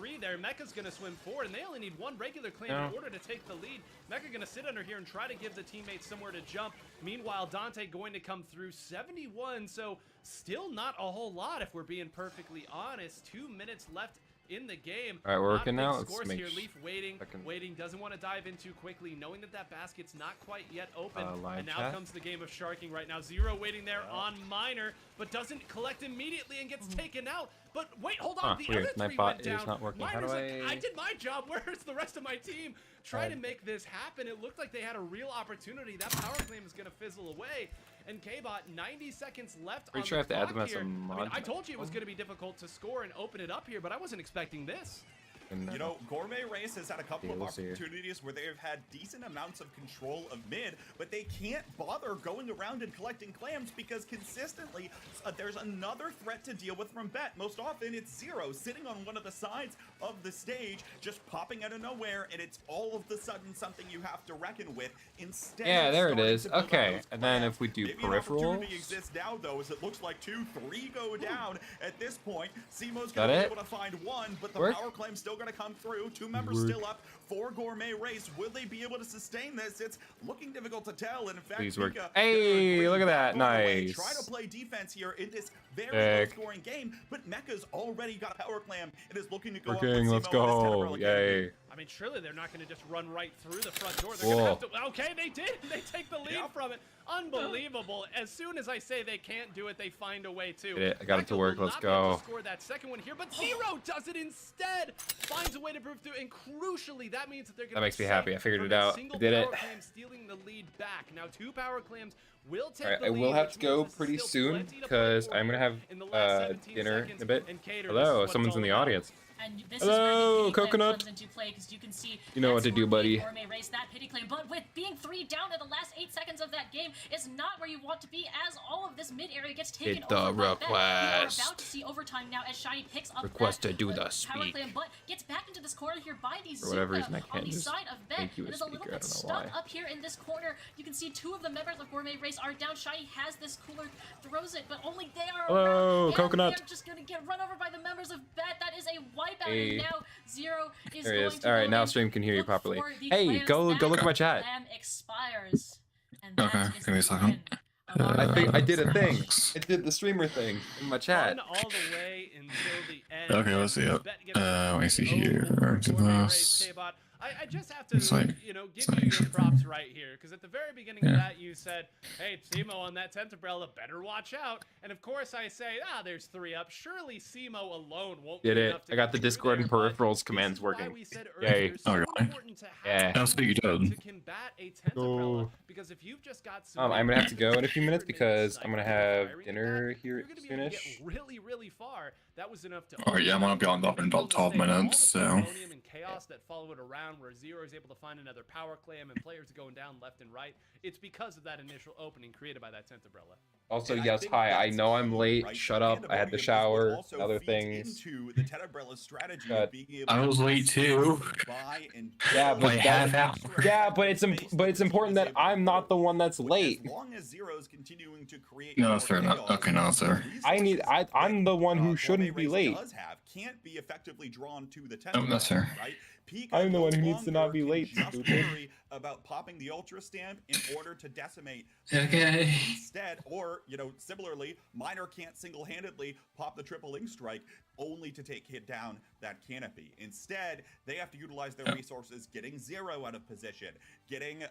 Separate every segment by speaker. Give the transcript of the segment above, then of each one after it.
Speaker 1: 3 there. Mecha's going to swim forward, and they only need one regular claim in order to take the lead. Mecha going to sit under here and try to give the teammates somewhere to jump. Meanwhile, Dante going to come through 71, so still not a whole lot if we're being perfectly honest. 2 minutes left in the game.
Speaker 2: All right, we're working now.
Speaker 1: Scores here. Leaf waiting, doesn't want to dive in too quickly, knowing that that basket's not quite yet open. And now comes the game of sharking right now. Zero waiting there on Miner, but doesn't collect immediately and gets taken out. But wait, hold on, the other three went down.
Speaker 2: Not working.
Speaker 1: Miner's like, I did my job, where's the rest of my team? Try to make this happen. It looked like they had a real opportunity. That power claim is going to fizzle away. And K-Bot, 90 seconds left on the clock here. I mean, I told you it was going to be difficult to score and open it up here, but I wasn't expecting this.
Speaker 3: You know, Gourmet Race has had a couple of opportunities where they've had decent amounts of control of mid, but they can't bother going around and collecting clams because consistently there's another threat to deal with from Bet. Most often it's Zero sitting on one of the sides of the stage, just popping out of nowhere, and it's all of the sudden something you have to reckon with. Instead,
Speaker 2: yeah, there it is. Okay, and then if we do peripherals,
Speaker 3: an opportunity exists now though, as it looks like 2, 3 go down at this point. Simo's gonna be able to find one, but the power claim still going to come through. 2 members still up for Gourmet Race. Will they be able to sustain this? It's looking difficult to tell. And in fact,
Speaker 2: hey, look at that. Nice.
Speaker 3: Try to play defense here in this very low-scoring game, but Mecha's already got a power clam and is looking to go up with
Speaker 2: let's go. Yay.
Speaker 1: I mean, surely they're not going to just run right through the front door. They're going to have to... Okay, they did. They take the lead from it. Unbelievable. As soon as I say they can't do it, they find a way to.
Speaker 2: I got it to work. Let's go.
Speaker 1: Score that second one here, but Zero does it instead. Finds a way to prove through, and crucially, that means that they're going to...
Speaker 2: That makes me happy. I figured it out. I did it.
Speaker 1: Stealing the lead back. Now 2 power clams will take the lead.
Speaker 2: I will have to go pretty soon because I'm going to have dinner in a bit. Hello, someone's in the audience.
Speaker 4: And this
Speaker 2: Hello,
Speaker 4: is where the
Speaker 2: Coconut.
Speaker 4: comes into play, because you can see
Speaker 2: you know what to do, buddy.
Speaker 4: Gourmet Race, that pity claim, but with being 3 down in the last 8 seconds of that game is not where you want to be, as all of this mid area gets taken over by Bet. We are about to see overtime now as Shiny picks up
Speaker 2: request
Speaker 4: that
Speaker 2: to do the
Speaker 4: power
Speaker 2: speak.
Speaker 4: claim, but gets back into this corner here by the
Speaker 2: whatever reason,
Speaker 4: on the side of Bet. It is a little bit stuck
Speaker 2: why.
Speaker 4: up here in this corner. You can see 2 of the members of Gourmet Race are down. Shiny has this cooler, throws it, but only they are
Speaker 2: Hello,
Speaker 4: around.
Speaker 2: Coconut.
Speaker 4: They're just going to get run over by the members of Bet. That is a wipeout, and now Zero is
Speaker 2: there he
Speaker 4: going
Speaker 2: is.
Speaker 4: to
Speaker 2: All right, now stream can hear you properly. Hey, go look at my chat.
Speaker 4: Expires, and
Speaker 5: okay, give me a second.
Speaker 2: I did a thing. I did the streamer thing in my chat.
Speaker 1: All the way until the end.
Speaker 5: Okay, let's see it. Let me see here. Do this.
Speaker 1: I just have to, you know, give you your props right here, because at the very beginning of that, you said, hey, Simo on that 10th umbrella, better watch out. And of course, I say, there's 3 up. Surely Simo alone won't be enough to
Speaker 2: I got the Discord and peripherals commands working. Yay. Yeah.
Speaker 5: That's what you did.
Speaker 1: To combat a 10th umbrella, because if you've just got some
Speaker 2: I'm gonna have to go in a few minutes because I'm gonna have dinner here soonish.
Speaker 1: Really, really far. That was enough to.
Speaker 5: Oh yeah, I'm gonna be on up in about 12 minutes. So.
Speaker 1: Chaos that follow it around, where Zero is able to find another power clam and players going down left and right. It's because of that initial opening created by that 10th umbrella.
Speaker 2: Also, yes, hi. I know I'm late. Shut up. I had the shower. Other things.
Speaker 5: I was late too.
Speaker 2: Yeah, but it's important that I'm not the one that's late.
Speaker 5: No, that's fair enough. Okay, no, sir.
Speaker 2: I'm the one who shouldn't be late.
Speaker 3: Can't be effectively drawn to the 10th.
Speaker 5: Oh, that's fair.
Speaker 3: Right?
Speaker 2: I'm the one who needs to not be late.
Speaker 3: Worry about popping the ultra stamp in order to decimate.
Speaker 5: Okay.
Speaker 3: Instead, or similarly, Miner can't single-handedly pop the triple ink strike only to take hit down that canopy. Instead, they have to utilize their resources, getting Zero out of position, getting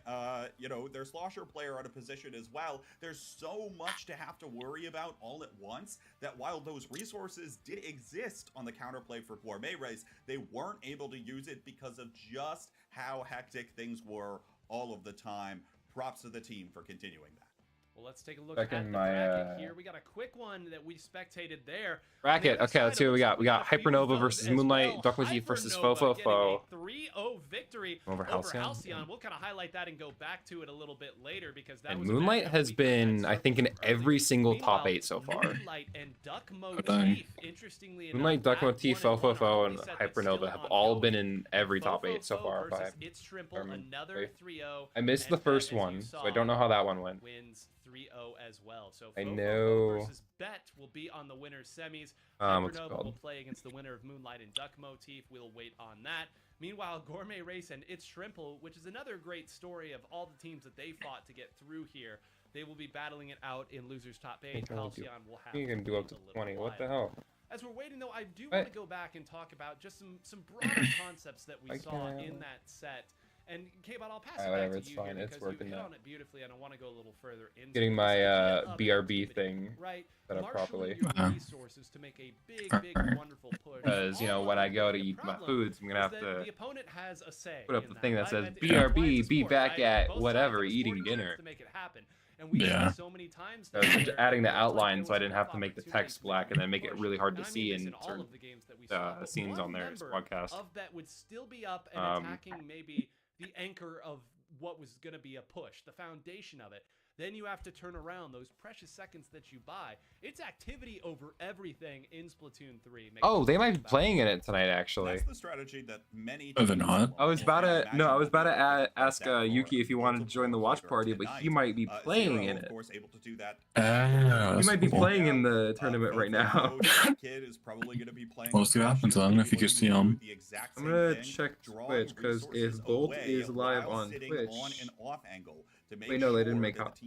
Speaker 3: their slosher player out of position as well. There's so much to have to worry about all at once that while those resources did exist on the counterplay for Gourmet Race, they weren't able to use it because of just how hectic things were all of the time. Props to the team for continuing that.
Speaker 1: Well, let's take a look at the bracket here. We got a quick one that we spectated there.
Speaker 2: Bracket. Okay, let's see what we got. We got Hypernova versus Moonlight, Duckmotif versus Fofo.
Speaker 1: 3-0 victory over Halcyon. We'll kind of highlight that and go back to it a little bit later, because that was
Speaker 2: Moonlight has been, I think, in every single top 8 so far.
Speaker 1: Moonlight and Duckmotif, interestingly enough,
Speaker 2: Moonlight, Duckmotif, Fofo, and Hypernova have all been in every top 8 so far.
Speaker 1: It's Trimple, another 3-0.
Speaker 2: I missed the first one, so I don't know how that one went.
Speaker 1: 3-0 as well. So
Speaker 2: I
Speaker 1: Fofofo
Speaker 2: know.
Speaker 1: versus Bet will be on the winner's semis.
Speaker 2: What's it
Speaker 1: Hypernova
Speaker 2: called?
Speaker 1: will play against the winner of Moonlight and Duck Motif. We'll wait on that. Meanwhile, Gourmet Race and It's Shrimple, which is another great story of all the teams that they fought to get through here. They will be battling it out in Losers Top 8. Halcyon will have
Speaker 2: You can do up to 20. What the hell?
Speaker 1: As we're waiting, though, I do want to go back and talk about just some broader concepts that we saw in that set. And K-Bot, I'll pass it back to you here because you hit on it beautifully, and I want to go a little further into
Speaker 2: getting my BRB thing set up properly.
Speaker 1: Resources to make a big, wonderful push.
Speaker 2: Because, you know, when I go to eat my foods, I'm going to have to
Speaker 1: the opponent has a say
Speaker 2: put up the thing that says BRB, be back at whatever, eating dinner.
Speaker 1: To make it happen. And we so many times
Speaker 2: I was adding the outline so I didn't have to make the text black and then make it really hard to see in certain scenes on their podcast.
Speaker 1: Of that would still be up and attacking maybe the anchor of what was going to be a push, the foundation of it. Then you have to turn around those precious seconds that you buy. It's activity over everything in Splatoon 3.
Speaker 2: Oh, they might be playing in it tonight, actually.
Speaker 3: That's the strategy that many.
Speaker 5: Oh, they're not.
Speaker 2: I was about to ask Yuki if he wanted to join the watch party, but he might be playing in it.
Speaker 3: Of course, able to do that.
Speaker 2: He might be playing in the tournament right now.
Speaker 3: Kid is probably going to be playing.
Speaker 5: We'll see what happens then if you can see him.
Speaker 2: I'm gonna check Twitch because if Bolt is live on Twitch. Wait, no, they didn't make top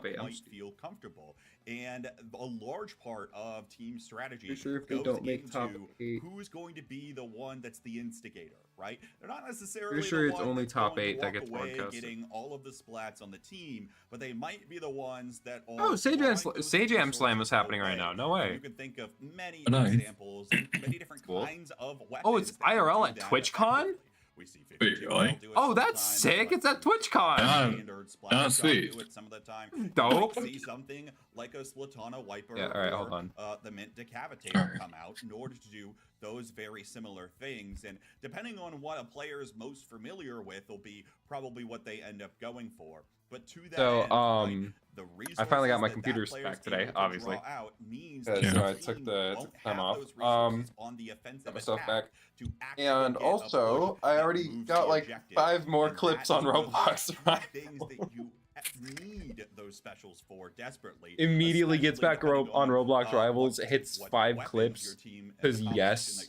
Speaker 2: 8.
Speaker 3: Feel comfortable, and a large part of team strategy
Speaker 2: Pretty sure if they
Speaker 3: goes
Speaker 2: don't make
Speaker 3: into
Speaker 2: top 8,
Speaker 3: who's going to be the one that's the instigator, right? They're not necessarily
Speaker 2: pretty sure
Speaker 3: the
Speaker 2: it's
Speaker 3: one
Speaker 2: only
Speaker 3: that's
Speaker 2: top
Speaker 3: going
Speaker 2: 8
Speaker 3: to
Speaker 2: that
Speaker 3: walk
Speaker 2: gets
Speaker 3: away
Speaker 2: broadcasted.
Speaker 3: getting all of the splats on the team, but they might be the ones that are.
Speaker 2: Oh, Sage Slam is happening right now. No way.
Speaker 3: You can think of many
Speaker 5: Nice.
Speaker 3: examples, many different kinds of weapons.
Speaker 2: Oh, it's IRL at TwitchCon?
Speaker 3: We see
Speaker 5: Wait, really?
Speaker 2: Oh, that's sick! It's at TwitchCon.
Speaker 5: That's sweet.
Speaker 3: Some of the time.
Speaker 2: Dope.
Speaker 3: See something like a Splatana Wiper
Speaker 2: hold on.
Speaker 3: the Mint Decavitator come out in order to do those very similar things, and depending on what a player is most familiar with will be probably what they end up going for. But to that end, the
Speaker 2: I finally got my computers back today, obviously. So I took the time off. Got myself back. And also, I already got like 5 more clips on Roblox.
Speaker 3: Things that you need those specials for desperately.
Speaker 2: Immediately gets back on Roblox Rivals, hits 5 clips. Because yes.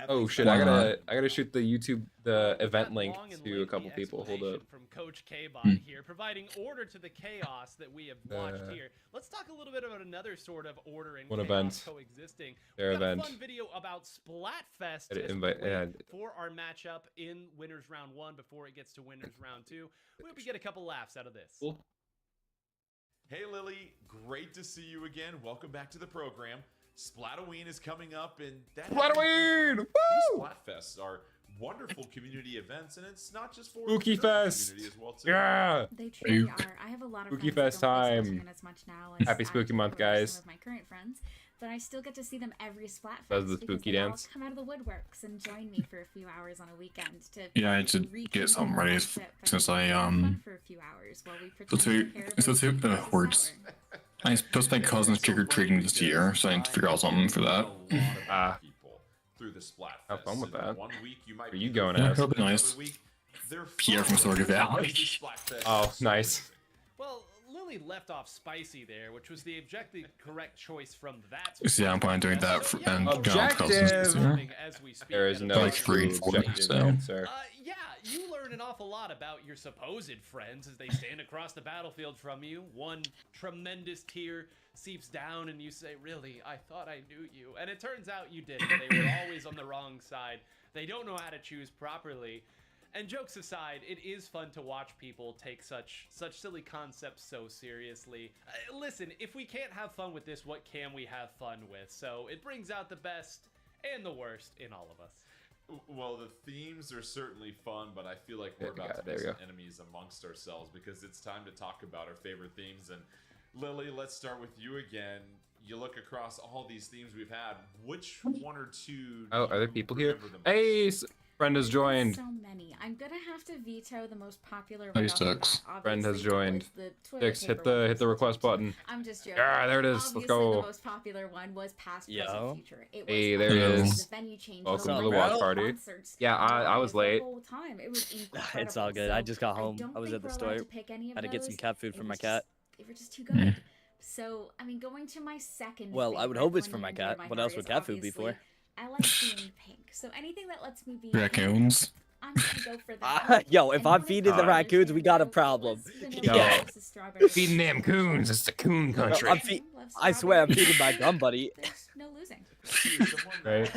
Speaker 2: Oh shit! I gotta shoot the event link to a couple people. Hold up.
Speaker 1: From Coach K-Bot here, providing order to the chaos that we have watched here. Let's talk a little bit about another sort of order and chaos coexisting.
Speaker 2: Their
Speaker 1: We've got
Speaker 2: event.
Speaker 1: a fun video about Splatfest for our matchup in Winners Round 1 before it gets to Winners Round 2. We hope you get a couple laughs out of this.
Speaker 2: Cool.
Speaker 6: Hey Lily, great to see you again. Welcome back to the program. Splatoween is coming up, and
Speaker 2: Splatoween! Woo!
Speaker 6: Splatfests are wonderful community events, and it's not just for
Speaker 2: Spooky
Speaker 6: the
Speaker 2: Fest.
Speaker 6: community as well too.
Speaker 2: Yeah.
Speaker 7: They truly are. I have a lot of
Speaker 2: Spooky
Speaker 7: friends
Speaker 2: Fest
Speaker 7: that don't play
Speaker 2: time.
Speaker 7: Splatoon as much now as
Speaker 2: Happy Spooky
Speaker 7: I
Speaker 2: Month,
Speaker 7: play
Speaker 2: guys.
Speaker 7: Some of my current friends, but I still get to see them every Splatfest.
Speaker 2: Does the
Speaker 7: because
Speaker 2: spooky
Speaker 7: they
Speaker 2: dance?
Speaker 7: all come out of the woodworks and join me for a few hours on a weekend to
Speaker 5: Yeah, I had to get something ready since I
Speaker 7: for a few hours while we pretend to care about
Speaker 5: words. I'm supposed to my cousin's trick-or-treating this year, so I need to figure out something for that.
Speaker 6: Through the Splatfest.
Speaker 2: Have fun with that.
Speaker 6: 1 week you might
Speaker 2: Where you
Speaker 6: be
Speaker 2: going
Speaker 5: Yeah,
Speaker 2: as?
Speaker 5: that'll be nice. Pierre from Stardew Valley.
Speaker 2: Oh, nice.
Speaker 1: Well, Lily left off spicy there, which was the objectively correct choice from that.
Speaker 5: So yeah, I'm planning on doing that for, and
Speaker 2: Objective.
Speaker 5: cousins this year.
Speaker 1: There
Speaker 2: is no
Speaker 5: Like 3 and 4, so.
Speaker 2: answer.
Speaker 1: Yeah, you learn an awful lot about your supposed friends as they stand across the battlefield from you. One tremendous tear seeps down and you say, really, I thought I knew you. And it turns out you didn't. They were always on the wrong side. They don't know how to choose properly. And jokes aside, it is fun to watch people take such silly concepts so seriously. Listen, if we can't have fun with this, what can we have fun with? So it brings out the best and the worst in all of us.
Speaker 6: Well, the themes are certainly fun, but I feel like we're about to be some enemies amongst ourselves because it's time to talk about our favorite themes. And Lily, let's start with you again. You look across all these themes we've had. Which one or two?
Speaker 2: Oh, are there people here? Hey, Brenda's joined.
Speaker 7: So many. I'm gonna have to veto the most popular.
Speaker 5: Hey, Stux.
Speaker 2: Friend has joined.
Speaker 7: Six,
Speaker 2: hit the request button.
Speaker 7: I'm just joking.
Speaker 2: Ah, there it is.
Speaker 7: Obviously,
Speaker 2: Let's go.
Speaker 7: The most popular one was past, present, future. It was
Speaker 2: hey, there he is.
Speaker 7: The venue changed.
Speaker 2: Welcome to the watch party. Yeah, I was late.
Speaker 7: The whole time. It was incredible.
Speaker 8: It's all good.
Speaker 7: So
Speaker 8: I just got home. I was
Speaker 7: don't
Speaker 8: at the
Speaker 7: think we're allowed
Speaker 8: store.
Speaker 7: to pick any of
Speaker 8: Had to get some
Speaker 7: those.
Speaker 8: cat food
Speaker 7: It
Speaker 8: for my
Speaker 7: was
Speaker 8: cat.
Speaker 7: they were just too good. So, I mean, going to my second.
Speaker 8: Well, I would hope it's for my cat. What else would cat food be for?
Speaker 7: I like being pink, so anything that lets me be.
Speaker 5: Raccoons.
Speaker 7: I'm gonna go for that.
Speaker 8: Yo, if I'm feeding the raccoons, we got a problem.
Speaker 2: Yo, feeding them coons. It's the coon country.
Speaker 8: I swear, I'm feeding my gum buddy.
Speaker 7: There's no losing.
Speaker 2: Right.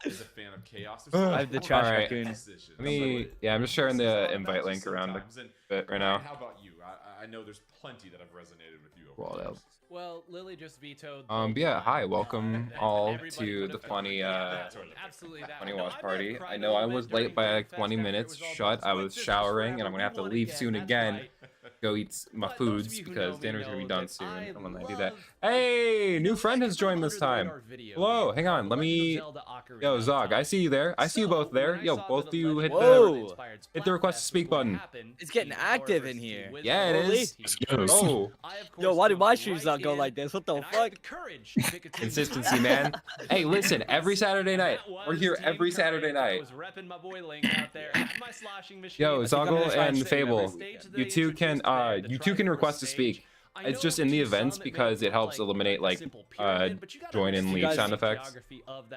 Speaker 6: Is a fan of chaos.
Speaker 8: I have the trash raccoon.
Speaker 2: Let me. Yeah, I'm just sharing the invite link around a bit right now.
Speaker 6: How about you? I know there's plenty that have resonated with you.
Speaker 1: Well, Lily just vetoed.
Speaker 2: Yeah, hi, welcome all to the funny watch party. I know I was late by like 20 minutes. Shut. I was showering, and I'm gonna have to leave soon again. Go eat my foods because dinner's gonna be done soon. And when I do that, hey, new friend has joined this time. Hello, hang on, let me. Yo, Zog, I see you there. I see you both there. Yo, both of you hit the request to speak button.
Speaker 8: It's getting active in here.
Speaker 2: Yeah, it is. Oh,
Speaker 8: yo, why do my shoes not go like this? What the fuck?
Speaker 2: Consistency, man. Hey, listen, every Saturday night. We're here every Saturday night. Yo, Zoggle and Fable, you two can request to speak. It's just in the events because it helps eliminate like join and leave sound effects.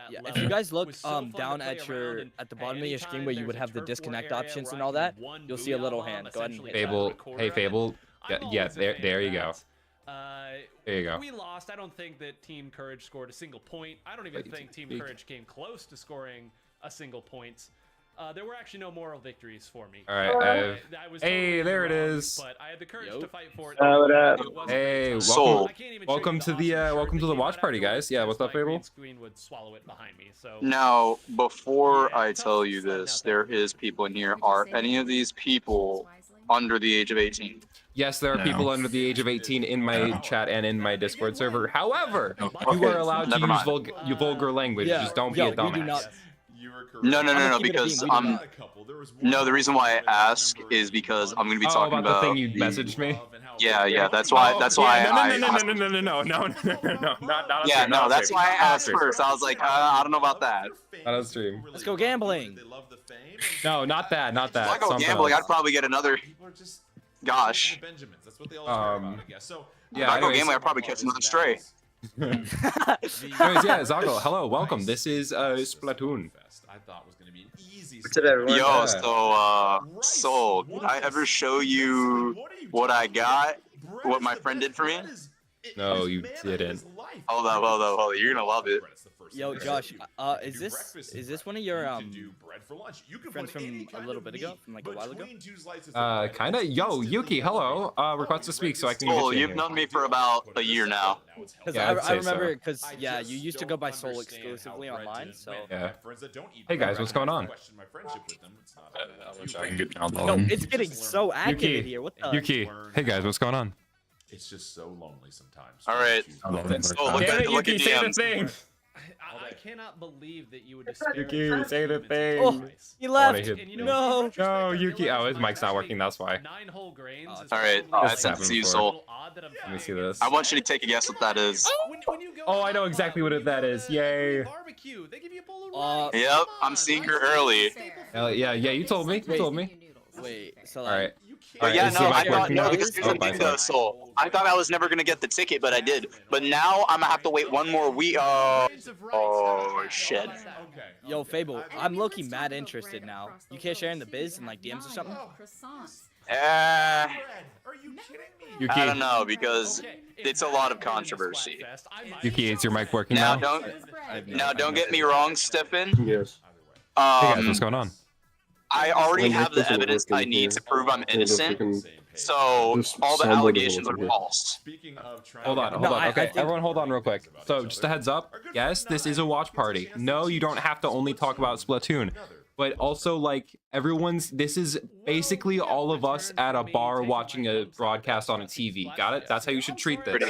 Speaker 8: Yeah, if you guys look down at the bottom of your screen where you would have the disconnect options and all that, you'll see a little hand. Go ahead and hit
Speaker 2: Fable. Hey, Fable. Yeah, there you go. There you go.
Speaker 1: We lost. I don't think that Team Courage scored a single point. I don't even think Team Courage came close to scoring a single point. There were actually no moral victories for me.
Speaker 2: All right, hey, there it is.
Speaker 1: But I had the courage to fight for it.
Speaker 2: Hey, welcome to the watch party, guys. Yeah, what's up, Fable?
Speaker 1: Would swallow it behind me, so.
Speaker 9: Now, before I tell you this, there is people in here. Are any of these people under the age of 18?
Speaker 2: Yes, there are people under the age of 18 in my chat and in my Discord server. However, you are allowed to use vulgar language. Just don't be a dumbass.
Speaker 9: No, because no, the reason why I ask is because I'm gonna be talking
Speaker 2: about the thing you messaged me.
Speaker 9: Yeah, that's why
Speaker 2: No,
Speaker 9: not
Speaker 2: yeah,
Speaker 9: no, that's why I asked first. I was like, I don't know about that.
Speaker 2: Not on stream.
Speaker 8: Let's go gambling.
Speaker 2: No, not that.
Speaker 9: If I go gambling, I'd probably get another. Gosh.
Speaker 2: Yeah,
Speaker 9: if I go gambling, I'd probably catch another stray.
Speaker 2: Anyways, yeah, Zoggle, hello, welcome. This is Splatoon.
Speaker 6: I thought was gonna be an easy.
Speaker 9: Yo, so did I ever show you what I got? What my friend did for me?
Speaker 2: No, you didn't.
Speaker 9: Hold up. You're gonna love it.
Speaker 8: Yo, Josh, is this one of your friends from a little bit ago, from like a while ago?
Speaker 2: Kinda. Yo, Yuki, hello. Request to speak so I can.
Speaker 9: Oh, you've known me for about a year now.
Speaker 8: Yeah, I remember because you used to go by Soul exclusively online. So
Speaker 2: yeah. Hey guys, what's going on?
Speaker 8: No, it's getting so active in here. What the?
Speaker 2: Yuki, hey guys, what's going on?
Speaker 6: It's just so lonely sometimes.
Speaker 9: All right. So look at DMs.
Speaker 1: I cannot believe that you would disparage.
Speaker 2: Yuki, say the thing.
Speaker 8: Oh, he left. No,
Speaker 2: Yuki. Oh, his mic's not working. That's why.
Speaker 1: 9 whole grains.
Speaker 9: All right, that's happened you, Soul.
Speaker 2: Let me see this.
Speaker 9: I want you to take a guess what that is.
Speaker 2: Oh, I know exactly what that is. Yay.
Speaker 1: Barbecue. They give you a bowl of rice.
Speaker 9: Yep, I'm seeing her early.
Speaker 2: Yeah, you told me.
Speaker 8: Wait, so
Speaker 2: all right.
Speaker 9: Yeah, no, I thought because here's the thing though, Soul. I thought I was never gonna get the ticket, but I did. But now I'm gonna have to wait one more week. Oh shit.
Speaker 8: Yo, Fable, I'm low-key mad interested now. You can't share in the biz and like DMs or something?
Speaker 9: I don't know because it's a lot of controversy.
Speaker 2: Yuki, is your mic working now?
Speaker 9: Don't get me wrong, Stefan.
Speaker 2: Yes. Hey guys, what's going on?
Speaker 9: I already have the evidence I need to prove I'm innocent, so all the allegations are false.
Speaker 2: Hold on. Okay, everyone hold on real quick. So just a heads up, yes, this is a watch party. No, you don't have to only talk about Splatoon. But also, like, this is basically all of us at a bar watching a broadcast on a TV. Got it? That's how you should treat this.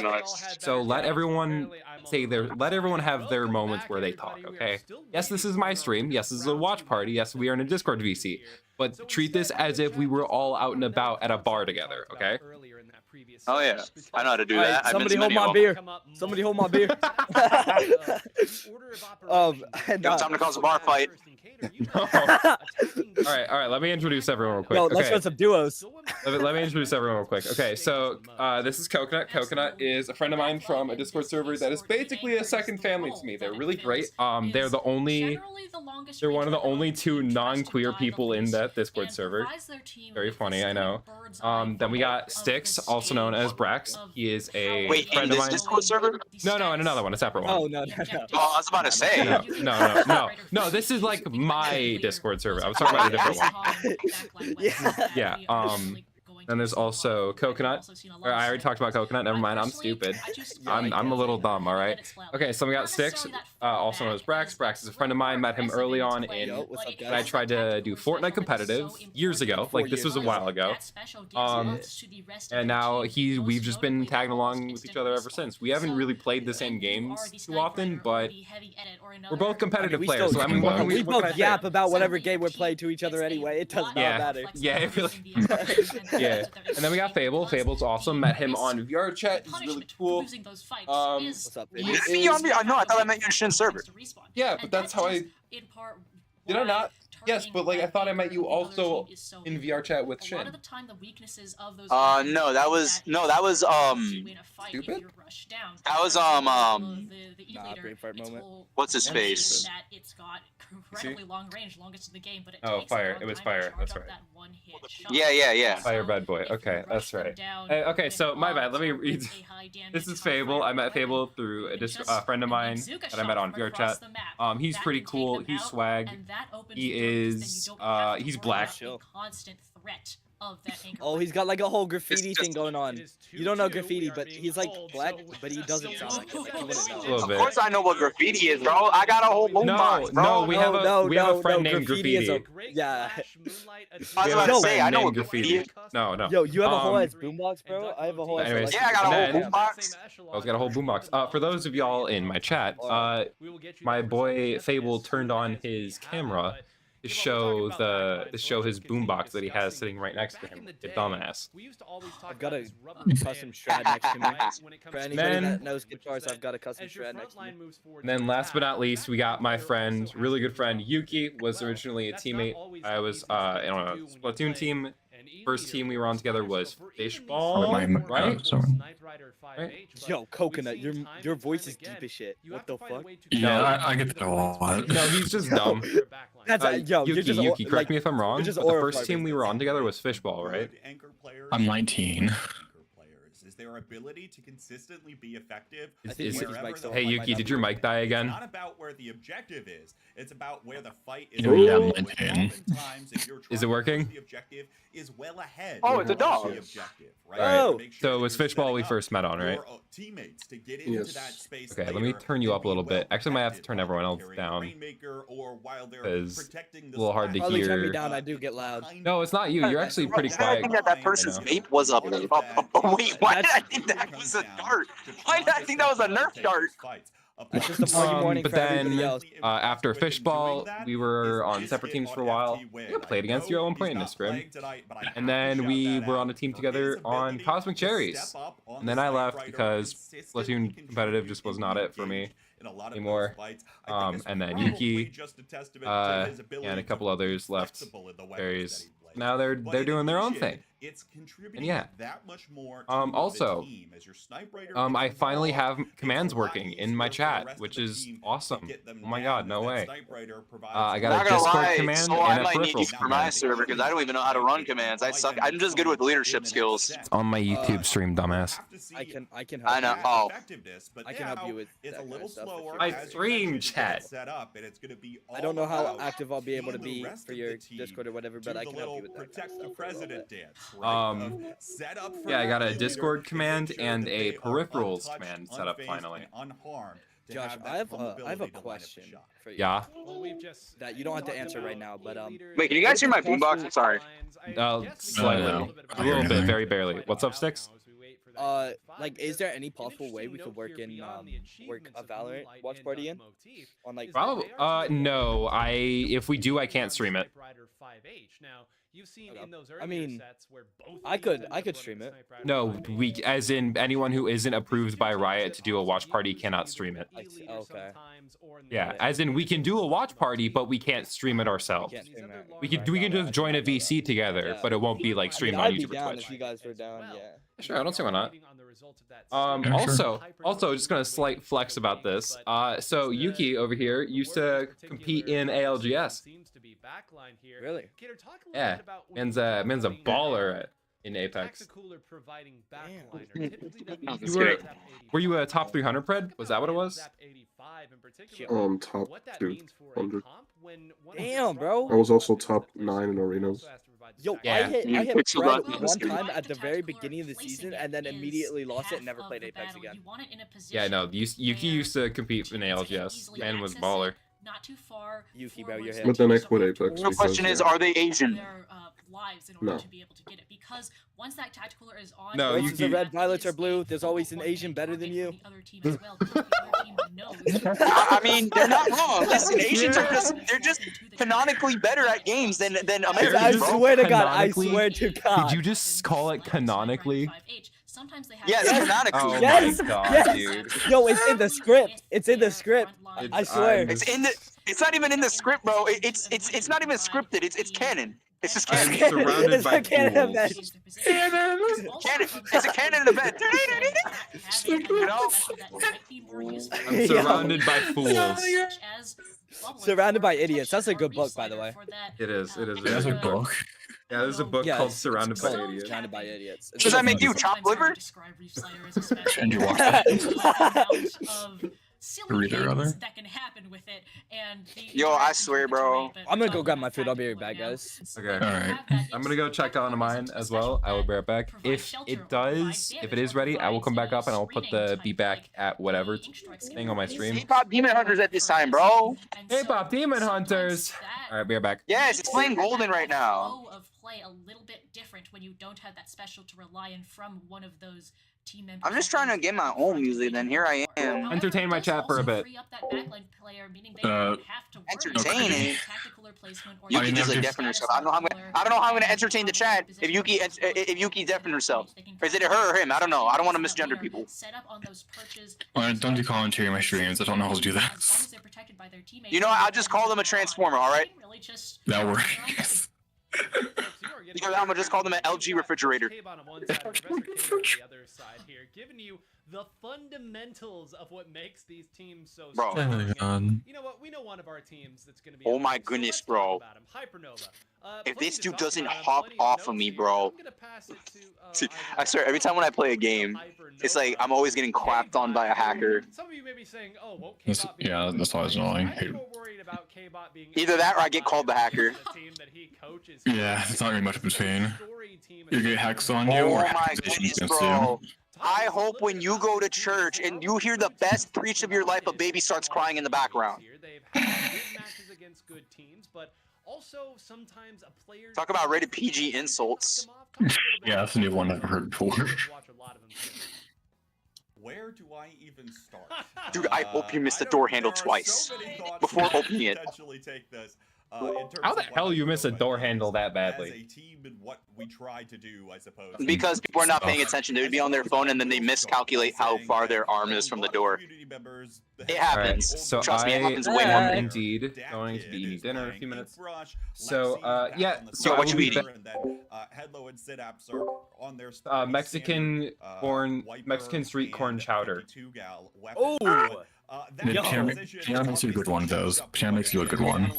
Speaker 2: So let everyone have their moments where they talk, okay? Yes, this is my stream. Yes, this is a watch party. Yes, we are in a Discord VC. But treat this as if we were all out and about at a bar together, okay?
Speaker 9: Oh yeah, I know how to do that.
Speaker 8: Somebody hold my beer. Somebody hold my beer.
Speaker 9: Time to cause a bar fight.
Speaker 2: All right. Let me introduce everyone real quick.
Speaker 8: Yo, let's run some duos.
Speaker 2: Let me introduce everyone real quick. Okay, so this is Coconut. Coconut is a friend of mine from a Discord server that is basically a second family to me. They're really great. They're one of the only 2 non-queer people in that Discord server. Very funny, I know. Then we got Styx, also known as Brax. He is a friend of mine.
Speaker 9: Discord server?
Speaker 2: No, in another one, a separate one.
Speaker 8: Oh no.
Speaker 9: Oh, I was about to say.
Speaker 2: No. This is like my Discord server. I was talking about a different one. Yeah. And there's also Coconut. I already talked about Coconut. Never mind. I'm stupid. I'm a little dumb. All right. Okay. So we got Styx, also known as Brax. Brax is a friend of mine. Met him early on when I tried to do Fortnite competitive years ago. Like this was a while ago. And now we've just been tagging along with each other ever since. We haven't really played the same games too often, but we're both competitive players. So I mean,
Speaker 8: we both yap about whatever game we're playing to each other anyway. It does not matter.
Speaker 2: Yeah. It really. Yeah. And then we got Fable. Fable's awesome. Met him on VR chat. He's really cool.
Speaker 8: What's up, baby?
Speaker 9: I thought I met you in Shin server.
Speaker 2: Yeah, but that's how I. Did I not? Yes, but like I thought I met you also in VR chat with Shin.
Speaker 9: No, that was
Speaker 2: stupid.
Speaker 9: That was
Speaker 8: brain fart moment.
Speaker 9: What's his face?
Speaker 2: Oh, Fire. It was Fire. That's right.
Speaker 9: Yeah.
Speaker 2: Fire Bad Boy. Okay, that's right. Okay, so my bad. Let me read. This is Fable. I met Fable through a friend of mine that I met on VR chat. He's pretty cool. He's swag. He is. He's black.
Speaker 8: Oh, he's got like a whole graffiti thing going on. You don't know graffiti, but he's like black, but he doesn't sound like it. Like, he wouldn't know.
Speaker 9: Of course I know what graffiti is, bro. I got a whole boombox, bro.
Speaker 2: No, we have a friend named Graffiti.
Speaker 8: Yeah.
Speaker 9: I was about to say, I know what graffiti is.
Speaker 2: No.
Speaker 8: Yo, you have a whole ass boombox, bro? I have a whole ass.
Speaker 2: Anyways,
Speaker 9: yeah, I got a whole boombox.
Speaker 2: I got a whole boombox. For those of y'all in my chat, my boy Fable turned on his camera to show his boombox that he has sitting right next to him. You dumbass.
Speaker 8: I've got a custom Strat next to me. For anybody that knows guitars, I've got a custom Strat next to me.
Speaker 2: And then last but not least, we got my friend, really good friend, Yuki, was originally a teammate. I was in a Splatoon team. First team we were on together was Fishball, right?
Speaker 8: Yo, Coconut, your voice is deep as shit. What the fuck?
Speaker 5: Yeah, I get that a lot.
Speaker 2: No, he's just dumb. Yuki, correct me if I'm wrong, but the first team we were on together was Fishball, right?
Speaker 5: I'm 19.
Speaker 3: Their ability to consistently be effective.
Speaker 2: Hey Yuki, did your mic die again?
Speaker 3: It's not about where the objective is. It's about where the fight is.
Speaker 2: Is it working?
Speaker 3: The objective is well ahead.
Speaker 9: Oh, it's a dog.
Speaker 2: Oh, so it was Fishball we first met on, right?
Speaker 3: Teammates to get into that space.
Speaker 2: Okay, let me turn you up a little bit. Actually, I might have to turn everyone else down because it's a little hard to hear.
Speaker 8: Turn me down, I do get loud.
Speaker 2: No, it's not you. You're actually pretty quiet.
Speaker 9: I think that person's vape was up. Wait, why did I think that was a dart? Why did I think that was a Nerf dart?
Speaker 8: It's just a party morning
Speaker 2: but
Speaker 8: for
Speaker 2: then
Speaker 8: else.
Speaker 2: After Fishball, we were on separate teams for a while. We played against you at one point in the scrim, and then we were on a team together on Cosmic Cherries. And then I left because Splatoon competitive just was not it for me anymore. And then Yuki and a couple others left Cherries. Now they're doing their own thing.
Speaker 3: It's contributing
Speaker 2: and yeah.
Speaker 3: that much more to
Speaker 2: also,
Speaker 3: the team as your sniper
Speaker 2: I finally have commands working in my chat, which is awesome. Oh my god, no way. I got a Discord command
Speaker 9: so
Speaker 2: and
Speaker 9: I
Speaker 2: a
Speaker 9: might need you
Speaker 2: peripherals
Speaker 9: for my server because I don't even know how to run commands. I suck. I'm just good with leadership skills.
Speaker 2: It's on my YouTube stream, dumbass.
Speaker 8: I can help.
Speaker 9: I know. Oh.
Speaker 8: I can help you with
Speaker 3: it's a little slower.
Speaker 2: I stream chat.
Speaker 8: I don't know how active I'll be able to be for your Discord or whatever, but I can help you with that.
Speaker 3: Protect the president dance.
Speaker 2: Yeah, I got a Discord command and a peripherals command set up finally.
Speaker 8: Josh, I have a question for you.
Speaker 2: Yeah.
Speaker 8: That you don't have to answer right now, but
Speaker 9: Wait, can you guys hear my boombox? I'm sorry.
Speaker 2: Slightly, a little bit, very barely. What's up, Styx?
Speaker 8: Like, is there any possible way we could work in work a Valorant watch party in? On like
Speaker 2: probably no. If we do, I can't stream it.
Speaker 1: 5H. Now, you've seen in those earlier sets where both
Speaker 8: I could stream it.
Speaker 2: No, as in anyone who isn't approved by Riot to do a watch party cannot stream it.
Speaker 8: Okay.
Speaker 2: Yeah, as in we can do a watch party, but we can't stream it ourselves. We can just join a VC together, but it won't be like streamed on YouTube or Twitch.
Speaker 8: If you guys were down, yeah.
Speaker 2: Sure, I don't see why not. Also, just gonna slight flex about this. So Yuki over here used to compete in ALGS.
Speaker 8: Really?
Speaker 2: Yeah, man's a baller in Apex. Were you a top 300 pred? Was that what it was?
Speaker 10: Top 200.
Speaker 8: Damn, bro.
Speaker 10: I was also top 9 in arenas.
Speaker 8: Yo, I hit Fred one time at the very beginning of the season, and then immediately lost it and never played Apex again.
Speaker 2: Yeah, no, Yuki used to compete in ALGS. Man was baller.
Speaker 4: Not too far.
Speaker 8: Yuki, bro, your
Speaker 10: But then I quit Apex.
Speaker 9: The question is, are they Asian?
Speaker 4: Lives in order to be able to get it, because once that tactical is on,
Speaker 2: no,
Speaker 8: you the red, violets, or blue. There's always an Asian better than you.
Speaker 9: I mean, they're not wrong. Listen, Asians are just canonically better at games than Americans.
Speaker 8: I swear to God, I swear to God.
Speaker 2: Did you just call it canonically?
Speaker 4: Sometimes they have
Speaker 9: yes, canonically.
Speaker 2: Oh
Speaker 8: yes,
Speaker 2: my God,
Speaker 8: yes.
Speaker 2: dude.
Speaker 8: Yo, it's in the script. It's in the script. I swear.
Speaker 9: It's not even in the script, bro. It's not even scripted. It's canon. It's just canon.
Speaker 2: I'm surrounded by fools.
Speaker 9: Canon. It's a canon event. You know?
Speaker 2: I'm surrounded by fools.
Speaker 8: Surrounded by idiots. That's a good book, by the way.
Speaker 2: It is.
Speaker 5: That's a book.
Speaker 2: Yeah, there's a book called Surrounded by Idiots.
Speaker 8: Surrounded by idiots.
Speaker 9: Does that make you chop liver?
Speaker 5: And you watch that.
Speaker 4: Silly things that can happen with it, and
Speaker 9: yo, I swear, bro.
Speaker 8: I'm gonna go grab my food. I'll be right back, guys.
Speaker 2: Okay.
Speaker 5: Alright.
Speaker 2: I'm gonna go check on mine as well. I will be right back. If it is ready, I will come back up and I'll put the be back at whatever thing on my stream.
Speaker 9: K-pop Demon Hunters at this time, bro.
Speaker 2: K-pop Demon Hunters. All right, be right back.
Speaker 9: Yes, it's playing golden right now.
Speaker 4: Of play a little bit different when you don't have that special to rely on from one of those team members.
Speaker 9: I'm just trying to get my own music, then here I am.
Speaker 2: Entertain my chat for a bit.
Speaker 9: Entertaining? Yuki just like deafened herself. I don't know how I'm gonna entertain the chat if Yuki deafened herself. Or is it her or him? I don't know. I don't want to misgender people.
Speaker 5: Don't do commentary on my streams. I don't know how to do that.
Speaker 9: You know what? I'll just call them a transformer, alright?
Speaker 5: That works.
Speaker 9: I'm gonna just call them an LG refrigerator.
Speaker 1: Giving you the fundamentals of what makes these teams so
Speaker 9: bro.
Speaker 1: strong. You know what? We know one of our teams that's gonna be.
Speaker 9: Oh my goodness, bro.
Speaker 1: Hypernova.
Speaker 9: If this dude doesn't hop off of me, bro. I swear, every time when I play a game, it's like I'm always getting clapped on by a hacker.
Speaker 1: Some of you may be saying, "Oh, won't
Speaker 5: K-bot yeah, that's always annoying.
Speaker 9: Either that or I get called the hacker.
Speaker 5: Yeah, it's not really much between. You get hacks on you or accusations against you.
Speaker 9: I hope when you go to church and you hear the best preach of your life, a baby starts crying in the background. Talk about rated PG insults.
Speaker 5: Yeah, that's a new one I've heard before.
Speaker 3: Where do I even start?
Speaker 9: Dude, I hope you missed the door handle twice before opening it.
Speaker 2: How the hell you miss a door handle that badly?
Speaker 3: As a team and what we try to do, I suppose.
Speaker 9: Because people are not paying attention. They would be on their phone and then they miscalculate how far their arm is from the door. It happens.
Speaker 2: Right, so
Speaker 9: trust me, it happens way
Speaker 2: I
Speaker 9: more.
Speaker 2: am indeed going to be eating dinner in a few minutes. So, yeah.
Speaker 9: So what you eating?
Speaker 3: Headlow and Synapse are on their
Speaker 2: Mexican street corn chowder.
Speaker 8: Oh!
Speaker 5: Piano makes you a good one, though. Piano makes you a good one.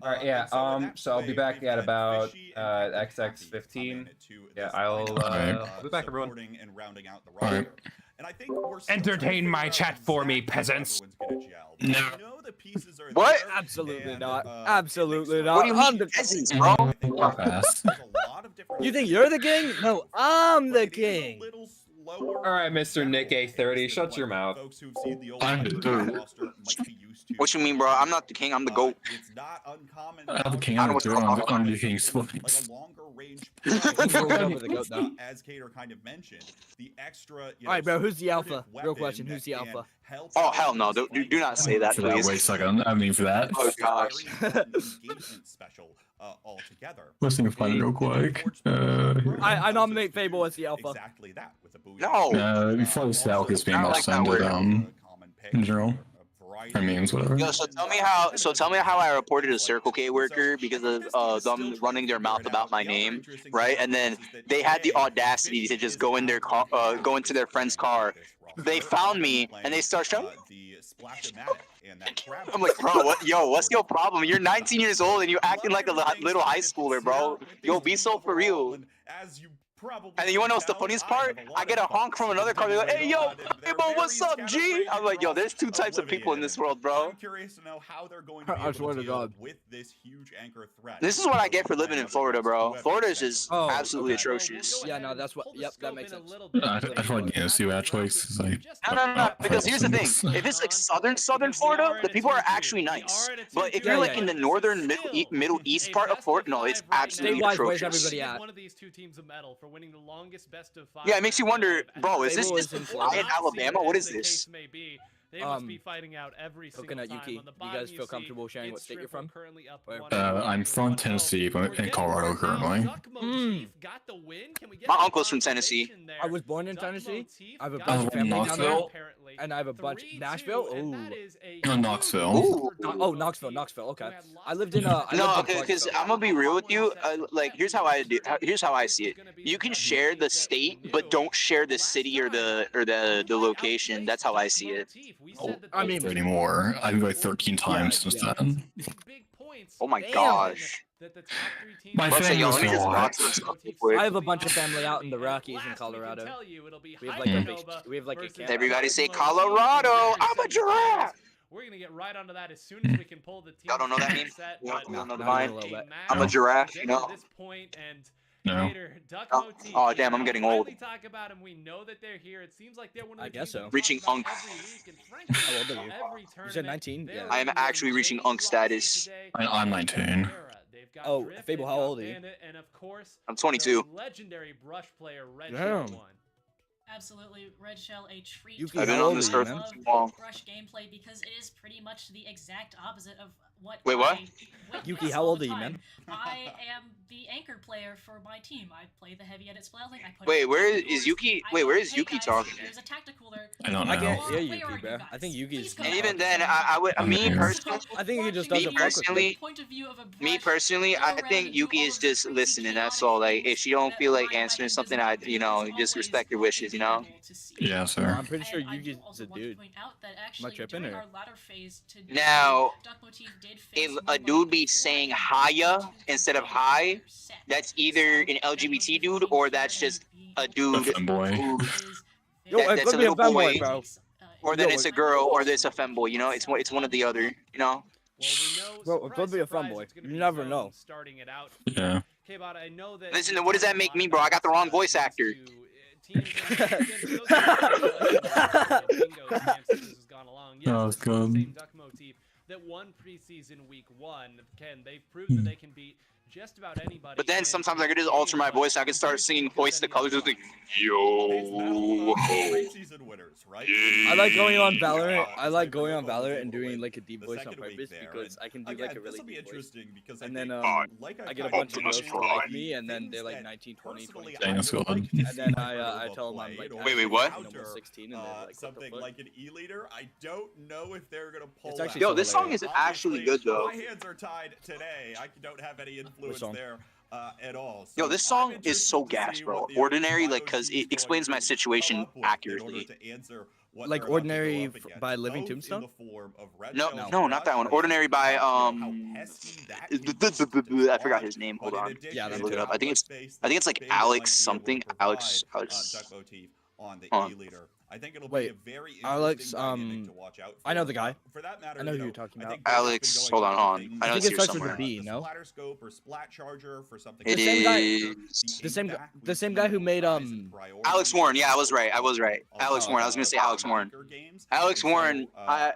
Speaker 2: Alright, yeah, so I'll be back at about XX15. Yeah, I'll be back, everyone.
Speaker 5: Alright.
Speaker 2: Entertain my chat for me, peasants!
Speaker 5: No.
Speaker 9: What?
Speaker 8: Absolutely not. Absolutely not.
Speaker 9: What do you mean peasants, bro?
Speaker 8: You think you're the king? No, I'm the king.
Speaker 2: Alright, Mr. Nick A30, shut your mouth.
Speaker 5: I'm the dude.
Speaker 9: What you mean, bro? I'm not the king, I'm the GOAT.
Speaker 3: It's not uncommon.
Speaker 5: I'm the king, I'm the king.
Speaker 3: range. As Cater kind of mentioned, the extra.
Speaker 8: All right, bro. Who's the alpha? Real question. Who's the alpha?
Speaker 9: Oh hell no! Do not say that, please.
Speaker 5: Wait a second. I mean for that.
Speaker 9: Oh gosh.
Speaker 3: Special altogether.
Speaker 5: Let's think of fun real quick.
Speaker 8: I nominate Fable as the alpha.
Speaker 3: Exactly that with a booyah.
Speaker 9: No.
Speaker 5: Before the Stalk is being ascended in general. I mean, whatever.
Speaker 9: Yo, so tell me how I reported a Circle K worker because of them running their mouth about my name, right? And then they had the audacity to just go in their car, go into their friend's car. They found me and they start shouting. I'm like, bro, what's your problem? You're 19 years old and you're acting like a little high schooler, bro. Yo, be so for real. And you wanna know what's the funniest part? I get a honk from another car. They're like, hey, yo, hey, bro, what's up, G? I'm like, yo, there's two types of people in this world, bro.
Speaker 3: I'm curious to know how they're going to be able to deal with this huge anchor threat.
Speaker 9: This is what I get for living in Florida, bro. Florida is just absolutely atrocious.
Speaker 8: Yeah, no, that's what. Yep, that makes sense.
Speaker 5: I feel like see what choice. Like,
Speaker 9: No. Because here's the thing: if it's like southern Florida, the people are actually nice. But if you're like in the northern middle east part of Florida, no, it's absolutely atrocious.
Speaker 8: Everybody at?
Speaker 1: One of these two teams a medal for winning the longest best of 5.
Speaker 9: Yeah, it makes you wonder, bro. Is this just in Alabama? What is this?
Speaker 1: They must be fighting out every single
Speaker 8: Coconut
Speaker 1: time.
Speaker 8: Yuki,
Speaker 1: On the
Speaker 8: you
Speaker 1: bottom,
Speaker 8: guys feel comfortable sharing what state you're from?
Speaker 5: I'm from Tennessee, but in Colorado currently.
Speaker 9: My uncle's from Tennessee.
Speaker 8: I was born in Tennessee. I have a bunch of family down there, and I have a bunch. Nashville?
Speaker 5: Oh, Knoxville.
Speaker 8: Oh, Knoxville. Okay. I lived in
Speaker 9: No, because I'm gonna be real with you. Like, here's how I see it. You can share the state, but don't share the city or the location. That's how I see it.
Speaker 5: Oh, I mean, anymore. I've been like 13 times since then.
Speaker 9: Oh my gosh.
Speaker 5: My family was
Speaker 8: I have a bunch of family out in the Rockies in Colorado. We have like a camp.
Speaker 9: Everybody say Colorado. I'm a giraffe.
Speaker 1: We're gonna get right onto that as soon as we can pull the team.
Speaker 9: Y'all don't know that meme?
Speaker 1: No,
Speaker 9: know the line? I'm a giraffe, you know.
Speaker 1: This point and
Speaker 5: no.
Speaker 9: Oh damn, I'm getting old.
Speaker 1: Talk about them. We know that they're here. It seems like they're one of the
Speaker 8: I guess so.
Speaker 9: Reaching Unk.
Speaker 8: How old are you? You said 19? Yeah.
Speaker 9: I am actually reaching Unk status.
Speaker 5: I'm 19.
Speaker 8: Oh, Fable, how old are you?
Speaker 9: I'm 22.
Speaker 1: Legendary brush player Red
Speaker 8: Damn.
Speaker 1: Shell 1.
Speaker 4: Absolutely, Red Shell, a treat.
Speaker 9: I've been on this earth
Speaker 4: I
Speaker 9: too long.
Speaker 4: Brush gameplay because it is pretty much the exact opposite of what.
Speaker 9: Wait, what?
Speaker 8: Yuki, how old are you, man?
Speaker 4: I am the anchor player for my team. I play the heavy edit spelling.
Speaker 9: Wait, where is Yuki? Wait, where is Yuki talking?
Speaker 4: There's a tactical there.
Speaker 5: I don't know.
Speaker 8: I can't hear Yuki, bro. I think Yuki's.
Speaker 9: And even then, I would, me personally,
Speaker 8: I think he just doesn't
Speaker 9: me personally, I think Yuki is just listening. That's all. Like, if she don't feel like answering something, I, just respect her wishes.
Speaker 5: Yeah, sir.
Speaker 8: I'm pretty sure Yuki's a dude. Am I tripping or?
Speaker 9: Now, if a dude be saying Haya instead of hi, that's either an LGBT dude or that's just a dude that's a little boy,
Speaker 8: bro.
Speaker 9: Or then it's a girl, or it's a femboy. It's one or the other.
Speaker 8: Bro, it could be a femboy. You never know.
Speaker 5: Yeah.
Speaker 9: Listen, what does that make me, bro? I got the wrong voice actor.
Speaker 5: Oh, it's good.
Speaker 1: That won preseason week 1. They've proved that they can beat just about anybody.
Speaker 9: But then sometimes I could just alter my voice and I can start singing Hoist the Colors. Like, yo.
Speaker 8: I like going on Valorant. I like going on Valorant and doing like a deep voice on purpose because I can do like a really deep voice. And then I get a bunch of girls who like me, and then they're like 19, 20, 20.
Speaker 5: Dang, that's good.
Speaker 8: And then I tell them I'm like,
Speaker 9: wait, what?
Speaker 8: 16, and they're like,
Speaker 3: something like an E-leader. I don't know if they're gonna pull.
Speaker 9: Yo, this song is actually good though.
Speaker 3: My hands are tied today. I don't have any influence there at all.
Speaker 9: Yo, this song is so gas, bro. Ordinary, like, cause it explains my situation accurately.
Speaker 8: Like Ordinary by Living Tombstone?
Speaker 9: No, not that one. Ordinary by I forgot his name. Hold on.
Speaker 8: Yeah,
Speaker 9: look it up. I think it's like Alex something. Alex.
Speaker 3: On the E-leader. I think it'll
Speaker 8: be
Speaker 3: a very
Speaker 8: Alex,
Speaker 3: to watch out for.
Speaker 8: I know the guy.
Speaker 3: For that matter,
Speaker 8: I know who you're talking about.
Speaker 9: Alex, hold on. I know it's here somewhere.
Speaker 8: With a B, no?
Speaker 3: Or Splat Charger for something.
Speaker 9: It is
Speaker 8: the same guy who made
Speaker 9: Alex Warren. Yeah, I was right. Alex Warren. I was gonna say Alex Warren. Alex Warren.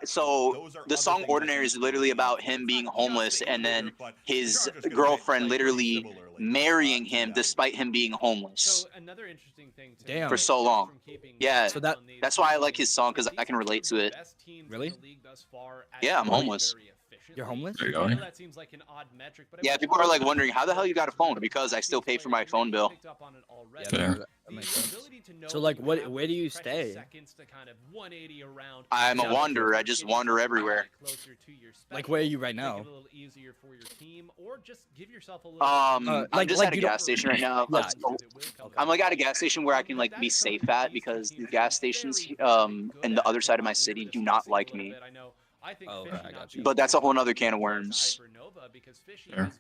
Speaker 9: So the song "Ordinary" is literally about him being homeless, and then his girlfriend literally marrying him despite him being homeless.
Speaker 1: So another interesting thing to
Speaker 9: for so long. Yeah,
Speaker 8: So
Speaker 9: that's why I like his song, because I can relate to it.
Speaker 8: Really?
Speaker 9: Yeah, I'm homeless.
Speaker 8: You're homeless?
Speaker 5: There you go.
Speaker 1: That seems like an odd metric, but
Speaker 9: Yeah, people are like wondering how the hell you got a phone, because I still pay for my phone bill.
Speaker 5: Fair.
Speaker 8: So like, where do you stay?
Speaker 9: I'm a wanderer. I just wander everywhere.
Speaker 8: Like, where are you right now?
Speaker 9: I'm just at a gas station right now.
Speaker 8: Yeah.
Speaker 9: I'm like at a gas station where I can like be safe at, because the gas stations in the other side of my city do not like me.
Speaker 8: Oh, okay, I got you.
Speaker 9: But that's a whole other can of worms.
Speaker 5: Sure.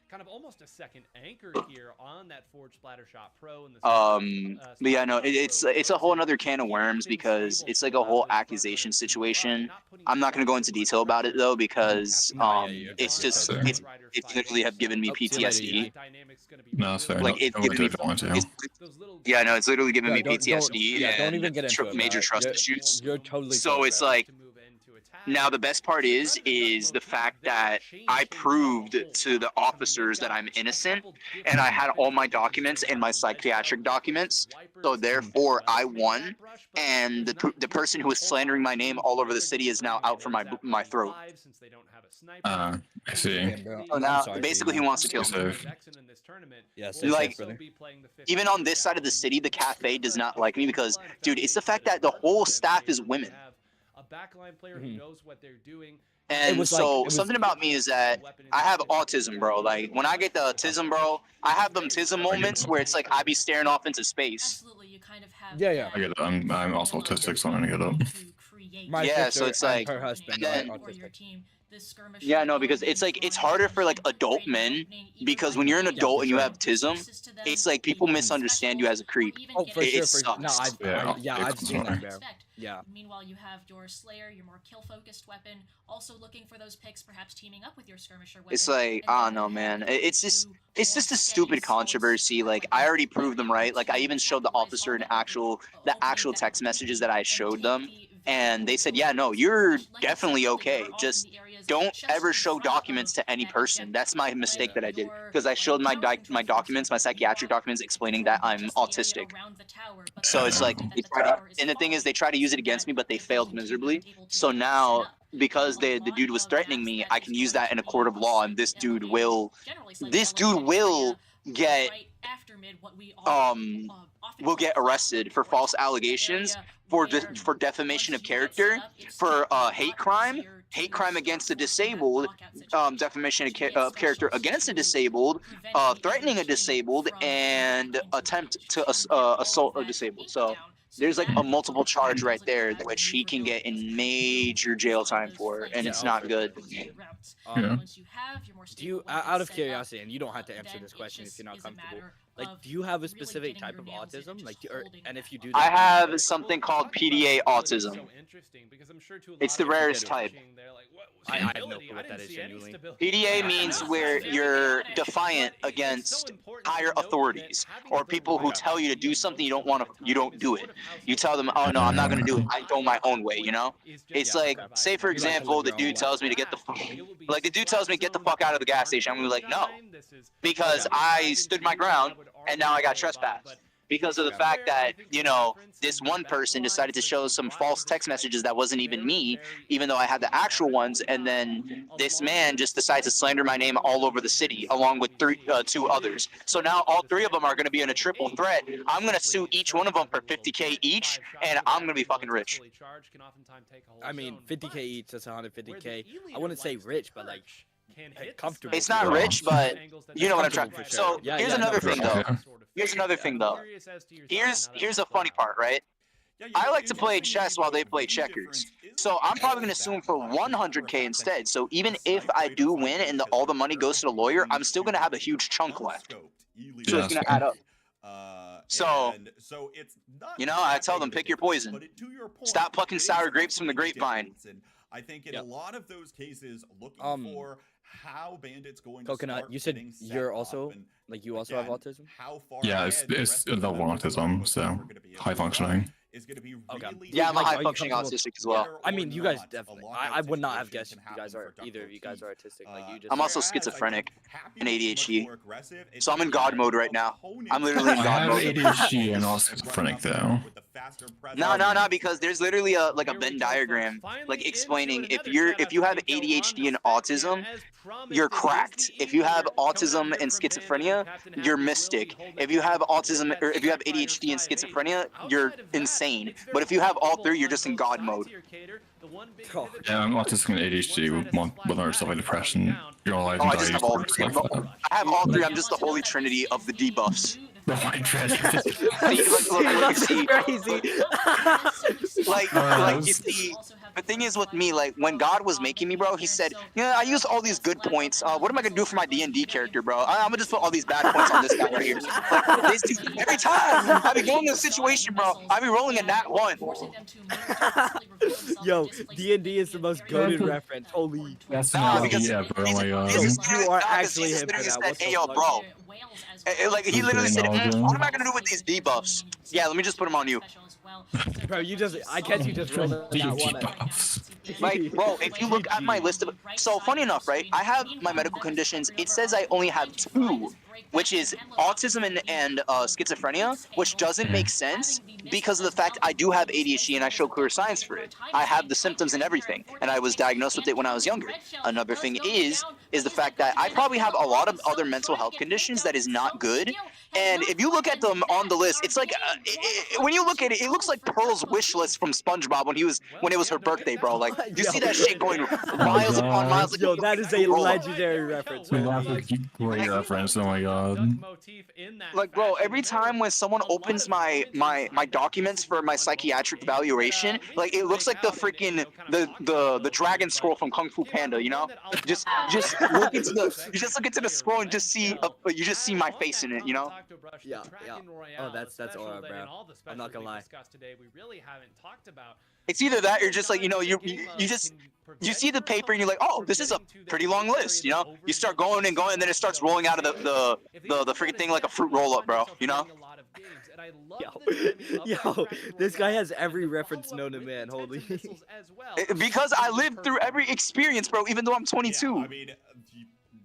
Speaker 1: Kind of almost a second anchor here on that Forge Splattershot Pro.
Speaker 9: But yeah, no, it's a whole other can of worms, because it's like a whole accusation situation. I'm not gonna go into detail about it though, because it's just it's literally have given me PTSD.
Speaker 5: No, it's fair.
Speaker 9: Like it's literally given me PTSD
Speaker 8: don't even get into it,
Speaker 9: major trust issues.
Speaker 8: You're totally.
Speaker 9: So it's like. Now the best part is the fact that I proved to the officers that I'm innocent, and I had all my documents and my psychiatric documents, so therefore I won, and the person who was slandering my name all over the city is now out for my throat.
Speaker 5: I see.
Speaker 9: So now basically he wants to kill me. Like, even on this side of the city, the cafe does not like me, because, dude, it's the fact that the whole staff is women.
Speaker 1: Backline player who knows what they're doing.
Speaker 9: And so something about me is that I have autism, bro. Like when I get the autism, bro, I have them autism moments where it's like I be staring off into space.
Speaker 4: Absolutely, you kind of have.
Speaker 8: Yeah.
Speaker 5: I get it. I'm also autistic, so I'm gonna get it.
Speaker 9: Yeah, so it's like,
Speaker 8: her husband
Speaker 9: then,
Speaker 8: are autistic.
Speaker 9: yeah, no, because it's like it's harder for like adult men, because when you're an adult and you have autism, it's like people misunderstand you as a creep.
Speaker 8: Oh, for sure.
Speaker 9: Sucks.
Speaker 8: No, I've seen that, bro. Yeah.
Speaker 4: Meanwhile, you have your Slayer, your more kill-focused weapon, also looking for those picks, perhaps teaming up with your skirmisher weapon.
Speaker 9: It's like, I don't know, man. It's just a stupid controversy. Like I already proved them right. Like I even showed the officer the actual text messages that I showed them, and they said, yeah, no, you're definitely okay. Just don't ever show documents to any person. That's my mistake that I did, because I showed my documents, my psychiatric documents, explaining that I'm autistic. So it's like, and the thing is, they try to use it against me, but they failed miserably. So now, because the dude was threatening me, I can use that in a court of law, and this dude will get arrested for false allegations, for defamation of character, for hate crime against the disabled, defamation of character against a disabled, threatening a disabled, and attempt to assault a disabled. So there's like a multiple charge right there, which he can get in major jail time for, and it's not good.
Speaker 8: Do you, out of curiosity, and you don't have to answer this question if you're not comfortable, like, do you have a specific type of autism? Like, and if you do,
Speaker 9: I have something called PDA autism. It's the rarest type.
Speaker 8: I have no clue what that is, genuinely.
Speaker 9: PDA means where you're defiant against higher authorities, or people who tell you to do something you don't do it. You tell them, oh no, I'm not gonna do it. I go my own way, you know? It's like, say for example, the dude tells me to get the fuck out of the gas station. I'm gonna be like, no, because I stood my ground and now I got trespassed. Because of the fact that, you know, this one person decided to show some false text messages that wasn't even me, even though I had the actual ones, and then this man just decided to slander my name all over the city, along with two others. So now all three of them are going to be in a triple threat. I'm going to sue each one of them for $50K each, and I'm going to be fucking rich.
Speaker 8: I mean, 50K each, that's 150K. I wouldn't say rich, but like, comfortable.
Speaker 9: It's not rich, but you know what I'm trying to say. So here's another thing, though. Here's the funny part, right? I like to play chess while they play checkers. So I'm probably going to sue him for 100K instead. So even if I do win and all the money goes to the lawyer, I'm still going to have a huge chunk left. So it's going to add up. So, you know, I tell them, pick your poison. Stop plucking sour grapes from the grapevine.
Speaker 3: I think in a lot of those cases, looking for how Bandit's going to
Speaker 8: Coconut, you said you're also, like, you also have autism?
Speaker 5: Yeah, it's level 1 autism, so high functioning.
Speaker 3: is going to be really.
Speaker 9: Yeah, I'm a high functioning autistic as well.
Speaker 8: I mean, you guys definitely. I would not have guessed you guys are either of you guys are autistic. Like you just.
Speaker 9: I'm also schizophrenic and ADHD, so I'm in God mode right now. I'm literally in God mode.
Speaker 5: I have ADHD and also schizophrenic though.
Speaker 9: No, because there's literally a Venn diagram like explaining if you have ADHD and autism, you're cracked. If you have autism and schizophrenia, you're mystic. If you have autism or if you have ADHD and schizophrenia, you're insane. But if you have all three, you're just in God mode.
Speaker 5: Yeah, I'm autistic and ADHD with other stuff like depression. Your life
Speaker 9: I just have all three. I have all three. I'm just the holy trinity of the debuffs.
Speaker 5: The holy trinity.
Speaker 9: Crazy. like you see. The thing is with me, like when God was making me, bro, he said, "Yeah, I use all these good points. What am I gonna do for my D&D character, bro? I'm gonna just put all these bad points on this guy right here." Like, every time I be going in a situation, bro, I be rolling a nat 1.
Speaker 8: Yo, D&D is the most goated reference. Holy.
Speaker 5: That's yeah, bro. Oh my god.
Speaker 8: You are actually him for that.
Speaker 9: Hey, yo, bro. Like he literally said, "What am I gonna do with these debuffs?" Yeah, let me just put them on you.
Speaker 8: Bro, I guess you just rolled that one.
Speaker 9: Like, bro, if you look at my list of... So, funny enough, right? I have my medical conditions. It says I only have 2, which is autism and schizophrenia, which doesn't make sense because of the fact I do have ADHD and I show clear signs for it. I have the symptoms and everything, and I was diagnosed with it when I was younger. Another thing is the fact that I probably have a lot of other mental health conditions that is not good. And if you look at them on the list, it's like when you look at it, it looks like Pearl's wish list from SpongeBob when it was her birthday, bro. Like you see that shit going miles upon miles. Like,
Speaker 8: yo, that is a legendary reference.
Speaker 5: That's a great reference. Oh my god.
Speaker 9: Like, bro, every time when someone opens my documents for my psychiatric evaluation, like it looks like the freaking the dragon scroll from Kung Fu Panda, you know? Just look into the scroll and just see you just see my face in it, you know?
Speaker 8: Yeah. Oh, that's aura, bro. I'm not gonna lie.
Speaker 9: It's either that or just like, you know, you see the paper and you're like, oh, this is a pretty long list, you know? You start going and then it starts rolling out of the freaking thing like a fruit roll-up, bro, you know?
Speaker 8: Yo, this guy has every reference known to man, holy.
Speaker 9: Because I lived through every experience, bro, even though I'm 22.
Speaker 3: Yeah, I mean,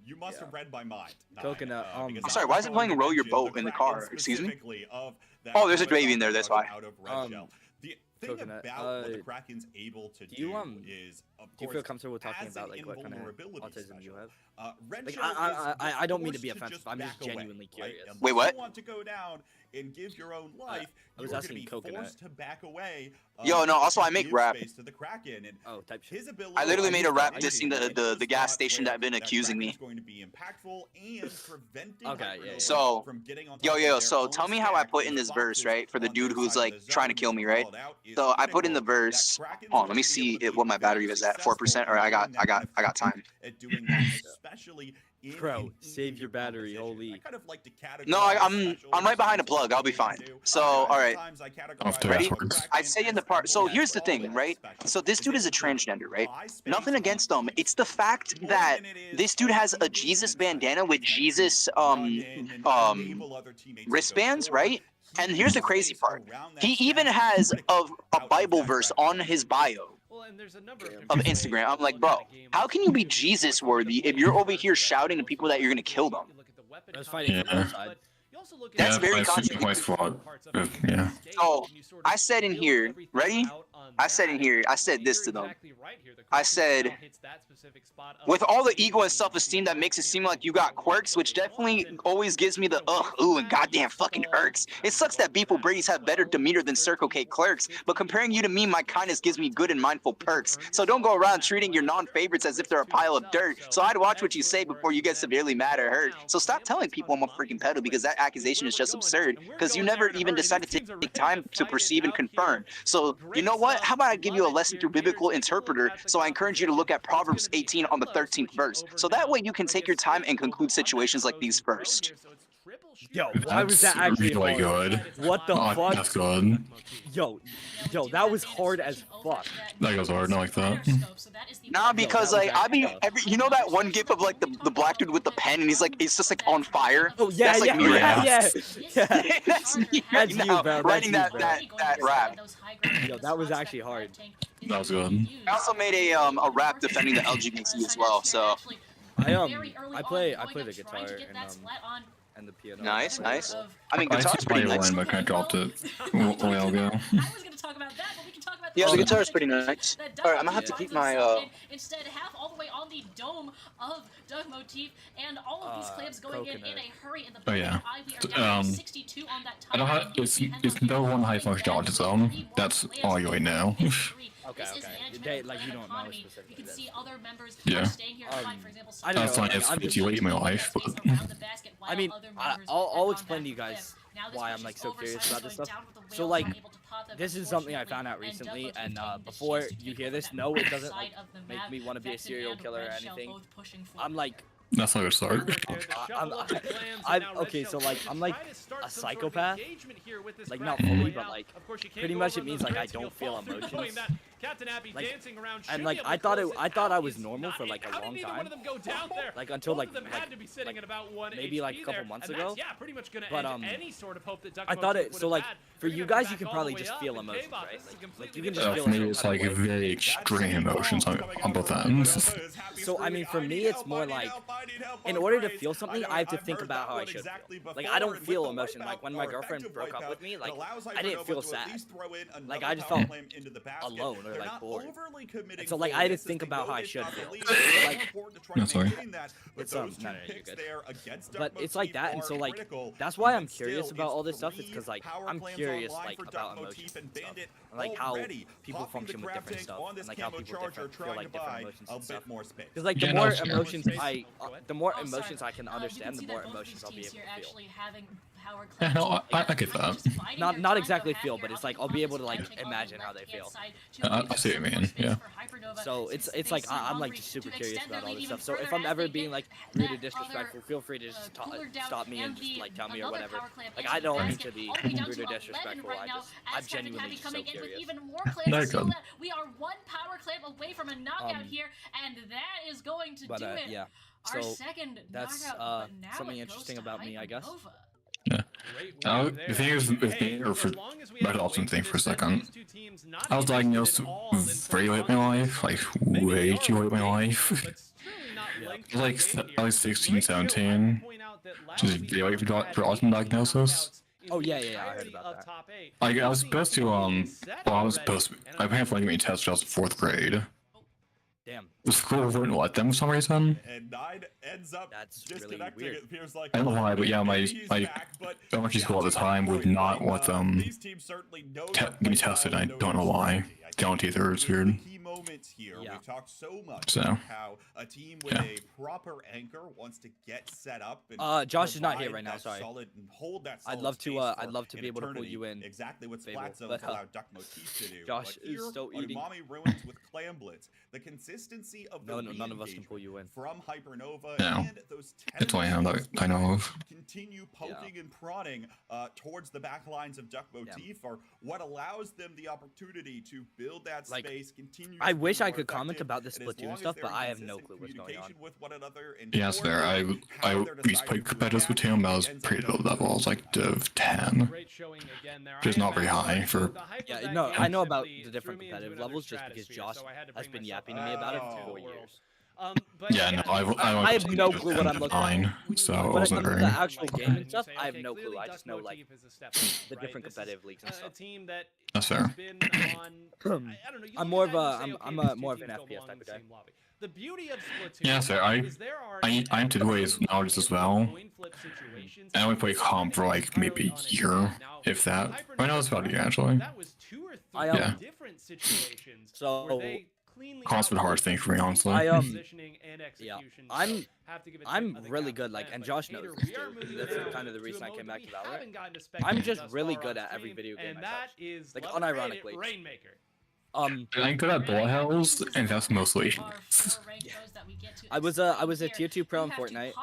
Speaker 3: you must have read my mind.
Speaker 8: Coconut.
Speaker 9: I'm sorry, why is it playing Row Your Boat in the car? Excuse me? Oh, there's a baby in there, that's why.
Speaker 3: The thing about what the Kraken's able to do is, of course,
Speaker 8: do you feel comfortable with talking about like what kind of autism you have?
Speaker 3: Like,
Speaker 8: I don't mean to be offensive. I'm just genuinely curious.
Speaker 3: Right?
Speaker 9: Wait, what?
Speaker 3: You want to go down and give your own life.
Speaker 8: I was asking Coconut.
Speaker 3: Forced to back away.
Speaker 9: Yo, no. Also, I make rap.
Speaker 3: To the Kraken and
Speaker 8: type shit.
Speaker 9: I literally made a rap dissing the gas station that have been accusing me.
Speaker 3: Going to be impactful and preventing
Speaker 9: So, yo. So tell me how I put in this verse, right? For the dude who's like trying to kill me, right? So I put in the verse. Oh, let me see what my battery was at. 4%. Or I got time.
Speaker 8: Bro, save your battery, holy.
Speaker 9: No, I'm right behind a plug. I'll be fine. So, all right. Ready? I say in the part. So here's the thing, right? So this dude is a transgender, right? Nothing against him. It's the fact that this dude has a Jesus bandana with Jesus wristbands, right? And here's the crazy part. He even has a Bible verse on his bio of Instagram. I'm like, bro, how can you be Jesus worthy if you're over here shouting to people that you're gonna kill them? That's very contradictory.
Speaker 5: Yeah.
Speaker 9: So I said in here, ready? I said this to them. I said, with all the ego and self-esteem that makes it seem like you got quirks, which definitely always gives me the ooh, and goddamn fucking irks. It sucks that Beeple Brady's have better demeanor than Circle K clerks, but comparing you to me, my kindness gives me good and mindful perks. So don't go around treating your non-favorites as if they're a pile of dirt. So I'd watch what you say before you get severely mad or hurt. So stop telling people I'm a freaking pedo, because that accusation is just absurd, because you never even decided to take time to perceive and confirm. So you know what? How about I give you a lesson through biblical interpreter? So I encourage you to look at Proverbs 18 on the 13th verse. So that way you can take your time and conclude situations like these first.
Speaker 8: Yo, why was that actually
Speaker 5: really
Speaker 8: hard?
Speaker 5: good.
Speaker 8: What the fuck?
Speaker 5: That's good.
Speaker 8: Yo, that was hard as fuck.
Speaker 5: That goes hard, not like that.
Speaker 9: Nah, because like you know that one gif of like the black dude with the pen and he's just like on fire.
Speaker 8: Oh yeah,
Speaker 9: that's, like,
Speaker 8: yeah,
Speaker 9: me
Speaker 8: yeah.
Speaker 9: That's me
Speaker 8: That's
Speaker 9: right
Speaker 8: you,
Speaker 9: now,
Speaker 8: bro.
Speaker 9: writing
Speaker 8: That's
Speaker 9: that
Speaker 8: you,
Speaker 9: rap.
Speaker 8: Yo, that was actually hard.
Speaker 5: That was good.
Speaker 9: I also made a rap defending the LGBT as well. So
Speaker 8: I play the guitar and the piano.
Speaker 9: nice. I mean,
Speaker 5: I
Speaker 9: guitar's pretty nice.
Speaker 5: but I dropped it a while ago.
Speaker 9: Yeah, the guitar is pretty nice. All right, I'm gonna have to keep my
Speaker 4: Instead, half all the way on the dome of Doug Motif, and all of these clams going in a hurry in the
Speaker 5: Oh yeah.
Speaker 4: We are down 62 on that
Speaker 5: I don't have. It's no one high function dodge zone. That's all you right now.
Speaker 8: Okay. You don't know specifically.
Speaker 4: You can see other members
Speaker 5: Yeah.
Speaker 4: staying here to fight, for example.
Speaker 8: I don't know.
Speaker 5: That's fine. It's late in my life, but
Speaker 8: I mean, I'll explain to you guys why I'm like so curious about this stuff. So like, this is something I found out recently, and before you hear this, no, it doesn't like make me want to be a serial killer or anything. I'm like.
Speaker 5: That's not a start.
Speaker 8: Okay, so like I'm like a psychopath, like not fully, but like pretty much it means like I don't feel emotions. Like, and like I thought I was normal for like a long time, like until like maybe like a couple months ago. But I thought it. So like for you guys, you can probably just feel emotions, right? Like you can just feel.
Speaker 5: For me, it's like very extreme emotions on both ends.
Speaker 8: So I mean, for me, it's more like in order to feel something, I have to think about how I should feel. Like I don't feel emotion. Like when my girlfriend broke up with me, like I didn't feel sad. Like I just felt alone or like bored. And so like I had to think about how I should feel. Like,
Speaker 5: no, sorry.
Speaker 8: It's no, you're good. But it's like that, and so like that's why I'm curious about all this stuff. Is because like I'm curious like about emotions and stuff, and, like how people function with different stuff, and like how people feel like different emotions and stuff. Because like the more emotions I can understand, the more emotions I'll be able to feel.
Speaker 5: Yeah, no, I get that.
Speaker 8: Not exactly feel, but it's like I'll be able to like imagine how they feel.
Speaker 5: I see what you mean. Yeah.
Speaker 8: So it's like I'm like just super curious about all this stuff. So if I'm ever being like rude or disrespectful, feel free to just stop me and just like tell me or whatever. Like I don't mean to be rude or disrespectful. I'm genuinely just so curious.
Speaker 5: No, good.
Speaker 4: We are one power clamp away from a knockout here, and that is going to do it.
Speaker 8: Yeah.
Speaker 4: Our
Speaker 8: So
Speaker 4: second
Speaker 8: that's
Speaker 4: knockout,
Speaker 8: something interesting about me, I guess.
Speaker 5: Yeah. The thing is with me, or for my awesome thing for a second, I was diagnosed very late in my life, like way too late in my life. I was 16, 17, just very late for autism diagnosis.
Speaker 8: Oh yeah, I heard about that.
Speaker 5: I was supposed to, my parents wanted me to test when I was in 4th grade.
Speaker 8: Damn.
Speaker 5: The school wouldn't let them for some reason.
Speaker 3: And 9 ends up disconnecting. It appears like
Speaker 5: I don't know why, but yeah, my elementary school at the time would not let them get me tested. I don't know why. Don't either. It's weird.
Speaker 3: Here.
Speaker 8: Yeah.
Speaker 3: We've talked so much
Speaker 5: So,
Speaker 3: about how a team with a proper anchor wants to get set up. And
Speaker 8: Josh is not here right now. Sorry.
Speaker 3: Solid and hold that solid
Speaker 8: I'd love to be able to pull
Speaker 3: eternity.
Speaker 8: you in.
Speaker 3: Exactly what
Speaker 8: Fable,
Speaker 3: Splat Zones
Speaker 8: but,
Speaker 3: allow Duck Motif to do.
Speaker 8: Josh
Speaker 3: but here,
Speaker 8: is still eating.
Speaker 3: Umami Ruins with Clam Blitz. The consistency of the
Speaker 8: none of us can pull you in.
Speaker 3: from Hypernova
Speaker 5: No.
Speaker 3: and those
Speaker 5: That's all I have that I know of.
Speaker 3: continue poking and prodding towards the back lines of Duck Motif are what allows them the opportunity to build that space, continue.
Speaker 8: I wish I could comment about the Splatoon stuff, but I have no clue what's going on.
Speaker 5: Yeah, it's fair. I used to play competitive Splatoon, but I was pretty low level. I was like Div 10, which is not very high for.
Speaker 8: Yeah, no, I know about the different competitive levels just because Josh has been yapping to me about it for 4 years.
Speaker 5: Yeah, no,
Speaker 8: I have no clue what I'm looking
Speaker 5: at. So I
Speaker 8: When it
Speaker 5: wasn't
Speaker 8: comes to
Speaker 5: very.
Speaker 8: the actual game and stuff, I have no clue. I just know like the different competitive leagues and stuff.
Speaker 5: That's fair.
Speaker 8: I'm more of an FPS type of guy.
Speaker 1: The beauty of Splatoon
Speaker 5: Yeah, sir. I'm typically nowadays as well. I only play comp for like maybe a year, if that. Right now it's about a year actually. Yeah.
Speaker 8: So
Speaker 5: Comp's been a hard thing for me, honestly.
Speaker 8: I'm really good, like, and Josh knows this too. That's kind of the reason I came back to Valorant. I'm just really good at every video game I touch. Like, unironically.
Speaker 5: I'm good at bullet hells, and that's mostly.
Speaker 8: I was a tier 2 pro in Fortnite,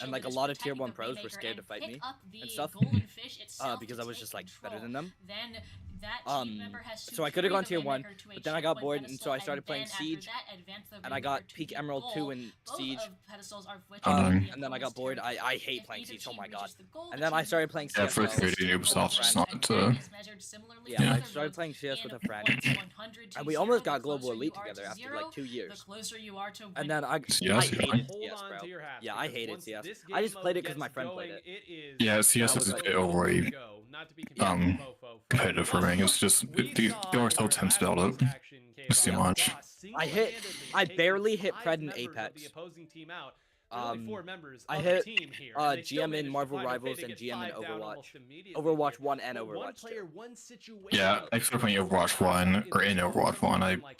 Speaker 8: and like a lot of tier 1 pros were scared to fight me and stuff, because I was just like better than them. So I could have gone tier 1, but then I got bored, and so I started playing Siege, and I got Peak Emerald 2 in Siege, and then I got bored. I hate playing Siege, oh my god. And then I started playing CS.
Speaker 5: Yeah, for Ubisoft, it's not,
Speaker 8: yeah, I started playing CS with a friend, and we almost got Global Elite together after like 2 years. And then I hated CS, bro. Yeah, I hated CS. I just played it because my friend played it.
Speaker 5: Yeah, CS is a bit overly competitive for me. It's just the org still tends to build it. It's too much.
Speaker 8: I barely hit Pred in Apex. I hit GM in Marvel Rivals and GM in Overwatch. Overwatch 1 and Overwatch 2.
Speaker 5: Yeah, I started playing Overwatch 1, or in Overwatch 1, I think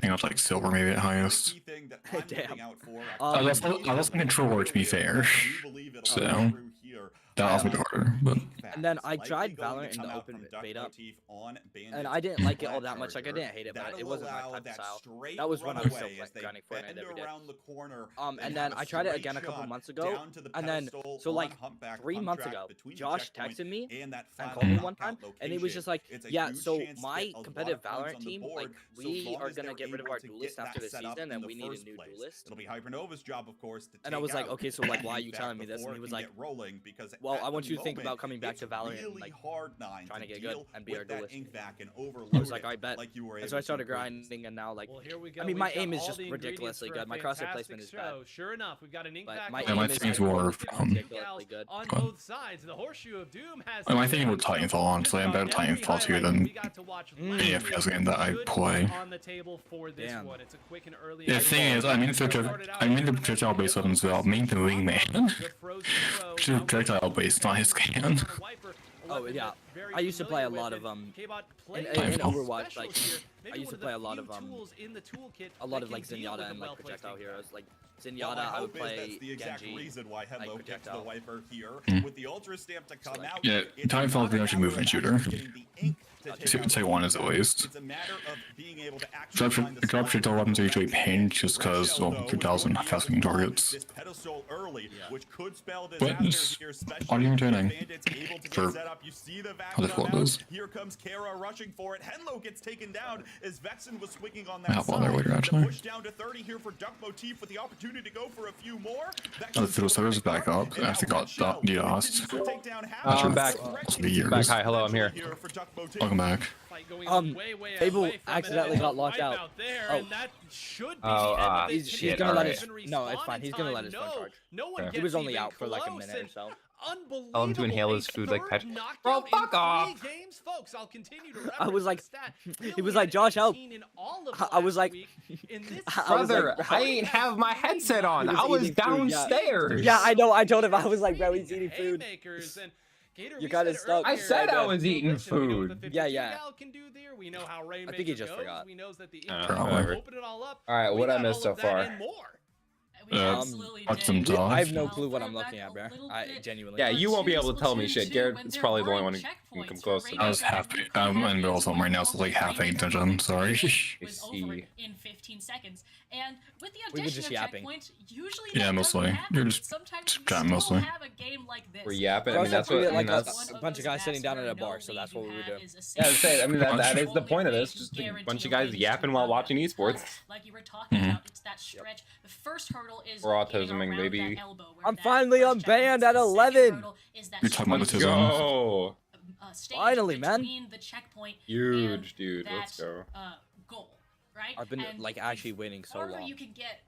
Speaker 5: I was like silver maybe at highest.
Speaker 8: Damn.
Speaker 5: I was in controller to be fair, so that was a bit harder, but...
Speaker 8: And then I tried Valorant in the open beta, and I didn't like it all that much. Like, I didn't hate it, but it wasn't my type of style. That was when I was still grinding Fortnite every day. And then I tried it again a couple months ago, and then, so like 3 months ago, Josh texted me and called me one time, and he was just like, yeah, so my competitive Valorant team, like, we are gonna get rid of our duelist after the season, and we need a new duelist.
Speaker 3: It'll be Hypernova's job, of course, to
Speaker 8: and I was like, okay, so like, why are you telling me this? And he was like, well, I want you to think about coming back to Valorant and like trying to get good and be our duelist. I was like, I bet. And so I started grinding, and now like, I mean, my aim is just ridiculously good. My crosshair placement is bad.
Speaker 1: Sure enough, we've got an ink back.
Speaker 8: My
Speaker 5: my things were
Speaker 8: ridiculously good.
Speaker 1: On both sides, the Horseshoe of Doom has.
Speaker 5: My thing with Titanfall, honestly, I'm better at Titanfall 2 than any FPS game that I play.
Speaker 8: Damn.
Speaker 5: The thing is, I mean the projectile-based weapons as well. I mean the wingman. Projectile-based, not his can.
Speaker 8: Oh yeah, I used to play a lot of in Overwatch. Like, I used to play a lot of like Zenyatta and like projectile heroes. Like Zenyatta, I would play Genji.
Speaker 3: Reason why Hemlo picks the Wiper here with the Ultra Stamp to come out.
Speaker 5: Yeah, Titanfall is the actual movement shooter. Say one is at least. Drop projectile weapons are usually pain just because, well, projectiles and fast-moving targets. But it's audio entertaining for how difficult it is.
Speaker 3: Here comes Kara rushing for it. Henlo gets taken down as Vexen was swinging on
Speaker 5: I
Speaker 3: that
Speaker 5: have one there later, actually.
Speaker 3: Push down to 30 here for Duck Motif with the opportunity to go for a few more.
Speaker 5: The Fiddle Servers back up. I actually got DDoS'd.
Speaker 11: I'm back.
Speaker 5: Back.
Speaker 11: Hi, hello, I'm here.
Speaker 5: Welcome back.
Speaker 8: Fable accidentally got locked out. He's gonna let us. No, it's fine. He's gonna let us phone charge. He was only out for like a minute or so.
Speaker 11: Tell him to inhale his food like Patrick.
Speaker 1: Bro,
Speaker 11: fuck off!
Speaker 8: I was like, he was like, Josh, help. I was like,
Speaker 11: brother, I ain't have my headset on. I was downstairs.
Speaker 8: Yeah, I know. I told him, I was like, bro, he's eating food. You got it stuck.
Speaker 11: I said I was eating food.
Speaker 8: Yeah, yeah.
Speaker 1: I
Speaker 8: think he just forgot.
Speaker 11: Alright, what I missed so far?
Speaker 8: I have no clue what I'm looking at, bro. I genuinely.
Speaker 11: Yeah, you won't be able to tell me shit. Garrett's probably the only one who can come close to
Speaker 5: I was happy. I'm in the middle of something right now, so it's like half paying attention. Sorry.
Speaker 4: In 15 seconds. And with the addition of checkpoints, usually
Speaker 5: yeah, mostly. You're just chatting mostly.
Speaker 4: Have a game like this.
Speaker 11: We're yapping. I mean, that's what.
Speaker 8: Like a bunch of guys sitting down at a bar, so that's what we were doing.
Speaker 11: Yeah, I say. I mean, that is the point of this. Just a bunch of guys yapping while watching esports.
Speaker 4: Like you were talking about, it's that stretch. The first hurdle is
Speaker 11: we're autisming, baby.
Speaker 8: I'm finally unbanned at 11.
Speaker 5: You're talking about autism.
Speaker 8: Finally, man.
Speaker 11: Huge, dude. Let's go.
Speaker 4: Goal, right?
Speaker 8: I've been like actually waiting so long.
Speaker 4: You can get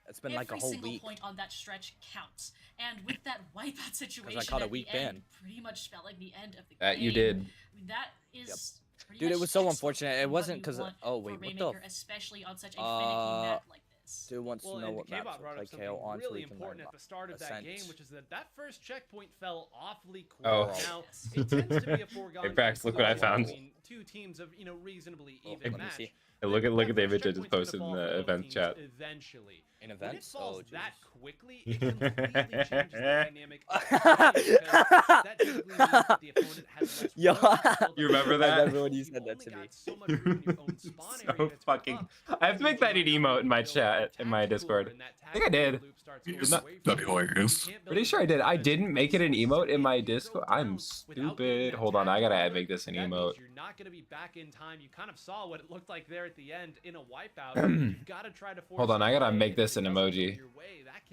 Speaker 8: it's been like a whole week.
Speaker 4: Every single point on that stretch counts. And with that wipeout situation,
Speaker 8: I caught a weak ban.
Speaker 4: Pretty much spelling the end of the game.
Speaker 11: That you did.
Speaker 4: That is.
Speaker 8: Dude, it was so unfortunate. It wasn't because. Oh wait, what the?
Speaker 4: Especially on such a finicky map like this.
Speaker 8: Dude wants to know what maps like KO on
Speaker 1: really important at the start of that game, which is that first checkpoint fell awfully quick.
Speaker 11: Oh.
Speaker 1: Now, it tends to be a foregone
Speaker 11: hey, Prax, look what I found.
Speaker 1: two teams of reasonably even match.
Speaker 11: Look at the image I just posted in the event chat.
Speaker 1: Eventually,
Speaker 8: in events,
Speaker 1: when it falls that quickly, it completely changes the dynamic. That typically means that the opponent has less.
Speaker 11: You remember that?
Speaker 8: I remember when you said that to me.
Speaker 11: So fucking. I have to make that an emote in my chat in my Discord. I think I did.
Speaker 5: That'd be hilarious.
Speaker 11: Pretty sure I did. I didn't make it an emote in my Discord. I'm stupid. Hold on, I gotta make this an emote.
Speaker 1: You're not gonna be back in time. You kind of saw what it looked like there at the end in a wipeout. You've got to try to force.
Speaker 11: Hold on, I gotta make this an emoji.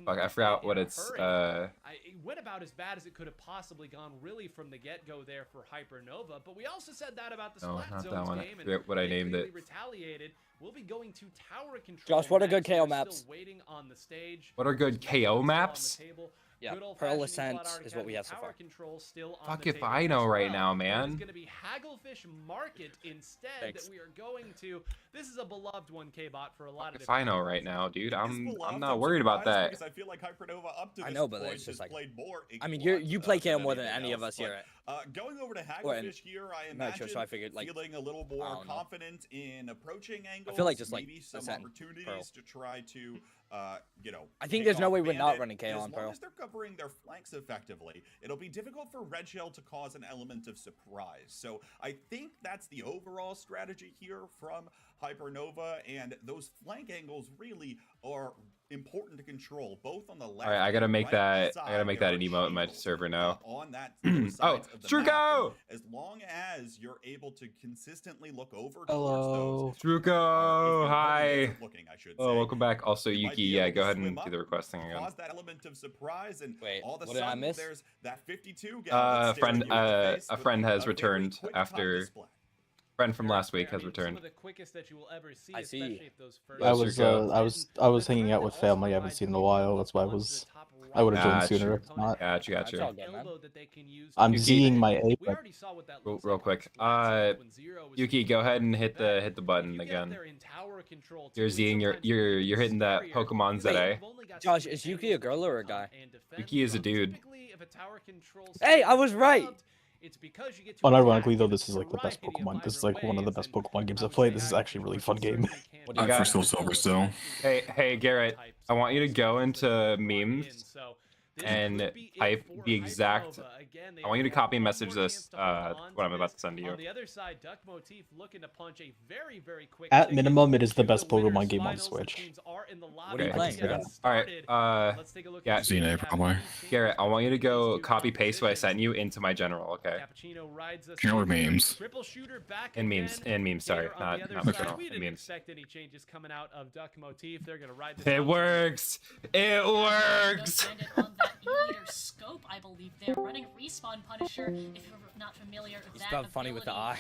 Speaker 11: Fuck, I forgot what it's.
Speaker 1: It went about as bad as it could have possibly gone, really, from the get-go there for Hypernova. But we also said that about the Splatoon game, and
Speaker 11: what I named it.
Speaker 1: Retaliated. We'll be going to tower control.
Speaker 8: Josh, what are good KO maps?
Speaker 1: Waiting on the stage.
Speaker 11: What are good KO maps?
Speaker 8: Yeah, Pearl Ascent is what we have so far.
Speaker 11: Fuck if I know right now, man.
Speaker 1: It's going to be Hagglefish Market instead that we are going to. This is a beloved one, K-Bot, for a lot of
Speaker 11: if I know right now, dude, I'm not worried about that.
Speaker 3: Because I feel like Hypernova up to this
Speaker 8: I know, but
Speaker 3: point
Speaker 8: it's just like,
Speaker 3: played more.
Speaker 8: I mean, you play KO more than any of us here.
Speaker 3: Going over to Hagglefish here, I imagine
Speaker 8: so I figured, like,
Speaker 3: feeling a little more confident in approaching angles.
Speaker 8: I feel like just like
Speaker 3: maybe some opportunities to try to,
Speaker 8: I think there's no way we're not running KO on Pearl.
Speaker 3: As long as they're covering their flanks effectively, it'll be difficult for Red Shell to cause an element of surprise. So I think that's the overall strategy here from Hypernova, and those flank angles really are important to control, both on the left.
Speaker 11: All right, I gotta make that. I gotta make that an emote in my server now.
Speaker 3: On that
Speaker 11: oh, Struco!
Speaker 3: As long as you're able to consistently look over.
Speaker 11: Hello, Struco. Hi.
Speaker 3: Looking, I should say.
Speaker 11: Oh, welcome back. Also, Yuki. Yeah, go ahead and do the requesting again.
Speaker 3: Cause that element of surprise, and
Speaker 8: wait,
Speaker 3: all of a
Speaker 8: what did I miss?
Speaker 3: There's that 52
Speaker 11: a friend has returned after. Friend from last week has returned.
Speaker 8: I see.
Speaker 12: I was hanging out with family I haven't seen in a while. That's why I would have joined sooner if not.
Speaker 11: Gotcha.
Speaker 12: I'm Zing my A.
Speaker 11: Real quick. Yuki, go ahead and hit the button again. You're Zing. You're hitting that Pokemon ZA.
Speaker 8: Josh, is Yuki a girl or a guy?
Speaker 11: Yuki is a dude.
Speaker 8: Hey, I was right.
Speaker 1: It's because you get to
Speaker 12: unironically though, this is like the best Pokemon. This is like one of the best Pokemon games I've played. This is actually a really fun game.
Speaker 5: I'm for still silver still.
Speaker 11: Hey Garrett, I want you to go into memes and type the exact. I want you to copy and message this. What I'm about to send to you.
Speaker 1: On the other side, Duck Motif looking to punch a very quick.
Speaker 12: At minimum, it is the best Pokemon game on Switch.
Speaker 8: What are you playing?
Speaker 11: All right. Yeah.
Speaker 5: Xena probably.
Speaker 11: Garrett, I want you to go copy paste what I sent you into my general. Okay.
Speaker 5: General memes.
Speaker 11: In memes. Sorry, not general. In memes.
Speaker 1: Expect any changes coming out of Duck Motif. They're gonna ride this.
Speaker 11: It works. It works.
Speaker 4: Scope, I believe they're running respawn Punisher. If you're not familiar,
Speaker 8: it's not funny with the eye.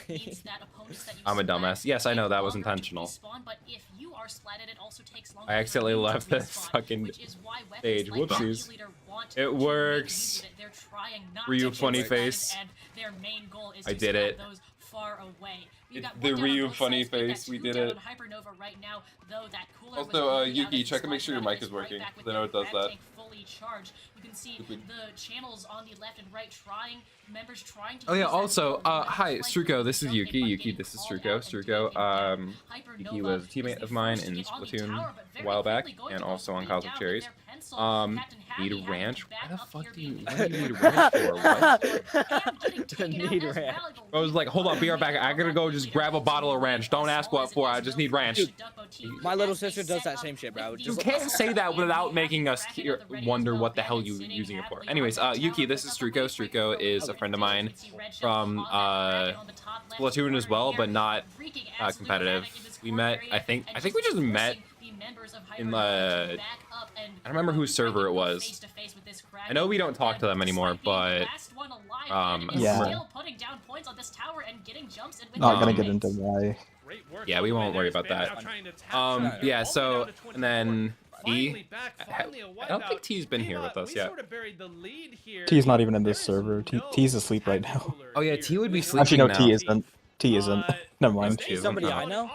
Speaker 11: I'm a dumbass. Yes, I know that was intentional.
Speaker 4: But if you are splatted, it also takes longer.
Speaker 11: I accidentally left the fucking stage. Whoopsies. It works. Ryu funny face. I did it.
Speaker 4: Far away.
Speaker 11: The Ryu funny face, we did it.
Speaker 4: Right now, though, that
Speaker 11: also, Yuki, check and make sure your mic is working. I know it does that.
Speaker 4: Fully charged. You can see the channels on the left and right members trying to.
Speaker 11: Oh yeah. Also, hi, Struco. This is Yuki. Yuki, this is Struco. Yuki was a teammate of mine in Splatoon a while back, and also on Cosmic Cherries. Need ranch? Why the fuck do you need ranch for? What?
Speaker 8: Need ranch.
Speaker 11: I was like, hold on, be right back. I gotta go just grab a bottle of ranch. Don't ask what for. I just need ranch.
Speaker 8: My little sister does that same shit, bro.
Speaker 11: You can't say that without making us wonder what the hell you're using it for. Anyways, Yuki, this is Struco. Struco is a friend of mine from Splatoon as well, but not competitive. We met. I think we just met in the. I don't remember whose server it was. I know we don't talk to them anymore, but
Speaker 12: yeah. Not gonna get into why.
Speaker 11: Yeah, we won't worry about that. Yeah. So and then T. I don't think T's been here with us yet.
Speaker 12: T's not even in this server. T's asleep right now.
Speaker 11: Oh yeah, T would be sleeping
Speaker 12: Actually, no,
Speaker 11: now.
Speaker 12: T isn't. T isn't. Never mind.
Speaker 8: Is somebody I know?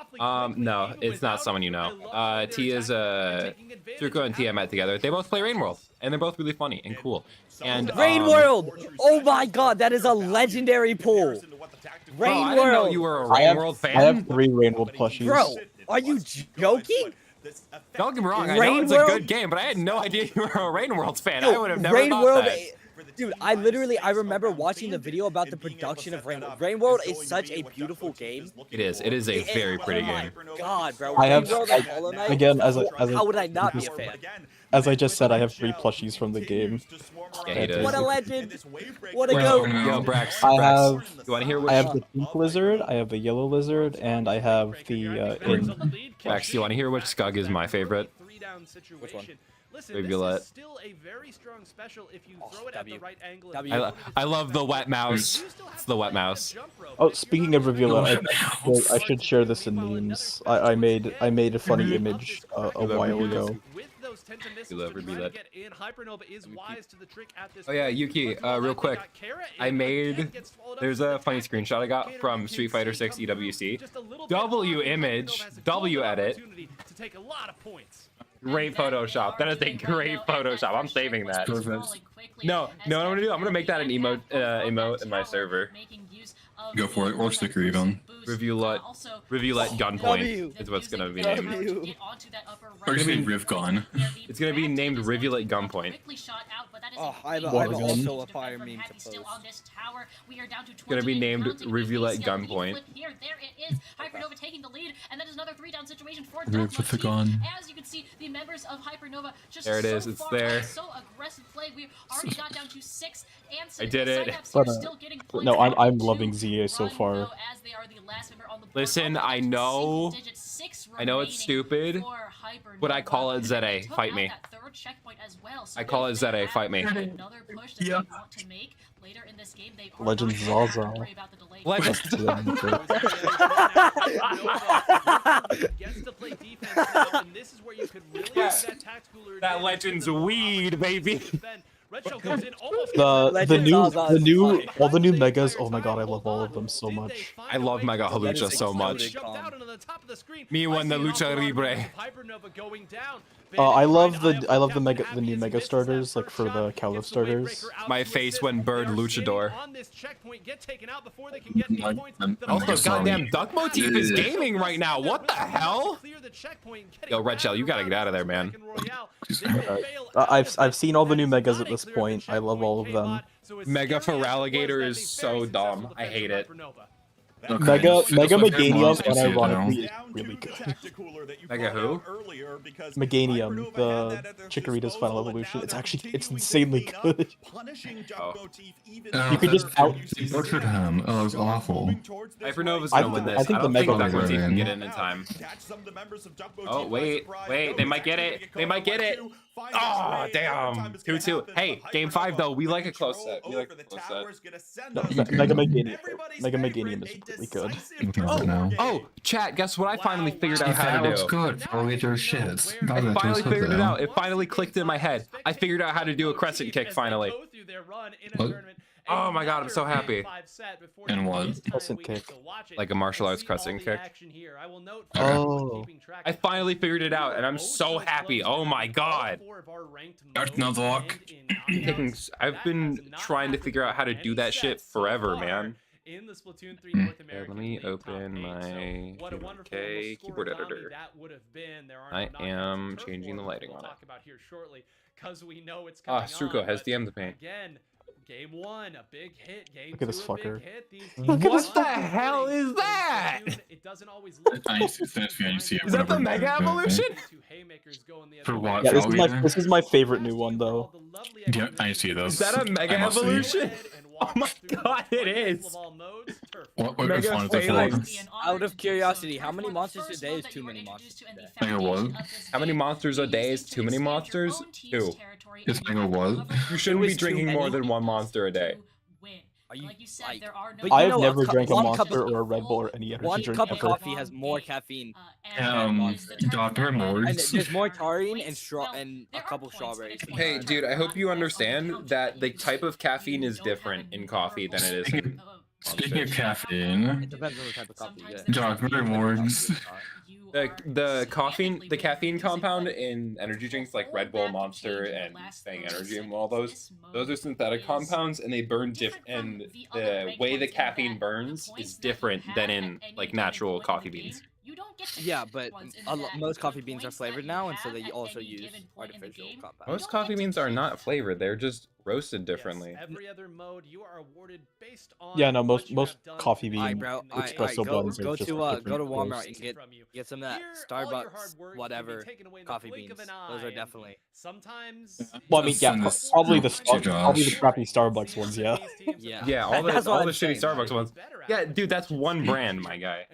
Speaker 11: No, it's not someone you know. T is Truco and T I met together. They both play Rain World, and they're both really funny and cool. And
Speaker 8: Rain World! Oh my god, that is a legendary pull. Rain
Speaker 11: I
Speaker 8: World!
Speaker 11: didn't know you were a Rain World fan.
Speaker 12: I have 3 Rain World plushies.
Speaker 8: Bro, are you joking?
Speaker 11: Don't get me wrong, I know it's a good game, but I had no idea you were a Rain World fan. I would have never thought that.
Speaker 8: Dude, I remember watching the video about the production of Rain World. Rain World is such a beautiful game.
Speaker 11: It is a very pretty game.
Speaker 8: Oh my god, bro.
Speaker 12: I have,
Speaker 8: Rain World and Hollow Knight,
Speaker 12: again,
Speaker 8: how would I not be a fan?
Speaker 12: As I just said, I have 3 plushies from the game.
Speaker 11: Yeah, he does.
Speaker 8: What a legend! What a goat!
Speaker 11: Yo, Brax,
Speaker 12: I have,
Speaker 11: you want to hear what?
Speaker 12: I have the pink lizard, I have the yellow lizard, and I have the
Speaker 11: Brax, you want to hear which Scug is my favorite?
Speaker 8: Which one?
Speaker 11: Rivulet. I love the wet mouse. It's the wet mouse.
Speaker 12: Oh, speaking of Rivulet, I should share this in memes. I made a funny image a while ago.
Speaker 11: Oh yeah, Yuki, real quick. There's a funny screenshot I got from Street Fighter 6 EWC. W image, W edit. Great Photoshop. That is a great Photoshop. I'm saving that. No, what I'm gonna do? I'm gonna make that an emote in my server.
Speaker 5: Go for it, or sticker even.
Speaker 11: Rivulet Gunpoint is what's gonna be named.
Speaker 5: Or just be Riv Gun.
Speaker 11: It's gonna be named Rivulet Gunpoint.
Speaker 8: Oh, I have also a fire meme to post.
Speaker 11: It's gonna be named Rivulet Gunpoint.
Speaker 4: There it is. Hypernova taking the lead, and that is another 3-down situation for
Speaker 5: Riv with the gun.
Speaker 4: As you can see, the members of Hypernova just
Speaker 11: there it is. It's there.
Speaker 4: So aggressive play. We already got down to 6 and 6.
Speaker 11: I did it.
Speaker 12: But, no, I'm loving ZA so far.
Speaker 11: Listen, I know it's stupid, but I call it ZA. Fight me. I call it ZA. Fight me.
Speaker 5: Yeah.
Speaker 12: Legend Zaza.
Speaker 11: Legend. That Legend's weed, baby.
Speaker 12: The new megas. Oh my god, I love all of them so much.
Speaker 11: I love Mega Halucha so much. Me when the Lucha Libre.
Speaker 12: I love the new mega starters, like for the Calo starters.
Speaker 11: My face when Bird Luchador. Also, goddamn Duck Motif is gaming right now. What the hell? Yo, Red Shell, you gotta get out of there, man.
Speaker 12: I've seen all the new megas at this point. I love all of them.
Speaker 11: Mega for Alligator is so dumb. I hate it.
Speaker 5: Okay.
Speaker 12: Mega Meganium, unironically, is really good.
Speaker 11: Mega who?
Speaker 12: Meganium, the Chikorita's final evolution. It's insanely good. You could just
Speaker 5: They butchered him. Oh, it was awful.
Speaker 11: Hypernova's gonna win this. I don't think Duck Motif can get in time. Oh, wait. They might get it. Oh, damn. 2-2. Hey, game 5, though. We like a close set.
Speaker 12: No, Mega Meganium is really good.
Speaker 11: Oh, chat, guess what I finally figured out how to do?
Speaker 5: That's good. Forget your shit.
Speaker 11: I finally figured it out. It finally clicked in my head. I figured out how to do a crescent kick, finally.
Speaker 5: What?
Speaker 11: Oh my god, I'm so happy.
Speaker 5: And what?
Speaker 12: Crescent kick.
Speaker 11: Like a martial arts crescent kick.
Speaker 12: Oh.
Speaker 11: I finally figured it out, and I'm so happy. Oh my god. I've been trying to figure out how to do that shit forever, man.
Speaker 1: In the Splatoon 3 North American.
Speaker 11: Let me open my keyboard editor. I am changing the lighting on it. Struco has DM'd the paint.
Speaker 1: Game 1, a big hit. Game
Speaker 12: Look at this
Speaker 1: 2,
Speaker 12: fucker.
Speaker 11: What the hell is that?
Speaker 1: It doesn't always look
Speaker 11: is that the Mega Evolution?
Speaker 5: For what?
Speaker 12: Yeah, this is my favorite new one, though.
Speaker 5: Yeah, I see those.
Speaker 11: Is that a Mega Evolution? Oh my god, it is!
Speaker 5: What fun is that for?
Speaker 8: Out of curiosity, how many monsters a day is too many monsters a day?
Speaker 5: Mega what?
Speaker 11: How many monsters a day is too many monsters? 2.
Speaker 5: It's Mega what?
Speaker 11: You shouldn't be drinking more than 1 monster a day.
Speaker 12: I have never drank a Monster or a Red Bull or any energy drink ever.
Speaker 8: One cup of coffee has more caffeine.
Speaker 5: Dr. Mords.
Speaker 8: And there's more taurine and a couple strawberries.
Speaker 11: Hey, dude, I hope you understand that the type of caffeine is different in coffee than it is in
Speaker 5: Speaking of caffeine,
Speaker 8: It depends on the type of coffee you get.
Speaker 5: Jock, what are morgues?
Speaker 11: The caffeine compound in energy drinks like Red Bull, Monster, and Bang Energy and all those are synthetic compounds, and they burn and the way the caffeine burns is different than in like natural coffee beans.
Speaker 8: Yeah, but most coffee beans are flavored now, and so they also use artificial compounds.
Speaker 11: Most coffee beans are not flavored; they're just roasted differently.
Speaker 1: Every other mode you are awarded based on
Speaker 12: Yeah, no, most coffee bean
Speaker 8: espresso
Speaker 12: blends are
Speaker 8: go
Speaker 12: just
Speaker 8: to
Speaker 12: different
Speaker 8: Walmart
Speaker 12: roasts.
Speaker 8: and get some of that Starbucks whatever coffee beans. Those are definitely.
Speaker 1: Sometimes.
Speaker 12: Well, I mean, yeah, probably the crappy Starbucks ones, yeah.
Speaker 11: Yeah, all the shitty Starbucks ones. Yeah, dude, that's one brand, my guy.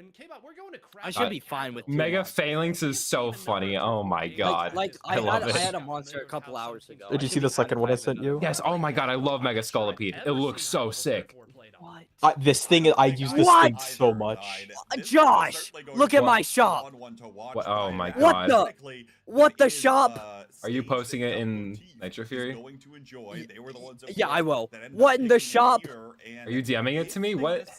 Speaker 8: I should be fine with
Speaker 11: Mega Phalanx is so funny. Oh my god.
Speaker 8: I
Speaker 11: love it.
Speaker 8: had a monster a couple hours ago.
Speaker 12: Did you see the second one I sent you?
Speaker 11: Yes. Oh my god, I love Mega Scolipede. It looks so sick.
Speaker 12: This thing, I use this thing so much.
Speaker 8: Josh, look at my shop.
Speaker 11: What? Oh my god.
Speaker 8: What the shop?
Speaker 11: Are you posting it in Nitro Fury?
Speaker 8: Yeah, I will. What in the shop?
Speaker 11: Are you DMing it to me? What?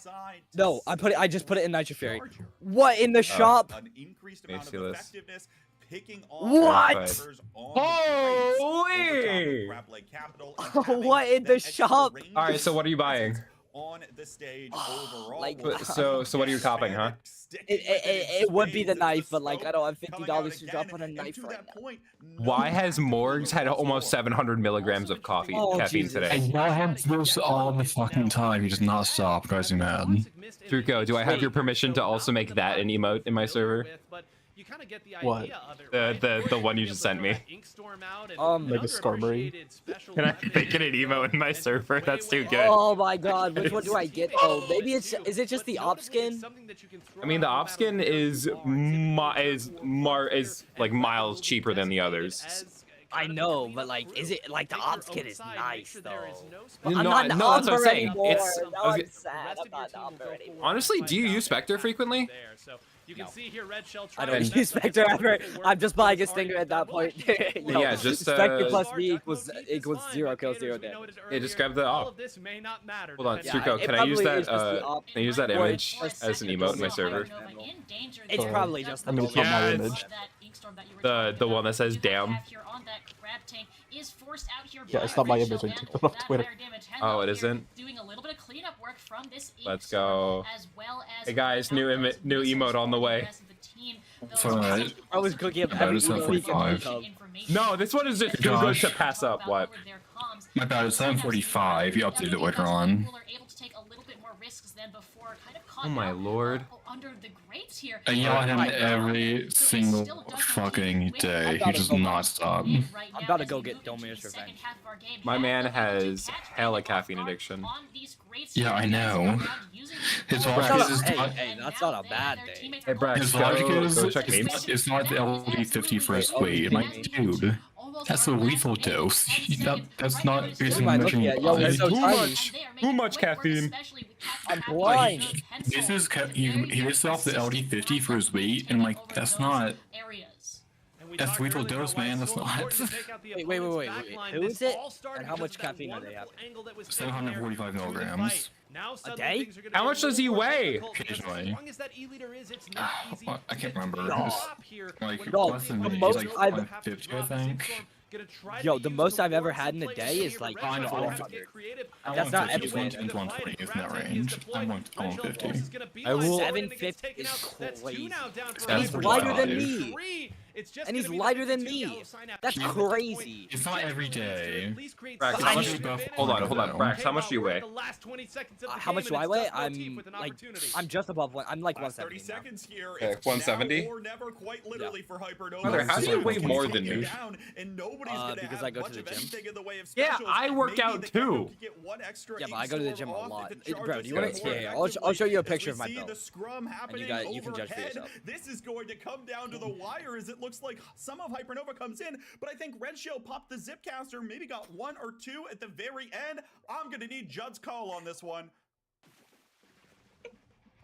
Speaker 8: No, I just put it in Nitro Fury. What in the shop?
Speaker 11: Let me see this.
Speaker 8: What?
Speaker 11: Holy!
Speaker 8: What in the shop?
Speaker 11: All right, so what are you buying?
Speaker 3: On the stage overall.
Speaker 11: So what are you copping, huh?
Speaker 8: It would be the knife, but like I don't have $50 to drop on a knife right now.
Speaker 11: Why has Morgs had almost 700 milligrams of caffeine today?
Speaker 5: And y'all have this all the fucking time. You just not stop, guys. You mad?
Speaker 11: Truco, do I have your permission to also make that an emote in my server?
Speaker 1: You kind of get the
Speaker 12: What?
Speaker 1: idea of it,
Speaker 11: The one you just sent me.
Speaker 12: Like a Skarmory.
Speaker 11: Can I make it an emote in my server? That's too good.
Speaker 8: Oh my god, which one do I get? Oh, maybe is it just the op skin?
Speaker 11: I mean, the op skin is like miles cheaper than the others.
Speaker 8: I know, but like, is it like the op skin is nice though?
Speaker 11: No,
Speaker 8: I'm not
Speaker 11: no, that's what I'm saying.
Speaker 8: It's I'm sad. I'm not anymore.
Speaker 11: Honestly, do you use Spectre frequently?
Speaker 1: You can see here Red Shell
Speaker 8: I don't use Spectre ever. I'm just buying a Stinger at that point.
Speaker 11: No, yeah, just
Speaker 8: Spectre plus me equals 0 kills 0 damage.
Speaker 11: Yeah, just grab the op. Hold on, Struco, can I use that? Can I use that image as an emote in my server?
Speaker 8: It's probably just.
Speaker 12: I mean, it's not my image.
Speaker 11: The one that says "damn."
Speaker 12: Yeah, it's not my image. I took it off Twitter.
Speaker 11: Oh, it isn't. Let's go. Hey guys, new emote on the way.
Speaker 8: I was cooking up every week.
Speaker 11: No, this one is just too good to pass up. What?
Speaker 5: My bad, it's 7:45. You updated it later on.
Speaker 11: Oh my lord.
Speaker 5: And yell at him every single fucking day. He does not stop.
Speaker 8: I'm about to go get Dominus Revenge.
Speaker 11: My man has hella caffeine addiction.
Speaker 5: Yeah, I know. His logic is
Speaker 8: hey, that's not a bad day.
Speaker 11: Hey, Brax,
Speaker 5: his logic is
Speaker 11: check
Speaker 5: it's not the LD50 for his weight. Like, dude, that's a lethal dose. That's not basically
Speaker 11: too much caffeine.
Speaker 8: I'm blind.
Speaker 5: This is he hits off the LD50 for his weight, and like that's not. That's lethal dose, man. That's not.
Speaker 8: Wait. Who is it? And how much caffeine are they having?
Speaker 5: 745 milligrams.
Speaker 8: A day?
Speaker 11: How much does he weigh?
Speaker 5: Occasionally. I can't remember. Like
Speaker 8: No,
Speaker 5: less than
Speaker 8: the
Speaker 5: me.
Speaker 8: most
Speaker 5: He's like
Speaker 8: I've-
Speaker 5: 150, I think.
Speaker 8: Yo, the most I've ever had in a day is like
Speaker 5: I know.
Speaker 8: 400.
Speaker 5: I
Speaker 8: That's
Speaker 5: want
Speaker 8: not
Speaker 5: 50,
Speaker 8: everywhere.
Speaker 5: 120 is in that range. I want 50.
Speaker 11: I will.
Speaker 8: 750 is crazy.
Speaker 11: That's
Speaker 8: And he's
Speaker 11: pretty
Speaker 8: lighter
Speaker 11: solid.
Speaker 8: than me. And he's lighter than me. That's crazy.
Speaker 5: It's not every day.
Speaker 11: Brax, how much? Hold on. Brax, how much do you weigh?
Speaker 8: How much do I weigh? I'm just above one. I'm like 170.
Speaker 3: 30 seconds here.
Speaker 11: Okay,
Speaker 3: It's
Speaker 11: 170?
Speaker 3: now or never, quite literally, for Hypernova.
Speaker 11: Brother, how do you weigh more than me?
Speaker 8: Because I go to the gym.
Speaker 11: Yeah, I work out too.
Speaker 8: Yeah, but I go to the gym a lot. Bro, do you want to? Yeah, I'll show you a picture of my belt. And you can judge for yourself.
Speaker 3: This is going to come down to the wire as it looks like some of Hypernova comes in, but I think Red Shell popped the Zipcaster, maybe got 1 or 2 at the very end. I'm gonna need Judd's call on this one.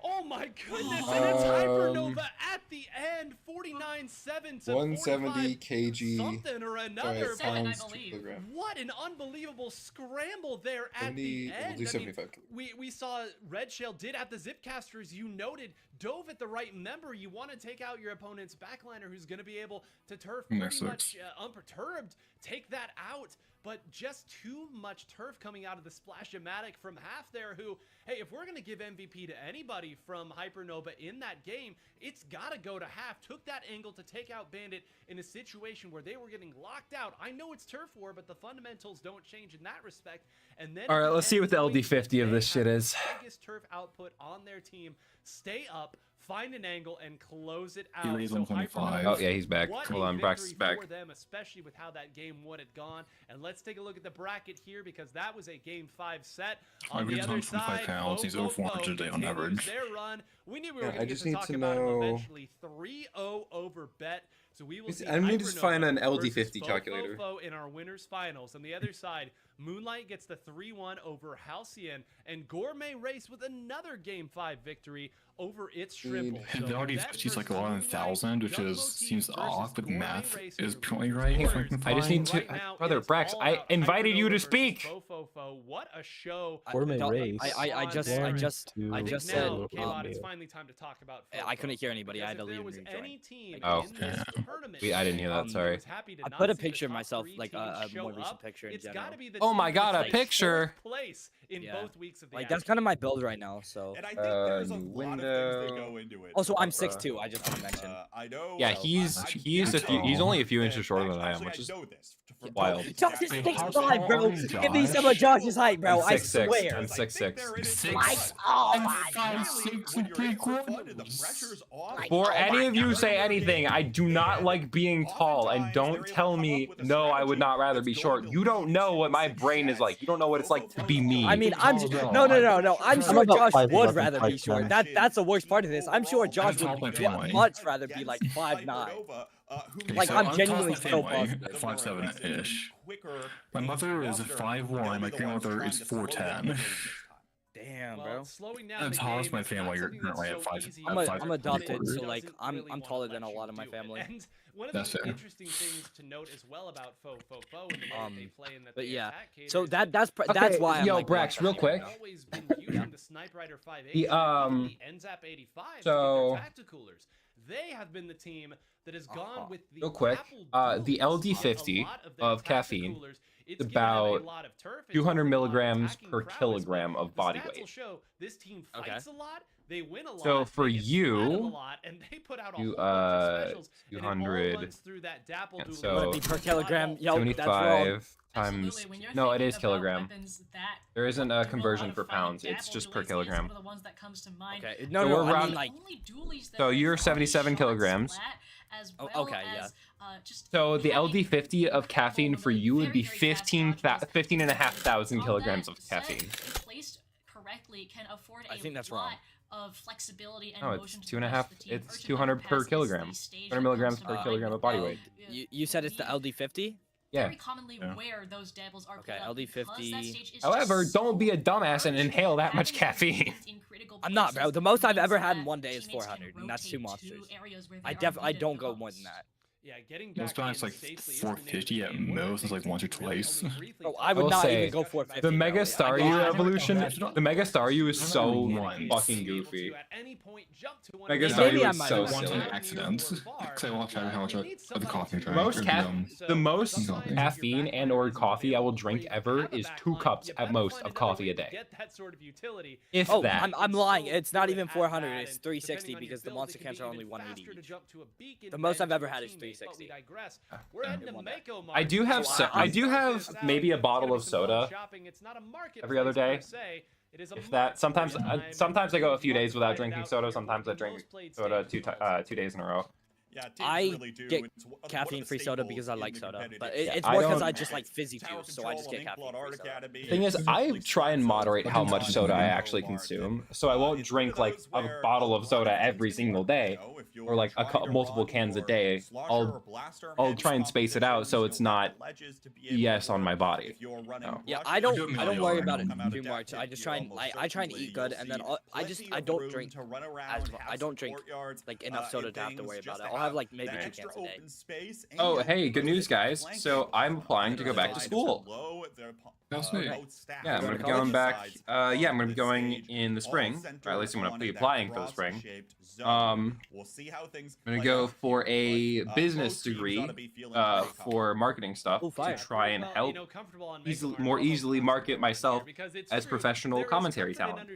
Speaker 1: Oh my goodness, and it's Hypernova at the end, 49.7 to
Speaker 2: 170 kg.
Speaker 1: Something or another.
Speaker 2: Pounds per kilogram.
Speaker 1: What an unbelievable scramble there at the end.
Speaker 2: We'll do 75
Speaker 1: we saw Red Shell did at the Zipcasters, you noted, dove at the right member. You want to take out your opponent's backliner who's going to be able to turf pretty much unperturbed, take that out. But just too much turf coming out of the Splash-O-Matic from Half there, who, hey, if we're going to give MVP to anybody from Hypernova in that game, it's got to go to Half. Took that angle to take out Bandit in a situation where they were getting locked out. I know it's turf war, but the fundamentals don't change in that respect. And then,
Speaker 11: all right, let's see what the LD50 of this shit is.
Speaker 1: Biggest turf output on their team. Stay up, find an angle, and close it out. So
Speaker 11: oh yeah, he's back. Hold on, Brax is back.
Speaker 1: For them, especially with how that game would have gone. And let's take a look at the bracket here, because that was a Game 5 set. On the other side,
Speaker 5: he's over 400 a day on average.
Speaker 1: Their run. We knew we were going to get to talk about him eventually. 3-0 over Bet. So we will see.
Speaker 11: I need to find an LD50 calculator.
Speaker 1: In our winners finals. On the other side, Moonlight gets the 3-1 over Halcyon, and Gourmet Race with another Game 5 victory over its triple.
Speaker 5: The LD50 is like 11,000, which seems off, but math is probably right.
Speaker 11: I just need to, brother Brax. I invited you to speak.
Speaker 1: What a show!
Speaker 12: Gourmet Race.
Speaker 8: I just said.
Speaker 1: It's finally time to talk about.
Speaker 8: I couldn't hear anybody. I had to leave and rejoin.
Speaker 11: Oh, I didn't hear that. Sorry.
Speaker 8: I put a picture of myself, like a more recent picture in general.
Speaker 11: Oh my god, a picture!
Speaker 1: In both weeks of the
Speaker 8: like that's kind of my build right now. So.
Speaker 3: And I think there's a lot of things that go into it.
Speaker 8: Also, I'm 6'2". I just want to mention.
Speaker 3: I know.
Speaker 11: Yeah, he's only a few inches shorter than I am, which is wild.
Speaker 8: Josh is 6'5", bro. Give me some of Josh's height, bro. I swear.
Speaker 11: I'm 6'6". Before any of you say anything, I do not like being tall, and don't tell me no. I would not rather be short. You don't know what my brain is like. You don't know what it's like to be me.
Speaker 8: I mean, I'm no. I'm sure Josh would rather be short. That's the worst part of this. I'm sure Josh would much rather be like 5'9". Like I'm genuinely so positive.
Speaker 5: 5'7"-ish. My mother is 5'1". My grandmother is 4'10".
Speaker 8: Damn, bro.
Speaker 5: That's how is my family currently at 5.
Speaker 8: I'm adopted, so like I'm taller than a lot of my family.
Speaker 1: And one of the interesting things to note as well about Fo and the way they play in that
Speaker 8: but yeah, so that's why I'm like,
Speaker 11: Brax, real quick.
Speaker 1: Always been using the Snipe Rider 580, the NZAP 85,
Speaker 11: so
Speaker 1: Tacticoolers. They have been the team that has gone with the
Speaker 11: real quick. The LD50 of caffeine is about 200 milligrams per kilogram of body weight.
Speaker 1: This team fights a lot. They win a lot.
Speaker 11: So for you,
Speaker 1: and they put out
Speaker 11: 200.
Speaker 1: So
Speaker 8: per kilogram.
Speaker 11: 75 times. No, it is kilogram. There isn't a conversion for pounds. It's just per kilogram.
Speaker 8: Okay. No, I mean, like.
Speaker 11: So you're 77 kilograms.
Speaker 8: Okay, yeah.
Speaker 11: So the LD50 of caffeine for you would be 15,500 kilograms of caffeine.
Speaker 8: I think that's wrong.
Speaker 4: Of flexibility and
Speaker 11: no, it's 2.5. It's 200 per kilogram. 200 milligrams per kilogram of body weight.
Speaker 8: You said it's the LD50?
Speaker 11: Yeah.
Speaker 4: Very commonly where those dabbles are
Speaker 8: okay, LD50.
Speaker 11: However, don't be a dumbass and inhale that much caffeine.
Speaker 8: I'm not, bro. The most I've ever had in one day is 400, and that's 2 monsters. I don't go more than that.
Speaker 1: Yeah, getting
Speaker 5: back in like 450 at most. It's like once or twice.
Speaker 8: Oh, I would not even go 450.
Speaker 11: The Mega Staryu evolution, the Mega Staryu is so fucking goofy. Mega Staryu is so silly.
Speaker 5: Accidents. Because I watch how much of the coffee I drink.
Speaker 11: The most caffeine and or coffee I will drink ever is 2 cups at most of coffee a day. If that.
Speaker 8: I'm lying. It's not even 400. It's 360 because the monster cans are only 180 each. The most I've ever had is 360.
Speaker 11: I do have maybe a bottle of soda every other day. If that, sometimes I go a few days without drinking soda. Sometimes I drink soda 2 days in a row.
Speaker 8: I get caffeine-free soda because I like soda, but it's more because I just like fizzy juice, so I just get caffeine-free soda.
Speaker 11: The thing is, I try and moderate how much soda I actually consume, so I won't drink like a bottle of soda every single day, or like multiple cans a day. I'll try and space it out so it's not BS on my body.
Speaker 8: Yeah, I don't worry about it too much. I just try and I try and eat good, and then I don't drink like enough soda to have to worry about it. I'll have like maybe 2 cans a day.
Speaker 11: Oh, hey, good news, guys. So I'm applying to go back to school. Yeah, I'm gonna be going back. I'm gonna be going in the spring. Or at least I'm gonna be applying for the spring. I'm gonna go for a business degree for marketing stuff to try and help more easily market myself as professional commentary talent.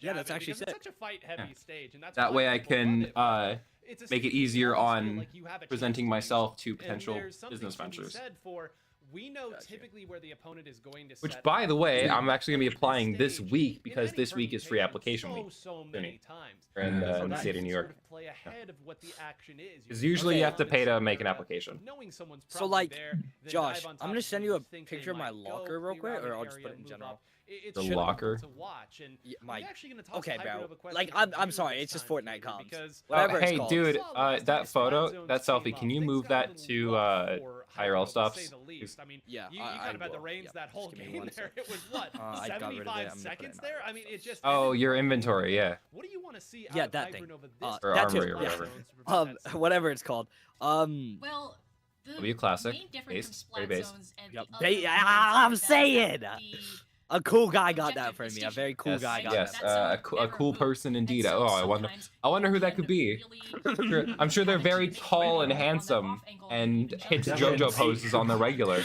Speaker 8: Yeah, that's actually sick.
Speaker 11: That way I can make it easier on presenting myself to potential business ventures.
Speaker 1: We know typically where the opponent is going to set.
Speaker 11: Which, by the way, I'm actually going to be applying this week because this week is free application week. In the state of New York. Because usually you have to pay to make an application.
Speaker 8: So, like, Josh, I'm going to send you a picture of my locker real quick, or I'll just put it in general.
Speaker 11: The locker?
Speaker 8: Okay, bro. Like, I'm sorry, it's just Fortnite comms.
Speaker 11: Hey, dude, that photo, that selfie, can you move that to IRL stuff?
Speaker 1: I mean, yeah, you kind of had the reins that whole game there. It was what, 75 seconds there? I mean, it just.
Speaker 11: Oh, your inventory, yeah.
Speaker 1: What do you want to see?
Speaker 8: Yeah, that thing.
Speaker 11: Or
Speaker 8: that
Speaker 11: armory
Speaker 8: too.
Speaker 11: or whatever.
Speaker 8: Whatever it's called.
Speaker 4: Well,
Speaker 11: W classic, base, very base.
Speaker 8: Yep. I'm saying. A cool guy got that for me. A very cool guy got that.
Speaker 11: Yes, a cool person indeed. Oh, I wonder who that could be. I'm sure they're very tall and handsome and hits JoJo poses on the regular.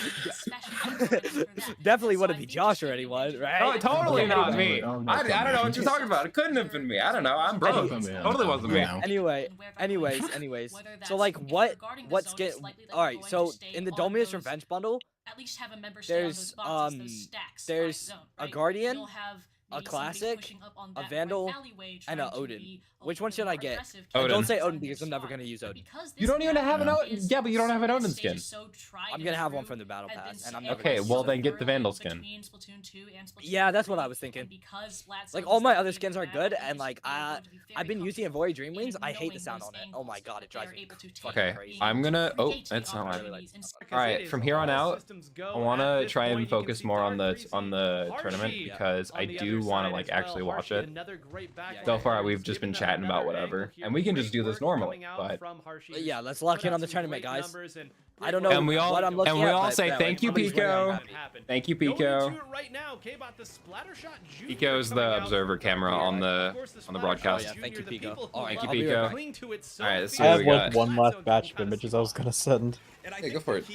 Speaker 8: Definitely wouldn't be Josh or anyone, right?
Speaker 11: Oh, totally not me. I don't know what you're talking about. It couldn't have been me. I don't know. I'm broke. Totally wasn't me.
Speaker 8: Anyways. So like, what skin? All right. So in the Domius Revenge bundle,
Speaker 4: at least have a member there's
Speaker 8: a Guardian, a Classic, a Vandal, and a Odin. Which one should I get?
Speaker 11: Odin.
Speaker 8: Don't say Odin because I'm never gonna use Odin.
Speaker 11: You don't even have an Odin. Yeah, but you don't have an Odin skin.
Speaker 8: I'm gonna have one from the battle pass, and I'm never
Speaker 11: okay. Well, then get the Vandal skin.
Speaker 8: Yeah, that's what I was thinking. Like all my other skins are good, and like I've been using Evori Dream Wings. I hate the sound on it. Oh my god, it drives me
Speaker 11: okay,
Speaker 8: crazy.
Speaker 11: I'm gonna. Oh, that's not my. All right, from here on out, I want to try and focus more on the tournament because I do want to like actually watch it. So far, we've just been chatting about whatever, and we can just do this normally. But
Speaker 8: yeah, let's lock in on the tournament, guys. I don't know what I'm looking at.
Speaker 11: And we all say thank you, Pico. Thank you, Pico. Pico's the observer camera on the broadcast.
Speaker 8: Yeah, thank you, Pico.
Speaker 11: Thank you, Pico. All right, let's see
Speaker 12: I
Speaker 11: what
Speaker 12: have
Speaker 11: we got.
Speaker 12: like one last batch of images I was gonna send.
Speaker 11: Hey, go for it.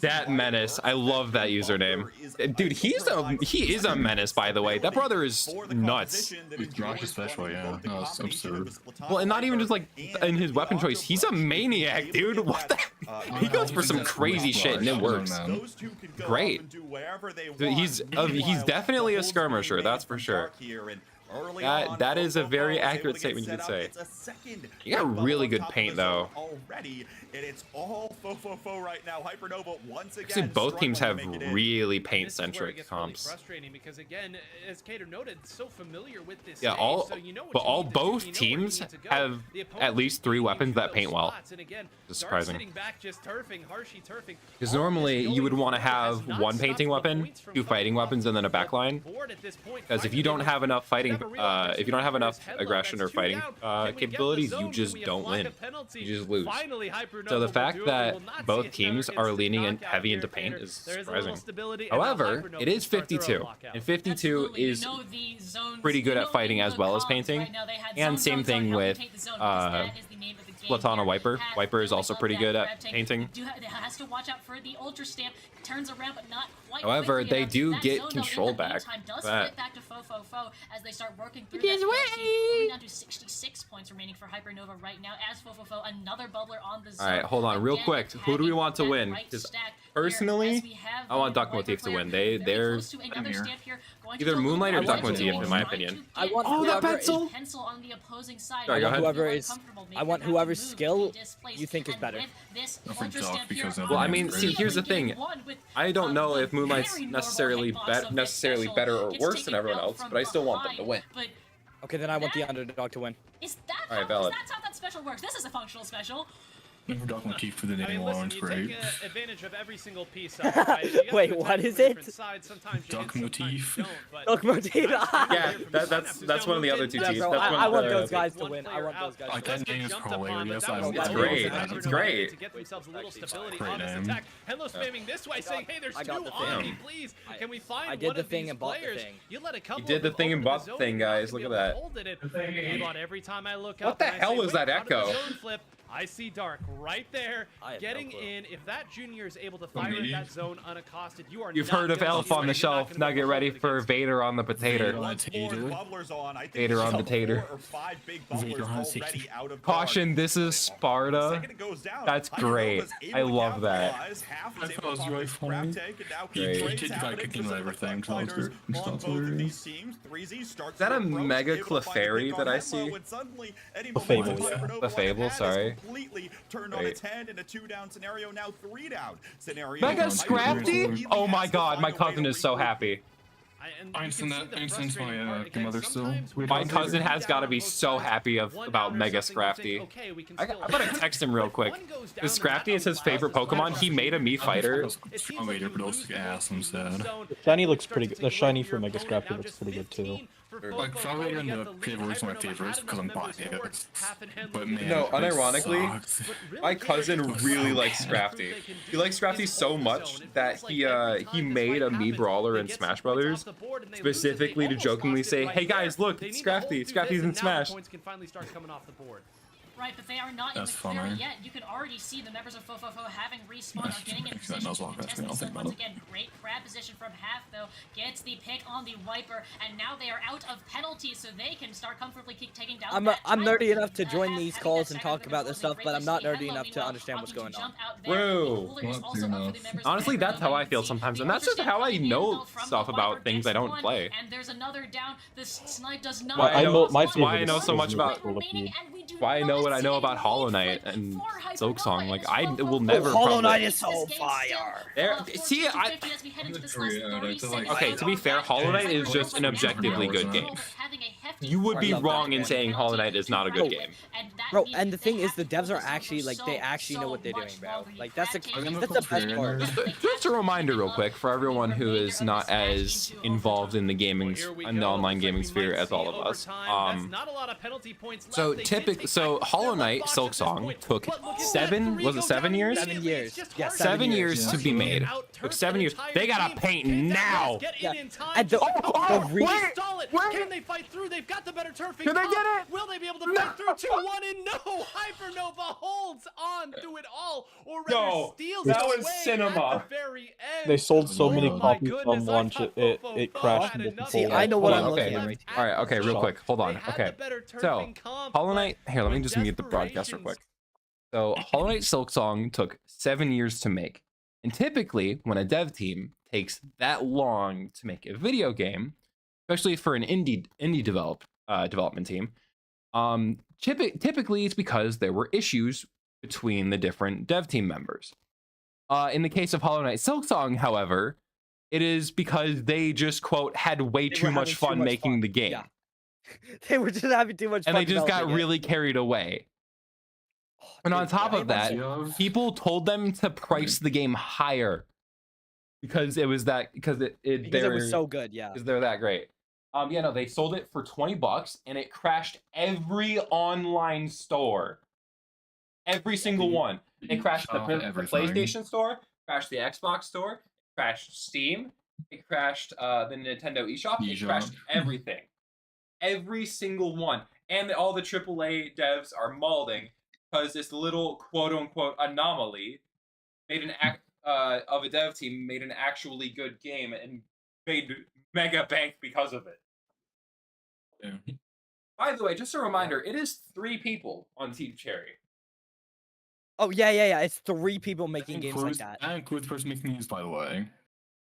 Speaker 11: That menace, I love that username. Dude, he is a menace, by the way. That brother is nuts.
Speaker 5: Josh especially, yeah. No, it's absurd.
Speaker 11: Well, and not even just like in his weapon choice. He's a maniac, dude. What the? He goes for some crazy shit and it works. Great. He's definitely a skirmisher, that's for sure. That is a very accurate statement you could say. You got really good paint though.
Speaker 3: And it's all fo right now. Hypernova once again.
Speaker 11: Actually, both teams have really paint-centric comps.
Speaker 1: Frustrating because again, as Cater noted, so familiar with this.
Speaker 11: Yeah, both teams have at least 3 weapons that paint well. It's surprising. Because normally you would want to have 1 painting weapon, 2 fighting weapons, and then a backline. Because if you don't have enough fighting, if you don't have enough aggression or fighting capabilities, you just don't win. You just lose. So the fact that both teams are leaning in heavy into paint is surprising. However, it is 52, and 52 is pretty good at fighting as well as painting. And same thing with Platana Wiper. Wiper is also pretty good at painting. However, they do get control back.
Speaker 4: As they start working through that down to 66 points remaining for Hypernova right now as Fofofo, another bubbler on the zone.
Speaker 11: All right, hold on real quick. Who do we want to win? Because Personally, I want Doc Motif to win. They're either Moonlight or Doc Motif, in my opinion.
Speaker 8: I want
Speaker 11: Sorry, go ahead.
Speaker 8: I want whoever's skill you think is better.
Speaker 11: Well, I mean, see, here's the thing. I don't know if Moonlight's necessarily better or worse than everyone else, but I still want them to win.
Speaker 8: Okay, then I want the underdog to win.
Speaker 4: Is that
Speaker 11: Alright, valid.
Speaker 4: That's how that special works? This is a functional special.
Speaker 5: Never Doc Motif for the day one's great.
Speaker 1: Take advantage of every single piece of it, right?
Speaker 8: Wait, what is it?
Speaker 5: Doc Motif.
Speaker 8: Doc Motif.
Speaker 11: Yeah, that's one of the other two teams.
Speaker 8: I want those guys to win. I want those guys.
Speaker 5: Like that name is hilarious.
Speaker 11: It's great. It's great.
Speaker 1: To get themselves a little stability
Speaker 5: Great
Speaker 1: on this
Speaker 5: name.
Speaker 1: attack. Hello spamming this way, saying, "Hey, there's two on me, please. Can we find
Speaker 8: I did the thing and bought the thing.
Speaker 1: You let a couple.
Speaker 11: You did the thing and bought the thing, guys. Look at that.
Speaker 1: Every time I look
Speaker 11: What
Speaker 1: up,
Speaker 11: the hell was that echo?
Speaker 1: I see Dark right there, getting in. If that junior is able to fire in that zone unaccosted, you are.
Speaker 11: You've heard of Elf on the Shelf. Now get ready for Vader on the potato. Vader on the tater. Caution, this is Sparta. That's great. I love that.
Speaker 5: I thought it was really funny. He did like kicking everything.
Speaker 11: Is that a Mega Clefairy that I see?
Speaker 12: The Fable, yeah.
Speaker 11: The Fable, sorry.
Speaker 3: Completely turned on its head in a 2-down scenario, now 3-down scenario.
Speaker 11: Mega Scrafty? Oh my god, my cousin is so happy.
Speaker 5: I sent my mother still.
Speaker 11: My cousin has got to be so happy about Mega Scrafty. I gotta text him real quick. Because Scrafty is his favorite Pokemon. He made a Mii fighter.
Speaker 12: The shiny looks pretty good. The shiny for Mega Scrafty looks pretty good too.
Speaker 5: Like, probably in the favorites, my favorites, because I'm biased. But man,
Speaker 11: no, unironically, my cousin really likes Scrafty. He likes Scrafty so much that he made a Mii Brawler in Smash Brothers specifically to jokingly say, "Hey guys, look, Scrafty. Scrafty's in Smash."
Speaker 4: Right, but they are not in the clear yet. You can already see the members of Fofofo having respawn or getting in position to contest this. Once again, great grab position from Half, though. Gets the pick on the Wiper, and now they are out of penalties, so they can start comfortably taking down
Speaker 8: I'm nerdy enough to join these calls and talk about this stuff, but I'm not nerdy enough to understand what's going on.
Speaker 11: Whoa. Honestly, that's how I feel sometimes, and that's just how I know stuff about things I don't play.
Speaker 4: And there's another down. The snipe does not.
Speaker 11: Why I know so much about. Why I know what I know about Hollow Knight and Silksong. Like, I will never.
Speaker 8: Hollow Knight is so fire.
Speaker 11: See, okay, to be fair, Hollow Knight is just an objectively good game. You would be wrong in saying Hollow Knight is not a good game.
Speaker 8: Bro, and the thing is, the devs are actually, like, they actually know what they're doing, bro. Like, that's the best part.
Speaker 11: Just a reminder real quick for everyone who is not as involved in the gaming, in the online gaming sphere as all of us. So Hollow Knight Silksong took 7 years?
Speaker 8: 7 years. Yeah,
Speaker 11: 7 years to be made. Took 7 years. They gotta paint now.
Speaker 8: Yeah. And
Speaker 1: Can they fight through? They've got the better turf.
Speaker 11: Can they get it?
Speaker 1: Will they be able to fight through 2-1? And no, Hypernova holds on to it all, or rather steals it away
Speaker 11: cinema.
Speaker 1: at the very end.
Speaker 12: They sold so many copies from launch, it crashed.
Speaker 8: See, I know what I'm looking at.
Speaker 11: All right, okay, real quick. Hold on. Okay. So, Hollow Knight, here, let me just mute the broadcast real quick. So, Hollow Knight Silksong took 7 years to make. And typically, when a dev team takes that long to make a video game, especially for an indie development team, typically it's because there were issues between the different dev team members. In the case of Hollow Knight Silksong, however, it is because they just, quote, had way too much fun making the game.
Speaker 8: Yeah. They were just having too much fun.
Speaker 11: And they just got really carried away. And on top of that, people told them to price the game higher because it was that because it
Speaker 8: was so good, yeah.
Speaker 11: Because they're that great. Yeah, no, they sold it for $20 and it crashed every online store. Every single one. It crashed the PlayStation store, crashed the Xbox store, crashed Steam, it crashed the Nintendo eShop, it crashed everything. Every single one. And all the AAA devs are mauling because this little quote-unquote anomaly made of a dev team made an actually good game and made mega bank because of it.
Speaker 5: Yeah.
Speaker 11: By the way, just a reminder, it is 3 people on Team Cherry.
Speaker 8: Oh yeah. It's 3 people making games like that.
Speaker 5: That includes the person making these, by the way.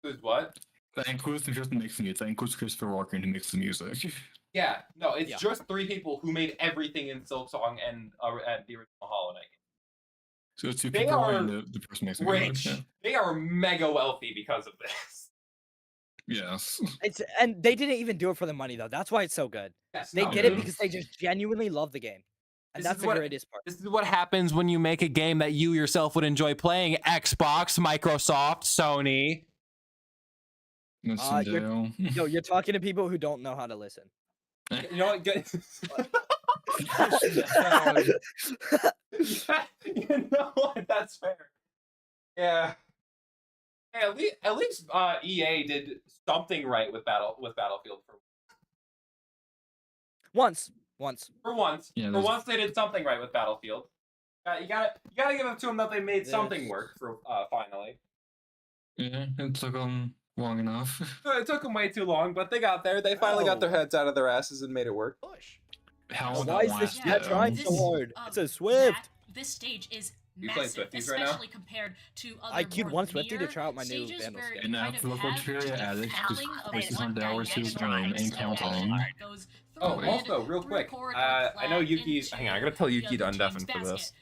Speaker 11: Includes what?
Speaker 5: That includes the person making it. That includes Christopher Walken who makes the music.
Speaker 11: Yeah, no, it's just 3 people who made everything in Silksong and the original Hollow Knight.
Speaker 5: So it's 2 people and the person makes the
Speaker 11: rich.
Speaker 5: music.
Speaker 11: They are mega wealthy because of this.
Speaker 5: Yes.
Speaker 8: And they didn't even do it for the money though. That's why it's so good.
Speaker 11: Yes,
Speaker 8: They did it because they just genuinely love the game. And that's the greatest part.
Speaker 11: This is what happens when you make a game that you yourself would enjoy playing. Xbox, Microsoft, Sony.
Speaker 8: You're talking to people who don't know how to listen.
Speaker 11: You know what? Good. You know what? That's fair. Yeah. Hey, at least EA did something right with Battlefield for
Speaker 8: once.
Speaker 11: For once.
Speaker 5: Yeah,
Speaker 11: for once they did something right with Battlefield. You gotta give it to them that they made something work for finally.
Speaker 5: Yeah, it took them long enough.
Speaker 11: It took them way too long, but they got there. They finally got their heads out of their asses and made it work.
Speaker 8: Why is this trying so hard? It's a Swift.
Speaker 4: This stage is
Speaker 11: massive,
Speaker 4: especially compared to other
Speaker 8: I queued one Swifty to try out my new Vandal skin.
Speaker 5: And now the local trivia addicts just places $100 to his game and count on.
Speaker 11: Oh, also, real quick, I know Yuki's. Hang on, I gotta tell Yuki to undeafen for this.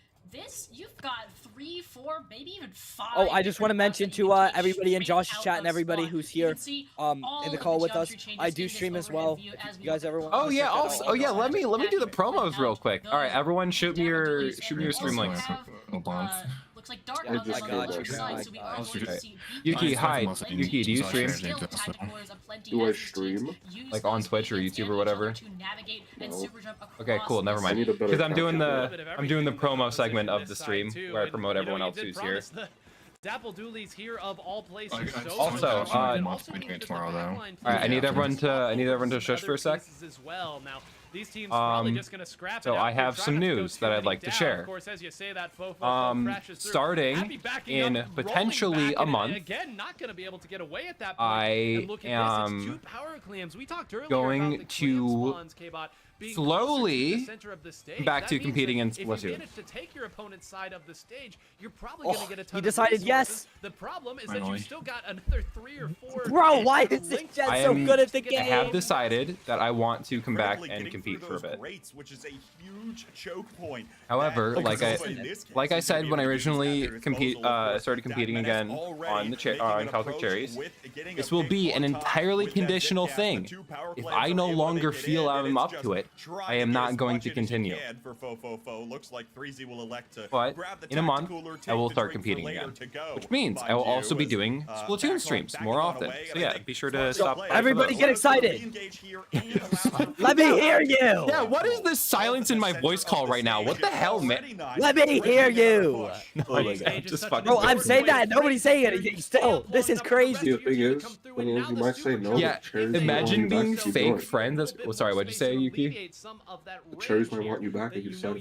Speaker 4: You've got 3, 4, maybe even 5.
Speaker 8: Oh, I just want to mention to everybody in Josh's chat and everybody who's here in the call with us. I do stream as well. If you guys ever want.
Speaker 11: Oh yeah, also let me do the promos real quick. All right, everyone, shoot me your stream links.
Speaker 4: Looks like dark
Speaker 10: I just
Speaker 11: Yuki, hi. Yuki, do you stream?
Speaker 10: Do I stream?
Speaker 11: Like on Twitch or YouTube or whatever?
Speaker 10: No.
Speaker 11: Okay, cool. Never mind. Because I'm doing the promo segment of the stream where I promote everyone else who's here.
Speaker 1: Dapple Dooley's here of all places.
Speaker 11: Also,
Speaker 5: tomorrow though.
Speaker 11: All right, I need everyone to shush for a sec.
Speaker 1: These teams probably just gonna scrap
Speaker 11: so I have some news that I'd like to share.
Speaker 1: Of course, as you say that,
Speaker 11: Starting in potentially a month,
Speaker 1: again, not gonna be able to get away at that point.
Speaker 11: I am going to slowly back to competing in Splatoon.
Speaker 1: If you manage to take your opponent's side of the stage, you're probably gonna get a ton
Speaker 8: he decided
Speaker 1: of
Speaker 8: yes.
Speaker 1: The problem is that you still got another 3 or 4.
Speaker 8: Bro, why is this Jet so good at the game?
Speaker 11: I have decided that I want to come back and compete for a bit. However, like I said when I originally started competing again on Celtic Cherries, this will be an entirely conditional thing. If I no longer feel I'm up to it, I am not going to continue. But in a month, I will start competing again, which means I will also be doing Splatoon streams more often. So yeah, be sure to stop.
Speaker 8: Everybody get excited! Let me hear you!
Speaker 11: Yeah, what is this silence in my voice call right now? What the hell, man?
Speaker 8: Let me hear you!
Speaker 11: Oh my God, just fucking.
Speaker 8: Bro, I'm saying that. Nobody's saying anything still. This is crazy.
Speaker 10: The thing is, you might say no.
Speaker 11: Yeah, imagine being fake friends. Oh, sorry, what'd you say, Yuki?
Speaker 10: The Cherries might want you back if you said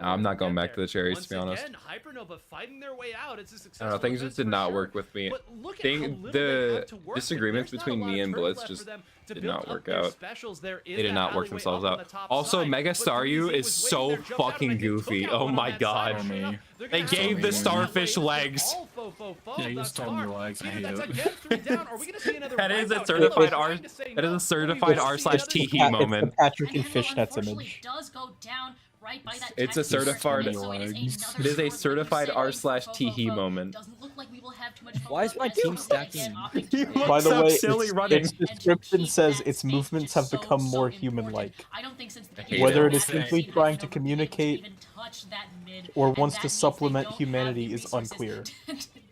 Speaker 11: I'm not going back to the Cherries, to be honest. I don't know, things just did not work with me. The disagreements between me and Blitz just did not work out. They did not work themselves out. Also, Mega Staryu is so fucking goofy. Oh my God. They gave the starfish legs.
Speaker 5: Yeah, you stole your legs. I hate it.
Speaker 11: That is a certified R. That is a certified R/Teehee moment.
Speaker 12: It's the Patrick and Fishnets image.
Speaker 11: It's a certified. It is a certified R/Teehee moment.
Speaker 8: Why is my team stacking?
Speaker 12: By the way, its description says its movements have become more human-like. Whether it is simply trying to communicate or wants to supplement humanity is unclear.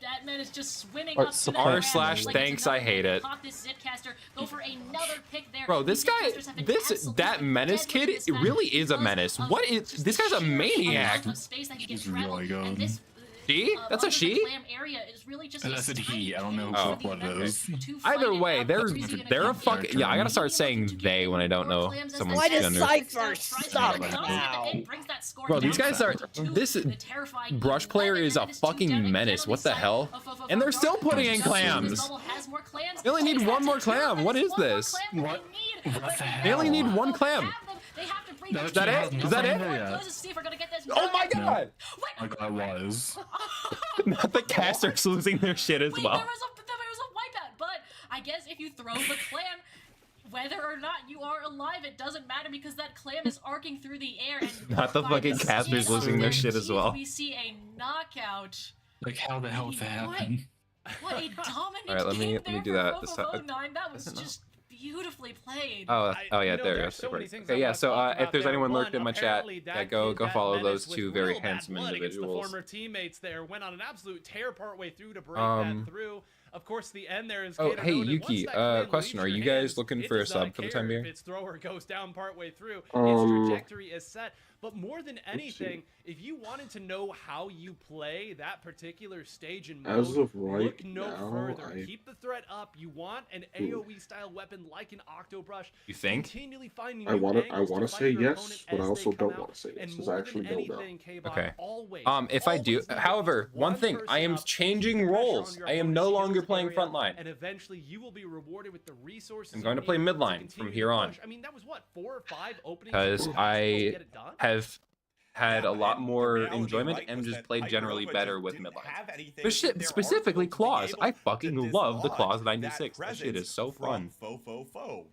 Speaker 4: That man is just swimming
Speaker 12: Or
Speaker 4: up to
Speaker 11: R/thanks, I hate it. Bro, this guy, that menace kid, it really is a menace. What is, this guy's a maniac.
Speaker 5: He's really good.
Speaker 11: She? That's a she?
Speaker 5: That's a he. I don't know what it is.
Speaker 11: Either way, they're a fucking. Yeah, I gotta start saying they when I don't know someone's
Speaker 8: Why does
Speaker 11: gender.
Speaker 8: Cypher suck now?
Speaker 11: Bro, these guys are. This brush player is a fucking menace. What the hell? And they're still putting in clams. They only need one more clam. What is this?
Speaker 5: What? What the hell?
Speaker 11: They only need one clam. Is that it? Is that it? Oh my god!
Speaker 5: My god, was.
Speaker 11: Not the casters losing their shit as well.
Speaker 4: There was a wipeout, but I guess if you throw the clam, whether or not you are alive, it doesn't matter because that clam is arcing through the air. And
Speaker 11: not the fucking casters losing their shit as well.
Speaker 4: We see a knockout.
Speaker 5: Like how the hell did that happen?
Speaker 4: What a dominant
Speaker 11: All right, let me do that.
Speaker 4: That was just beautifully played.
Speaker 11: Oh yeah, there it is. Okay, yeah. So if there's anyone lurked in my chat, yeah, go follow those two very handsome individuals.
Speaker 1: The former teammates there went on an absolute tear partway through to break that through. Of course, the end there is.
Speaker 11: Oh, hey Yuki. Question: are you guys looking for a sub for the time being?
Speaker 1: Its thrower goes down partway through. Its trajectory is set. But more than anything, if you wanted to know how you play that particular stage and mode,
Speaker 10: as of right
Speaker 1: look no
Speaker 10: now,
Speaker 1: further. Keep the threat up. You want an AoE style weapon like an Octobrush.
Speaker 11: You think?
Speaker 1: Continually finding
Speaker 10: I want to say yes, but I also don't want to say yes, because I actually don't know.
Speaker 11: Okay. If I do, however, one thing, I am changing roles. I am no longer playing frontline.
Speaker 1: And eventually, you will be rewarded with the resources.
Speaker 11: I'm going to play midline from here on.
Speaker 1: I mean, that was what, 4 or 5 openings.
Speaker 11: Because I have had a lot more enjoyment and just played generally better with midline. Specifically claws. I fucking love the claws 96. That shit is so fun.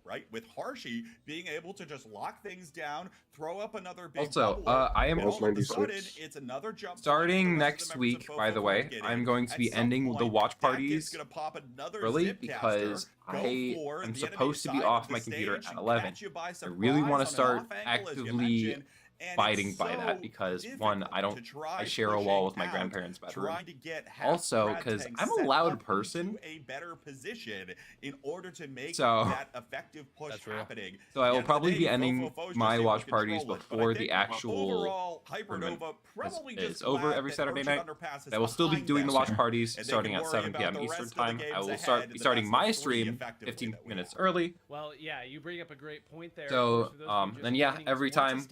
Speaker 3: Right? With Harshy being able to just lock things down, throw up another big
Speaker 11: also, I am
Speaker 3: it's another jump
Speaker 11: starting next week, by the way. I'm going to be ending the watch parties early because I am supposed to be off my computer at 11. I really want to start actively fighting by that because one, I share a wall with my grandparents' bedroom. Also, because I'm a loud person, so I will probably be ending my watch parties before the actual tournament is over every Saturday night. I will still be doing the watch parties starting at 7 p.m. Eastern time. I will be starting my stream 15 minutes early.
Speaker 1: Well, yeah, you bring up a great point there.
Speaker 11: So then yeah, every time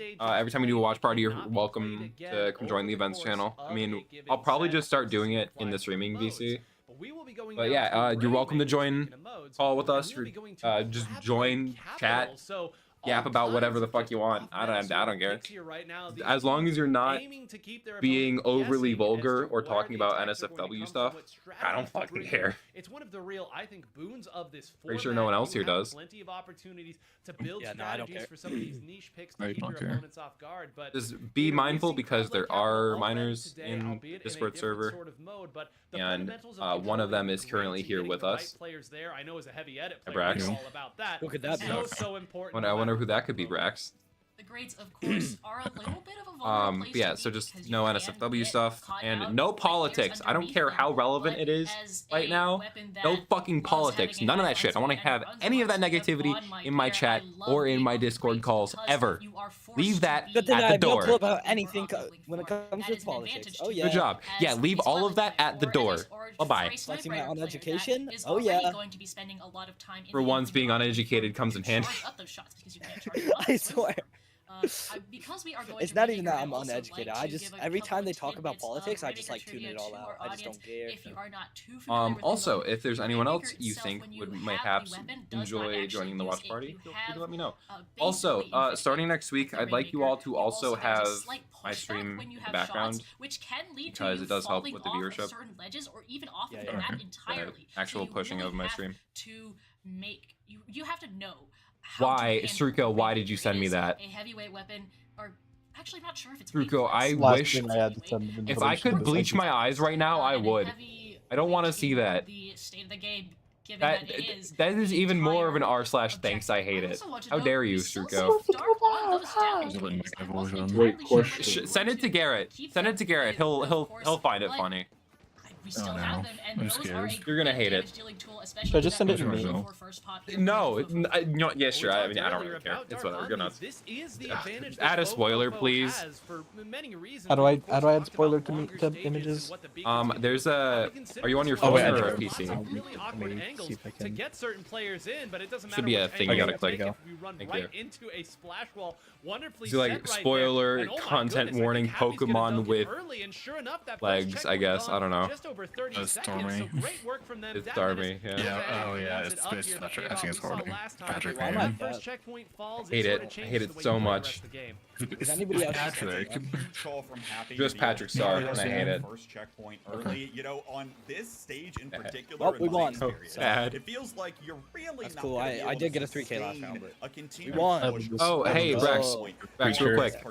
Speaker 11: we do a watch party, you're welcome to come join the events channel. I mean, I'll probably just start doing it in the streaming VC. But yeah, you're welcome to join call with us. Just join, chat, yap about whatever the fuck you want. I don't care. As long as you're not being overly vulgar or talking about NSFW stuff, I don't fucking care.
Speaker 1: It's one of the real, I think, boons of this format.
Speaker 11: Pretty sure no one else here does.
Speaker 1: Plenty of opportunities to build strategies for some of these niche picks to keep your opponents off guard. But
Speaker 11: just be mindful because there are minors in Discord server, and one of them is currently here with us.
Speaker 1: I know as a heavy edit
Speaker 11: player,
Speaker 1: all about that.
Speaker 8: Look at that.
Speaker 1: So important.
Speaker 11: I wonder who that could be, Brax.
Speaker 4: The grades, of course, are a little bit of a vulnerable place
Speaker 11: yeah, so just no NSFW stuff and no politics. I don't care how relevant it is right now. No fucking politics. None of that shit. I want to have any of that negativity in my chat or in my Discord calls ever. Leave that at the door.
Speaker 8: No clue about anything when it comes to politics. Oh yeah.
Speaker 11: Good job. Yeah, leave all of that at the door. Bye-bye.
Speaker 8: Flexing that on education? Oh yeah.
Speaker 11: For once, being uneducated comes in handy.
Speaker 8: I swear.
Speaker 4: Because we are going
Speaker 8: it's not even that I'm uneducated. I just every time they talk about politics, I just like tune it all out. I just don't care.
Speaker 4: If you are not too familiar with
Speaker 11: also, if there's anyone else you think would perhaps enjoy joining the watch party, feel free to let me know. Also, starting next week, I'd like you all to also have my stream in the background because it does help with the viewership. Actual pushing of my stream.
Speaker 4: To make you have to know.
Speaker 11: Why, Struko, why did you send me that?
Speaker 4: A heavyweight weapon, or actually, I'm not sure if it's
Speaker 11: Struko, I wish if I could bleach my eyes right now, I would. I don't want to see that.
Speaker 4: The state of the game, given
Speaker 11: that is even more of an r/thanks. I hate it. How dare you, Struko?
Speaker 10: Great question.
Speaker 11: Send it to Garrett. Send it to Garrett. He'll find it funny.
Speaker 4: We still have them, and
Speaker 5: I'm scared.
Speaker 11: You're gonna hate it.
Speaker 12: Should I just send it to me?
Speaker 11: No, yeah, sure. I mean, I don't really care. It's whatever. Go nuts. Add a spoiler, please.
Speaker 12: How do I add spoiler to images?
Speaker 11: There's a. Are you on your phone or a PC?
Speaker 1: See if I can. To get certain players in, but it doesn't matter.
Speaker 11: Should be a thing you gotta click.
Speaker 1: Thank you. Into a splash wall. Wonderfully
Speaker 11: so like spoiler content warning Pokemon with legs, I guess. I don't know.
Speaker 1: over 30 seconds. So great work from them.
Speaker 11: It's Darby, yeah.
Speaker 5: It's Patrick. I think it's holding. Patrick.
Speaker 1: First checkpoint falls.
Speaker 11: Hate it. I hate it so much.
Speaker 8: Is anybody else
Speaker 5: Patrick?
Speaker 11: Just Patrick Star, and I hate it.
Speaker 3: First checkpoint early. You know, on this stage in particular,
Speaker 8: we won.
Speaker 11: Sad.
Speaker 3: It feels like you're really
Speaker 8: That's
Speaker 3: not
Speaker 8: cool. I did get a 3K last round, but we won.
Speaker 11: Oh, hey, Brax, real quick.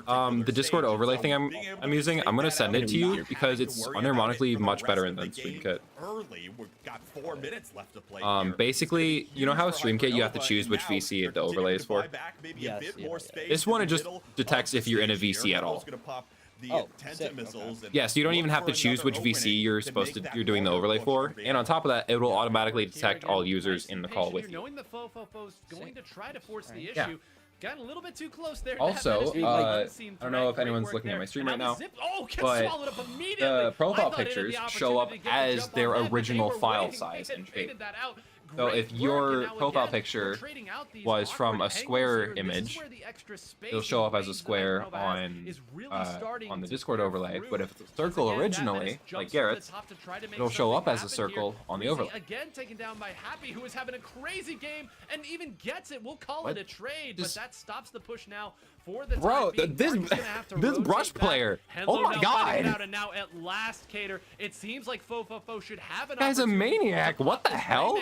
Speaker 11: The Discord overlay thing I'm using, I'm gonna send it to you because it's unironically much better than StreamKit.
Speaker 3: Early, we've got 4 minutes left to play.
Speaker 11: Basically, you know how StreamKit you have to choose which VC the overlay is for?
Speaker 8: Yes.
Speaker 11: This one, it just detects if you're in a VC at all. Yeah, so you don't even have to choose which VC you're doing the overlay for, and on top of that, it will automatically detect all users in the call with you.
Speaker 1: Knowing the Fofofo's going to try to force the issue. Got a little bit too close there.
Speaker 11: Also, I don't know if anyone's looking at my stream right now, but the profile pictures show up as their original file size and shape. So if your profile picture was from a square image, it'll show up as a square on the Discord overlay. But if it's a circle originally, like Garrett's, it'll show up as a circle on the overlay.
Speaker 1: Again, taken down by Happy, who is having a crazy game and even gets it. We'll call it a trade, but that stops the push now for the
Speaker 11: bro. This brush player. Oh my god!
Speaker 1: And now at last, Cater, it seems like Fofofo should have an.
Speaker 11: Guy's a maniac. What the hell?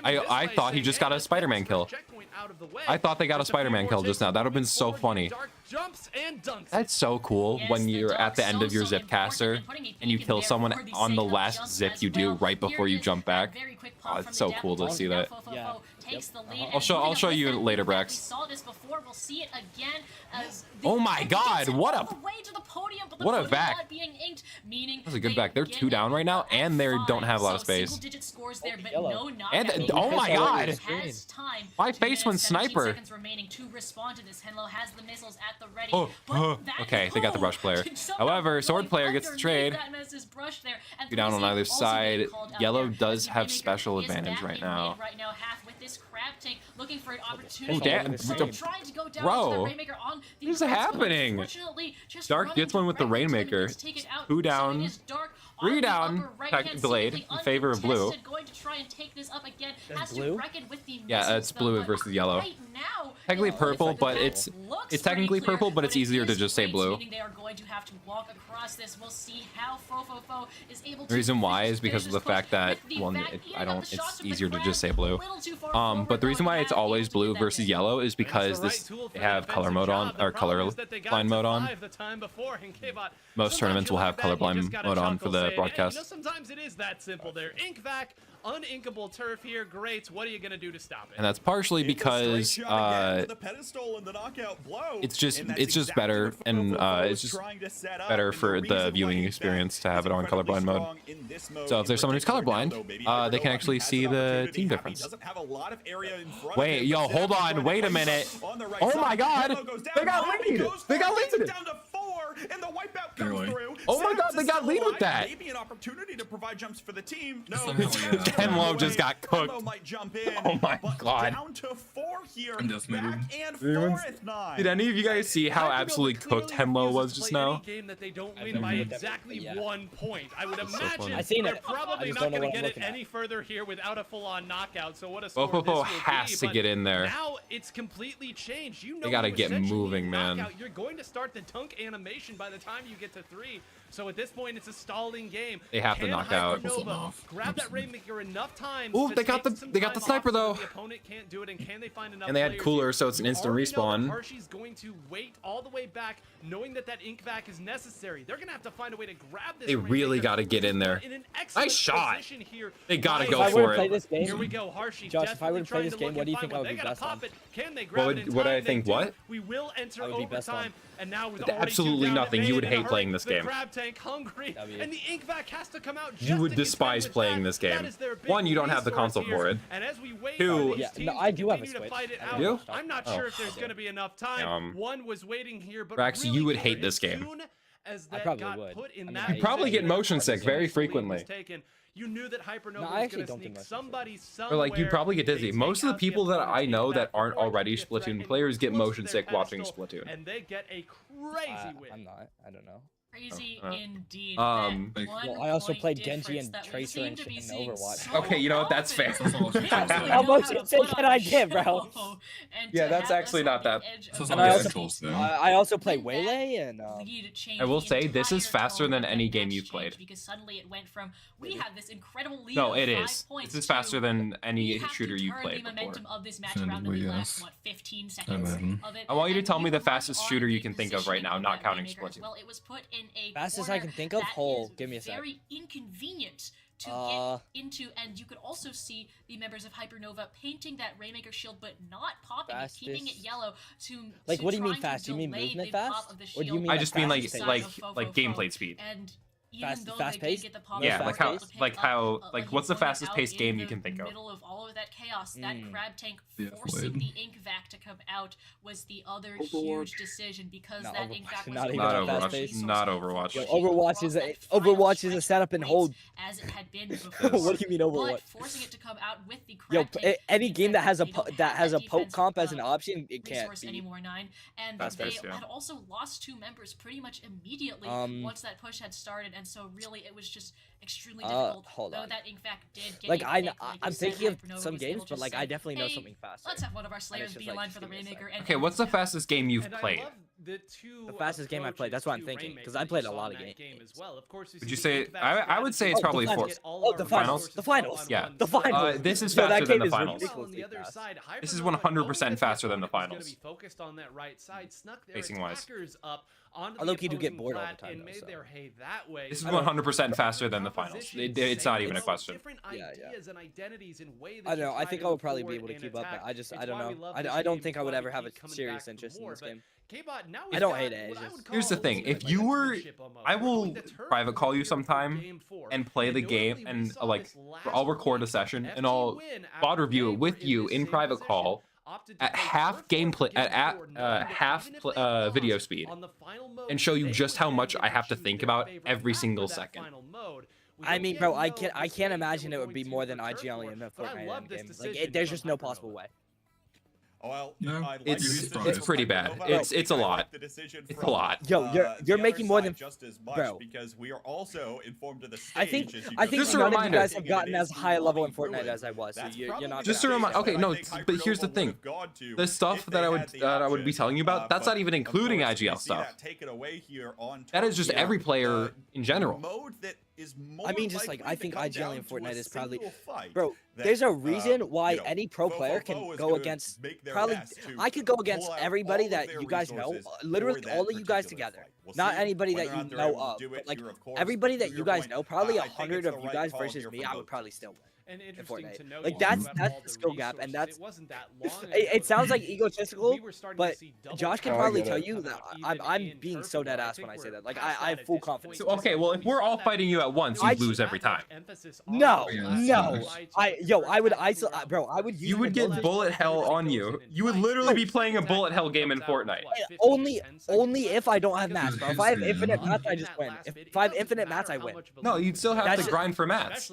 Speaker 11: I thought he just got a Spider-Man kill. I thought they got a Spider-Man kill just now. That would have been so funny. That's so cool when you're at the end of your zip caster and you kill someone on the last zip you do right before you jump back. Oh, it's so cool to see that. I'll show you later, Brax. Oh my god, what a vac. That was a good vac. They're 2 down right now, and they don't have a lot of space. And oh my god, my face went sniper. Okay, they got the brush player. However, sword player gets the trade. 2 down on either side. Yellow does have special advantage right now. Looking for an opportunity. Bro, what is happening? Dark gets one with the Rainmaker. 2 down, 3 down, delayed in favor of blue.
Speaker 8: That's blue?
Speaker 11: Yeah, it's blue versus yellow. Technically purple, but it's technically purple, but it's easier to just say blue. The reason why is because of the fact that, well, it's easier to just say blue. But the reason why it's always blue versus yellow is because they have color mode on, or colorblind mode on. Most tournaments will have colorblind mode on for the broadcast.
Speaker 1: Sometimes it is that simple there. Inkvac, uninkable turf here. Great. What are you gonna do to stop it?
Speaker 11: And that's partially because it's just better, and it's just better for the viewing experience to have it on colorblind mode. So if there's someone who's colorblind, they can actually see the team difference. Wait, yo, hold on, wait a minute. Oh my god, they got lead. They got lead in it.
Speaker 3: And the wipeout comes through.
Speaker 11: Oh my god, they got lead with that.
Speaker 3: Maybe an opportunity to provide jumps for the team. No,
Speaker 11: Tenlo just got cooked.
Speaker 3: Might jump in,
Speaker 11: oh my god.
Speaker 3: Down to 4 here. Back and forth 9.
Speaker 11: Did any of you guys see how absolutely cooked Tenlo was just now?
Speaker 1: Game that they don't win by exactly 1 point. I would imagine
Speaker 8: so
Speaker 1: they're probably not going to get it any further here without a full-on knockout. So what a score
Speaker 11: Fofofo has to get in there.
Speaker 1: Now it's completely changed. You know,
Speaker 11: they got to get moving, man.
Speaker 1: You're going to start the dunk animation by the time you get to 3. So at this point, it's a stalling game.
Speaker 11: They have to knock out.
Speaker 1: Grab that Rainmaker enough times.
Speaker 11: Ooh, they got the sniper though.
Speaker 1: The opponent can't do it, and can they find enough?
Speaker 11: And they had cooler, so it's an instant respawn.
Speaker 1: Harshy's going to wait all the way back, knowing that Inkvac is necessary. They're gonna have to find a way to grab this.
Speaker 11: They really got to get in there. Nice shot. They got to go
Speaker 8: for
Speaker 11: it.
Speaker 8: Play this game,
Speaker 1: here we go, Harshy.
Speaker 8: Josh, if I were to play this game, what do you think I would be best on?
Speaker 1: Can they grab it?
Speaker 11: What do I think? What?
Speaker 1: We will enter overtime, and now with
Speaker 11: absolutely nothing. You would hate playing this game.
Speaker 1: Crab tank hungry, and the Inkvac has to come out.
Speaker 11: You would despise playing this game. 1, you don't have the console for it. 2,
Speaker 8: I do have a Switch.
Speaker 11: You?
Speaker 1: I'm not sure if there's going to be enough time. 1 was waiting here, but
Speaker 11: Brax, you would hate this game.
Speaker 1: I probably would.
Speaker 11: You probably get motion sick very frequently.
Speaker 1: You knew that Hypernova was going to sneak somebody somewhere.
Speaker 11: Or like, you'd probably get dizzy. Most of the people that I know that aren't already Splatoon players get motion sick watching Splatoon.
Speaker 1: And they get a crazy win.
Speaker 8: I'm not. I don't know.
Speaker 4: Crazy indeed.
Speaker 8: Well, I also played Genji and Tracer and shit in Overwatch.
Speaker 11: Okay, you know what? That's fair.
Speaker 8: How much can I give, bro?
Speaker 11: Yeah, that's actually not that.
Speaker 8: And I also play Waylay and.
Speaker 11: I will say this is faster than any game you've played.
Speaker 4: Because suddenly it went from we have this incredible lead.
Speaker 11: No, it is. This is faster than any shooter you've played before.
Speaker 4: Of this match around the last, what, 15 seconds of it.
Speaker 11: I want you to tell me the fastest shooter you can think of right now, not counting Splatoon.
Speaker 4: Well, it was put in a
Speaker 8: fastest I can think of. Give me a sec.
Speaker 4: Very inconvenient to get into, and you could also see the members of Hypernova painting that Rainmaker shield, but not popping it, keeping it yellow.
Speaker 8: Like, what do you mean fast? Do you mean movement fast, or do you mean?
Speaker 11: I just mean like gameplay speed.
Speaker 4: And
Speaker 8: fast paced?
Speaker 11: Yeah, what's the fastest paced game you can think of?
Speaker 4: Middle of all of that chaos, that crab tank forcing the ink vac to come out was the other huge decision, because that ink vac was
Speaker 11: not Overwatch.
Speaker 8: Yo, Overwatch is a setup and hold.
Speaker 4: As it had been before.
Speaker 8: What do you mean Overwatch?
Speaker 4: But forcing it to come out with the crab tank,
Speaker 8: any game that has a poke comp as an option, it can't be.
Speaker 4: Anymore 9, and they had also lost 2 members pretty much immediately once that push had started. And so really it was just extremely difficult.
Speaker 8: Hold on.
Speaker 4: Though that in fact did get
Speaker 8: like I'm thinking of some games, but like I definitely know something faster.
Speaker 4: Let's have one of our Slayers be aligned for the Rainmaker.
Speaker 11: Okay, what's the fastest game you've played?
Speaker 8: The fastest game I played. That's what I'm thinking, because I played a lot of games.
Speaker 11: Would you say? I would say it's probably
Speaker 8: the finals. The finals.
Speaker 11: Yeah,
Speaker 8: the finals.
Speaker 11: This is faster than the finals. This is 100% faster than the finals. Pacing wise.
Speaker 8: I low-key do get bored all the time, though, so.
Speaker 11: This is 100% faster than the finals. It's not even a question.
Speaker 8: Yeah. I don't know. I think I would probably be able to keep up, but I don't know. I don't think I would ever have a serious interest in this game. I don't hate it.
Speaker 11: Here's the thing: if you were, I will private call you sometime and play the game, and like I'll record a session and I'll VOD review it with you in private call at half gameplay at half video speed, and show you just how much I have to think about every single second.
Speaker 8: I mean, bro, I can't imagine it would be more than IGL in a Fortnite endgame. Like, there's just no possible way.
Speaker 3: Well,
Speaker 11: it's pretty bad. It's a lot. It's a lot.
Speaker 8: Yo, you're making more than
Speaker 3: just as much,
Speaker 8: bro.
Speaker 3: Because we are also informed of the stage.
Speaker 8: I think none of you guys have gotten as high a level in Fortnite as I was. So you're not.
Speaker 11: Just a reminder. Okay, no, but here's the thing: the stuff that I would be telling you about, that's not even including IGL stuff. That is just every player in general.
Speaker 8: I mean, just like I think IGL in Fortnite is probably, bro. There's a reason why any pro player can go against. Probably, I could go against everybody that you guys know. Literally, all of you guys together. Not anybody that you know of, but like everybody that you guys know. Probably 100 of you guys versus me. I would probably still win.
Speaker 1: And interesting to note,
Speaker 8: like that's the skill gap, and that's it sounds like egotistical, but Josh can probably tell you that I'm being so dead ass when I say that. Like I have full confidence.
Speaker 11: So, okay, well if we're all fighting you at once, you lose every time.
Speaker 8: No, I would isolate, bro. I would.
Speaker 11: You would get bullet hell on you. You would literally be playing a bullet hell game in Fortnite.
Speaker 8: Only if I don't have mats, bro. If I have infinite mats, I just win. If I have infinite mats, I win.
Speaker 11: No, you'd still have to grind for mats.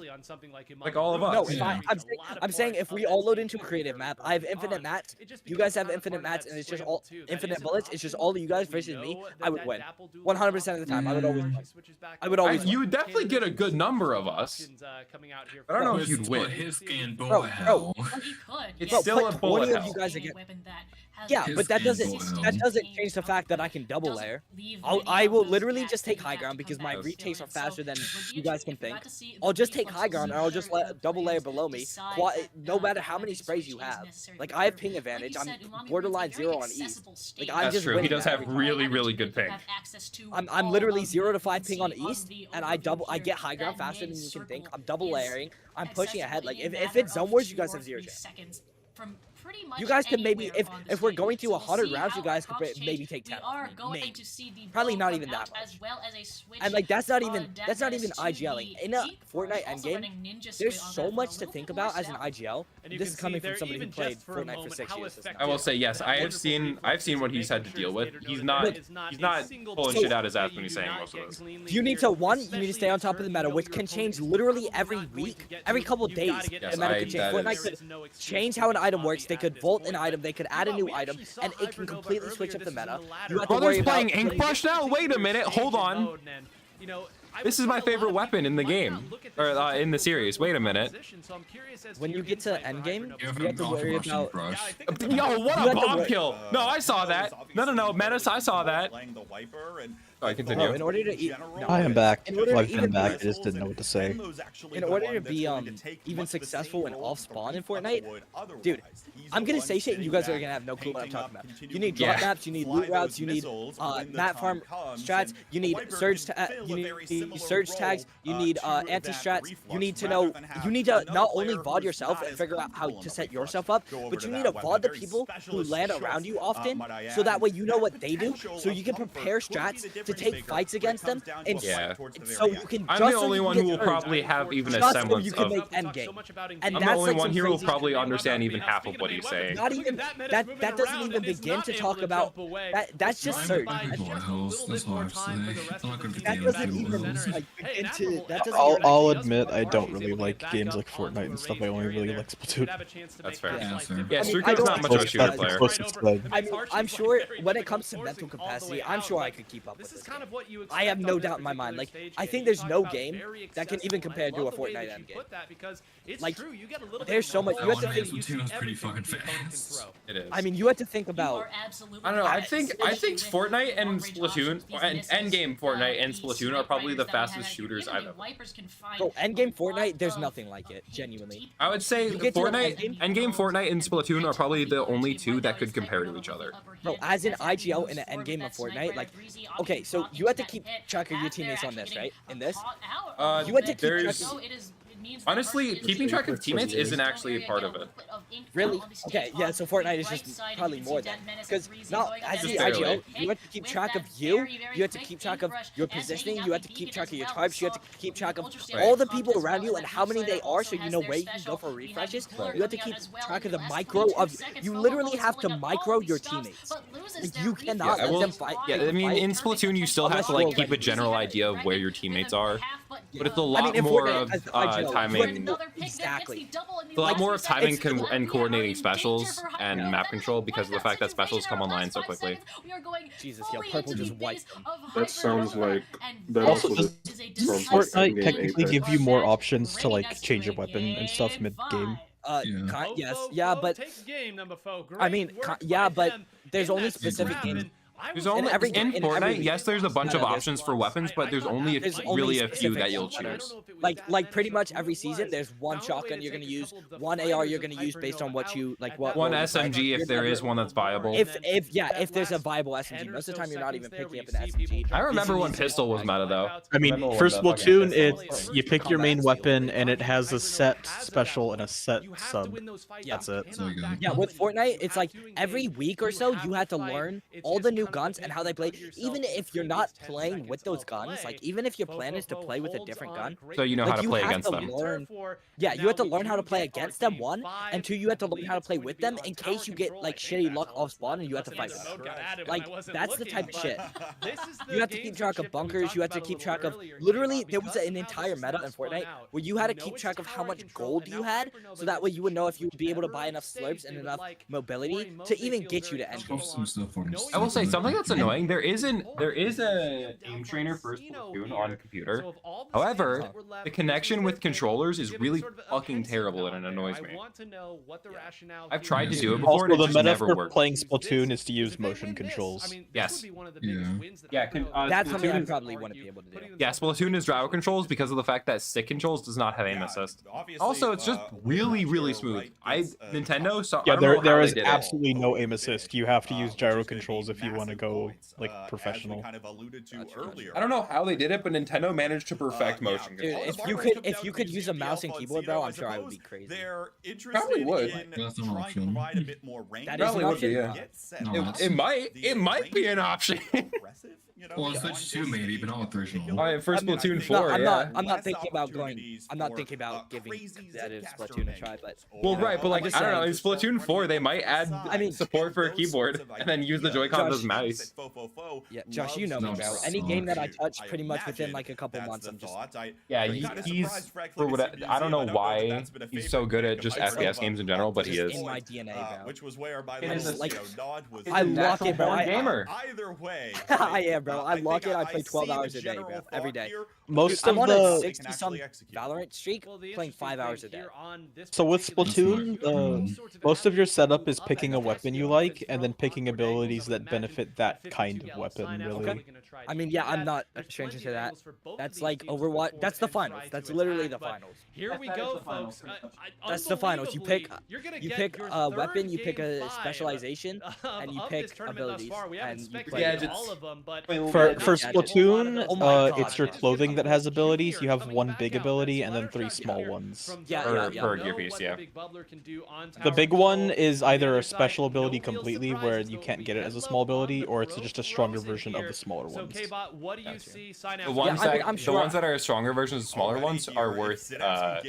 Speaker 11: Like all of us.
Speaker 8: No, I'm saying if we all load into a creative map, I have infinite mats, you guys have infinite mats, and it's just all infinite bullets. It's just all of you guys versus me. I would win 100% of the time. I would always win. I would always.
Speaker 11: You would definitely get a good number of us. I don't know if you'd win.
Speaker 8: Bro,
Speaker 11: it's still a bullet hell.
Speaker 8: You guys again. Yeah, but that doesn't change the fact that I can double layer. I will literally just take high ground because my retakes are faster than you guys can think. I'll just take high ground and I'll just let double layer below me. No matter how many sprays you have, like I have ping advantage. I'm borderline 0 on East. Like I'm
Speaker 11: That's
Speaker 8: just
Speaker 11: true. He does have really good ping.
Speaker 8: I'm literally 0 to 5 ping on East, and I get high ground faster than you can think. I'm double layering. I'm pushing ahead. Like if it's zone wars, you guys have 0 chance. You guys could maybe, if we're going to 100 rounds, you guys could maybe take 10. Maybe. Probably not even that much. And like that's not even IGLing. In a Fortnite endgame, there's so much to think about as an IGL. This is coming from somebody who played Fortnite for 6 years.
Speaker 11: I will say yes. I've seen what he's had to deal with. He's not pulling shit out his ass when he's saying most of this.
Speaker 8: You need to stay on top of the meta, which can change literally every week, every couple days. The meta can change. Fortnite could change how an item works. they could vault an item, they could add a new item, and it can completely switch up the meta.
Speaker 11: Brothers playing Ink Brush now? Wait a minute, hold on. This is my favorite weapon in the game, or in the series. Wait a minute.
Speaker 8: When you get to endgame, you have to worry about...
Speaker 11: Yo, what a bomb kill! No, I saw that. No, Menace, I saw that. I continue.
Speaker 8: In order to eat...
Speaker 12: I am back. I've been back, I just didn't know what to say.
Speaker 8: In order to be even successful and off spawn in Fortnite, dude, I'm gonna say shit and you guys are gonna have no clue what I'm talking about. You need drop maps, you need loot routes, you need map farm strats, you need surge tags, you need anti-strats, you need to not only VOD yourself and figure out how to set yourself up, but you need to VOD the people who land around you often, so that way you know what they do, so you can prepare strats to take fights against them, and so you can.
Speaker 11: I'm the only one who will probably have even a semblance of.
Speaker 8: I'm
Speaker 11: the only one here who will probably understand even half of what he's saying.
Speaker 8: Not even that doesn't even begin to talk about that. That's just surge.
Speaker 12: I'll admit I don't really like games like Fortnite and stuff. I only really like Splatoon.
Speaker 11: That's fair. Yeah, Strico's not much of a shooter player.
Speaker 8: I'm sure when it comes to mental capacity, I'm sure I could keep up with this. I have no doubt in my mind. Like, I think there's no game that can even compare to a Fortnite endgame. Like, there's so much. You have to think.
Speaker 5: Splatoon is pretty fucking fast.
Speaker 11: It is.
Speaker 8: I mean, you have to think about.
Speaker 11: I don't know. I think Fortnite and Splatoon, and Endgame Fortnite and Splatoon are probably the fastest shooters I've ever.
Speaker 8: Bro, Endgame Fortnite, there's nothing like it. Genuinely.
Speaker 11: I would say Endgame Fortnite and Splatoon are probably the only two that could compare to each other.
Speaker 8: Bro, as an IGL in an endgame of Fortnite, like, okay, so you have to keep track of your teammates on this, right? In this, you have to keep track of...
Speaker 11: Honestly, keeping track of teammates isn't actually a part of it.
Speaker 8: Really? Okay, yeah, so Fortnite is just probably more than. Because now, as the IGO, you have to keep track of you have to keep track of your positioning, you have to keep track of your types, you have to keep track of all the people around you and how many they are so you know where you can go for refreshes. You have to keep track of the micro of... You literally have to micro your teammates. Like, you cannot let them fight.
Speaker 11: Yeah, I mean, in Splatoon, you still have to, like, keep a general idea of where your teammates are. But it's a lot more of timing.
Speaker 8: Exactly.
Speaker 11: A lot more of timing and coordinating specials and map control because of the fact that specials come online so quickly.
Speaker 8: Jesus, yo, purple just wiped them.
Speaker 10: That sounds like that
Speaker 12: also does Fortnite technically give you more options to like change your weapon and stuff mid-game?
Speaker 8: Yes, yeah, but I mean, yeah, but there's only specific games.
Speaker 11: There's only in Fortnite, yes, there's a bunch of options for weapons, but there's only really a few that you'll choose.
Speaker 8: Like pretty much every season, there's one shotgun you're gonna use, one AR you're gonna use based on what you like.
Speaker 11: One SMG if there is one that's viable.
Speaker 8: If there's a viable SMG, most of the time you're not even picking up an SMG.
Speaker 11: I remember when pistol was meta though.
Speaker 12: I mean, for Splatoon, it's you pick your main weapon and it has a set special and a set sub. That's it.
Speaker 8: Yeah, with Fortnite, it's like every week or so you have to learn all the new guns and how they play. Even if you're not playing with those guns, like even if your plan is to play with a different gun,
Speaker 11: so you know how to play against them.
Speaker 8: Yeah, you have to learn how to play against them, one, and two, you have to learn how to play with them in case you get like shitty luck off spawn and you have to fight them. Like that's the type of shit. You have to keep track of bunkers. You have to keep track of literally. There was an entire meta in Fortnite where you had to keep track of how much gold you had, so that way you would know if you would be able to buy enough slurps and enough mobility to even get you to end.
Speaker 11: I will say something that's annoying. There is a aim trainer for Splatoon on computer. However, the connection with controllers is really fucking terrible and it annoys me. I've tried to do it before and it just never worked.
Speaker 12: Playing Splatoon is to use motion controls.
Speaker 11: Yes.
Speaker 8: That's something I probably wouldn't be able to do.
Speaker 11: Yeah, Splatoon is gyro controls because of the fact that stick controls does not have aim assist. Also, it's just really smooth. Nintendo. So
Speaker 12: yeah, there is absolutely no aim assist. You have to use gyro controls if you want to go like professional.
Speaker 11: I don't know how they did it, but Nintendo managed to perfect motion control.
Speaker 8: If you could use a mouse and keyboard, bro, I'm sure I would be crazy.
Speaker 11: Probably would.
Speaker 5: That's an option.
Speaker 8: That is an option.
Speaker 11: It might be an option.
Speaker 5: Well, in Switch 2 maybe, but not with original.
Speaker 11: All right, for Splatoon 4,
Speaker 8: I'm not thinking about going. I'm not thinking about giving competitive Splatoon a try, but.
Speaker 11: Well, right, but like I don't know, in Splatoon 4 they might add support for a keyboard and then use the Joy-Con as mouse.
Speaker 8: Yeah, Josh, you know me, bro. Any game that I touch, pretty much within like a couple months, I'm just.
Speaker 11: Yeah, he's for what I don't know why he's so good at just FPS games in general, but he is.
Speaker 8: In my DNA, bro.
Speaker 3: Which was where, by the
Speaker 8: way,
Speaker 3: like,
Speaker 8: I lock it, bro.
Speaker 11: Gamer.
Speaker 3: Either way,
Speaker 8: I am, bro. I lock it. I play 12 hours a day, bro. Every day.
Speaker 12: Most
Speaker 8: I'm
Speaker 12: of
Speaker 8: on a
Speaker 12: the
Speaker 8: 60-some Valorant streak, playing 5 hours a day.
Speaker 12: So with Splatoon, most of your setup is picking a weapon you like and then picking abilities that benefit that kind of weapon, really.
Speaker 8: Okay. I mean, yeah, I'm not a stranger to that. That's like Overwatch. That's the finals. That's literally the finals.
Speaker 1: Here we go, folks.
Speaker 8: That's the finals. You pick a weapon, you pick a specialization, and you pick abilities, and you play
Speaker 1: all of them. But
Speaker 12: for Splatoon, it's your clothing that has abilities. You have one big ability and then 3 small ones.
Speaker 11: Per gear piece, yeah.
Speaker 12: The big one is either a special ability completely, where you can't get it as a small ability, or it's just a stronger version of the smaller ones.
Speaker 1: What do you see?
Speaker 11: The ones that are stronger versions of smaller ones are worth. The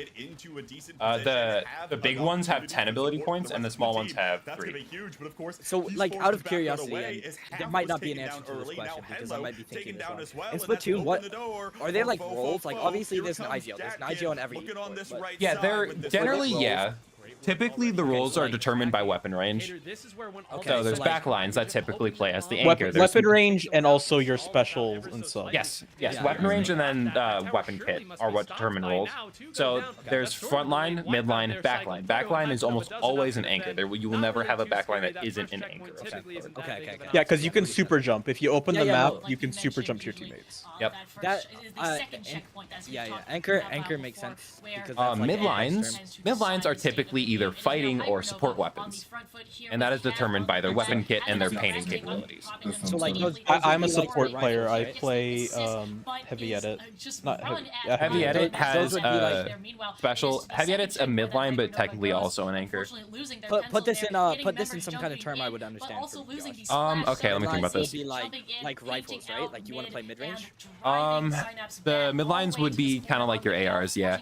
Speaker 11: big ones have 10 ability points, and the small ones have 3.
Speaker 8: So, like, out of curiosity, and there might not be an answer to this question because I might be thinking this one. In Splatoon, what are there like roles? Like, obviously, there's an IGL. There's an IGL in every.
Speaker 11: Yeah, they're generally Typically, the roles are determined by weapon range. So there's backlines that typically play as the anchor.
Speaker 12: Weapon range and also your specials and stuff.
Speaker 11: Yes, weapon range and then weapon kit are what determine roles. So there's frontline, midline, backline. Backline is almost always an anchor. You will never have a backline that isn't an anchor.
Speaker 8: Okay.
Speaker 12: Yeah, because you can super jump. If you open the map, you can super jump to your teammates.
Speaker 11: Yep.
Speaker 8: Anchor makes sense.
Speaker 11: Midlines are typically either fighting or support weapons, and that is determined by their weapon kit and their painting capabilities.
Speaker 8: So like,
Speaker 12: I'm a support player. I play heavy edit. Not heavy.
Speaker 11: Heavy edit has special. Heavy edit's a midline, but technically also an anchor.
Speaker 8: Put this in some kind of term I would understand.
Speaker 11: Okay, let me think about this.
Speaker 8: Like rifles, right? Like you want to play mid range.
Speaker 11: The midlines would be kind of like your ARs, yeah.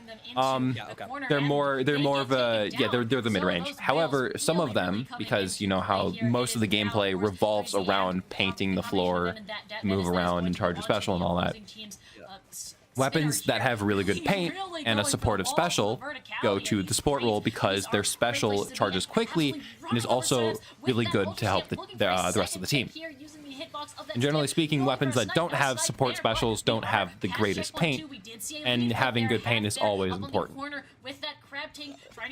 Speaker 11: They're more of a they're the mid-range. However, some of them, because you know how most of the gameplay revolves around painting the floor, move around and charge a special and all that. Weapons that have really good paint and a supportive special go to the support role because their special charges quickly and is also really good to help the rest of the team. And generally speaking, weapons that don't have support specials don't have the greatest paint, and having good paint is always important.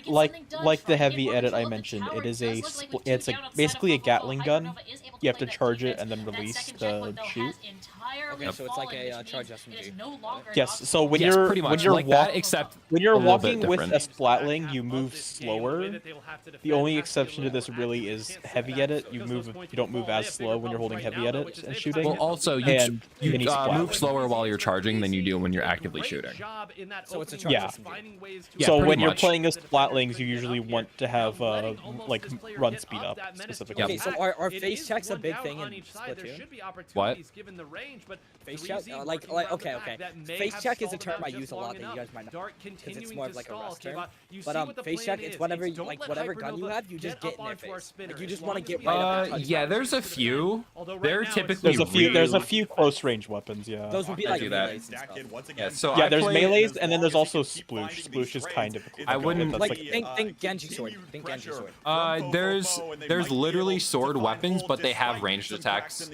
Speaker 12: Like the heavy edit I mentioned, it's basically a Gatling gun. You have to charge it and then release the shoot.
Speaker 8: Okay, so it's like a charge SMG.
Speaker 12: Yes. So when you're walking with a splatling, you move slower. The only exception to this really is heavy edit. You don't move as slow when you're holding heavy edit and shooting.
Speaker 11: Well, also you move slower while you're charging than you do when you're actively shooting.
Speaker 8: So it's a charge SMG.
Speaker 12: So when you're playing as splatlings, you usually want to have like run speed up specifically.
Speaker 8: Okay, so are face checks a big thing in Splatoon?
Speaker 11: What?
Speaker 8: Face check? Okay. Face check is a term I use a lot that you guys might not, because it's more of like a rest term. But face check, it's whenever whatever gun you have, you just get in their face. Like you just want to get right up and touch
Speaker 11: yeah, there's a few. They're typically
Speaker 12: there's a few close range weapons. Yeah.
Speaker 8: Those would be like melees and stuff.
Speaker 11: Yeah,
Speaker 12: there's melees and then there's also sploosh. Sploosh is kind of.
Speaker 11: I wouldn't
Speaker 8: think Genji sword. Think Genji sword.
Speaker 11: There's literally sword weapons, but they have ranged attacks.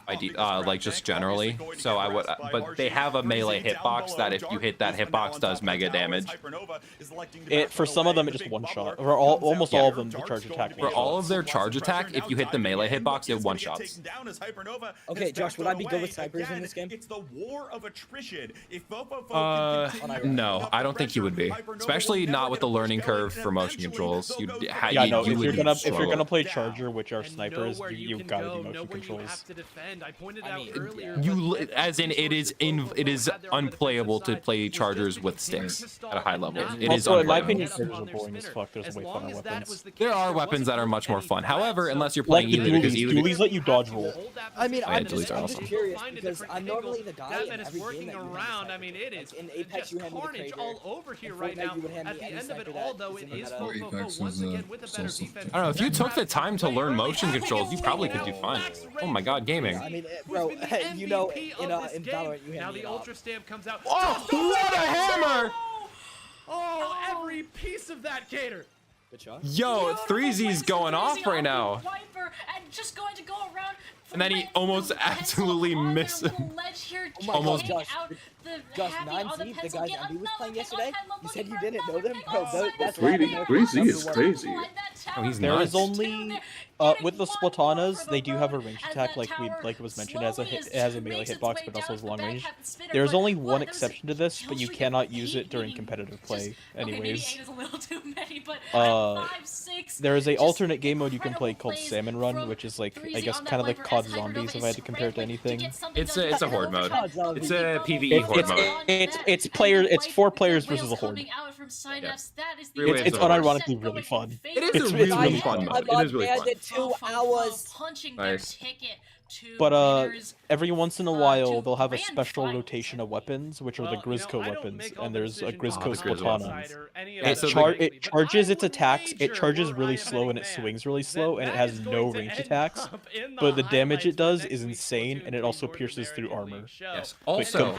Speaker 11: Like just generally. So but they have a melee hitbox that if you hit that hitbox does mega damage.
Speaker 12: For some of them it just one shot. Or almost all of them the charge attack.
Speaker 11: For all of their charge attack, if you hit the melee hitbox, it one shots.
Speaker 8: Okay, Josh, would I be good with snipers in this game?
Speaker 3: It's the war of attrition. If
Speaker 11: no, I don't think you would be. Especially not with the learning curve for motion controls.
Speaker 12: No, if you're gonna play Charger, which are snipers, you gotta do motion controls.
Speaker 11: As in, it is unplayable to play Chargers with sticks at a high level. It is
Speaker 12: unplayable. In my opinion, Chargers are boring as fuck. There's way funner weapons.
Speaker 11: There are weapons that are much more fun. However, unless you're playing
Speaker 12: dualies let you dodge roll.
Speaker 8: I mean, I'm just curious because I'm normally the guy in every
Speaker 1: working
Speaker 8: game that you
Speaker 1: around. I mean, it is
Speaker 8: in Apex,
Speaker 1: just carnage all over here right now. At the end of it all, though, it is Fofofo once again with a better defense.
Speaker 11: I don't know, if you took the time to learn motion controls, you probably could do fine. Oh my god, gaming.
Speaker 8: I mean, bro, you know, in Valorant, you
Speaker 1: now the Ultra Stamp comes out.
Speaker 11: Oh, what a hammer!
Speaker 1: Oh, every piece of that, Cater.
Speaker 11: Yo, 3Z's going off right now. And then he almost absolutely misses.
Speaker 8: Almost. Gus, 9Z, the guys Andy was playing yesterday, you said you didn't know them? Bro, that's
Speaker 10: 3Z is crazy.
Speaker 11: Oh, he's
Speaker 12: there
Speaker 11: nuts.
Speaker 12: is only with the Splatanas, they do have a range attack, like it was mentioned, it has a melee hitbox, but also has long range. There's only one exception to this, but you cannot use it during competitive play, anyways. There is a alternate game mode you can play called Salmon Run, which is like, I guess, kind of like COD Zombies if I had to compare it to anything.
Speaker 11: It's a horde mode. It's a PvE horde mode.
Speaker 12: It's 4 players versus a horde.
Speaker 11: Yeah.
Speaker 12: It's unironically really fun.
Speaker 11: It is a really fun mode. It is really fun.
Speaker 8: 2 hours.
Speaker 11: Nice.
Speaker 12: But every once in a while they'll have a special rotation of weapons, which are the Grizzco weapons, and there's a Grizzco Splatana. It charges its attacks. It charges really slow and it swings really slow, and it has no range attacks. But the damage it does is insane, and it also pierces through armor.
Speaker 11: Yes. Also,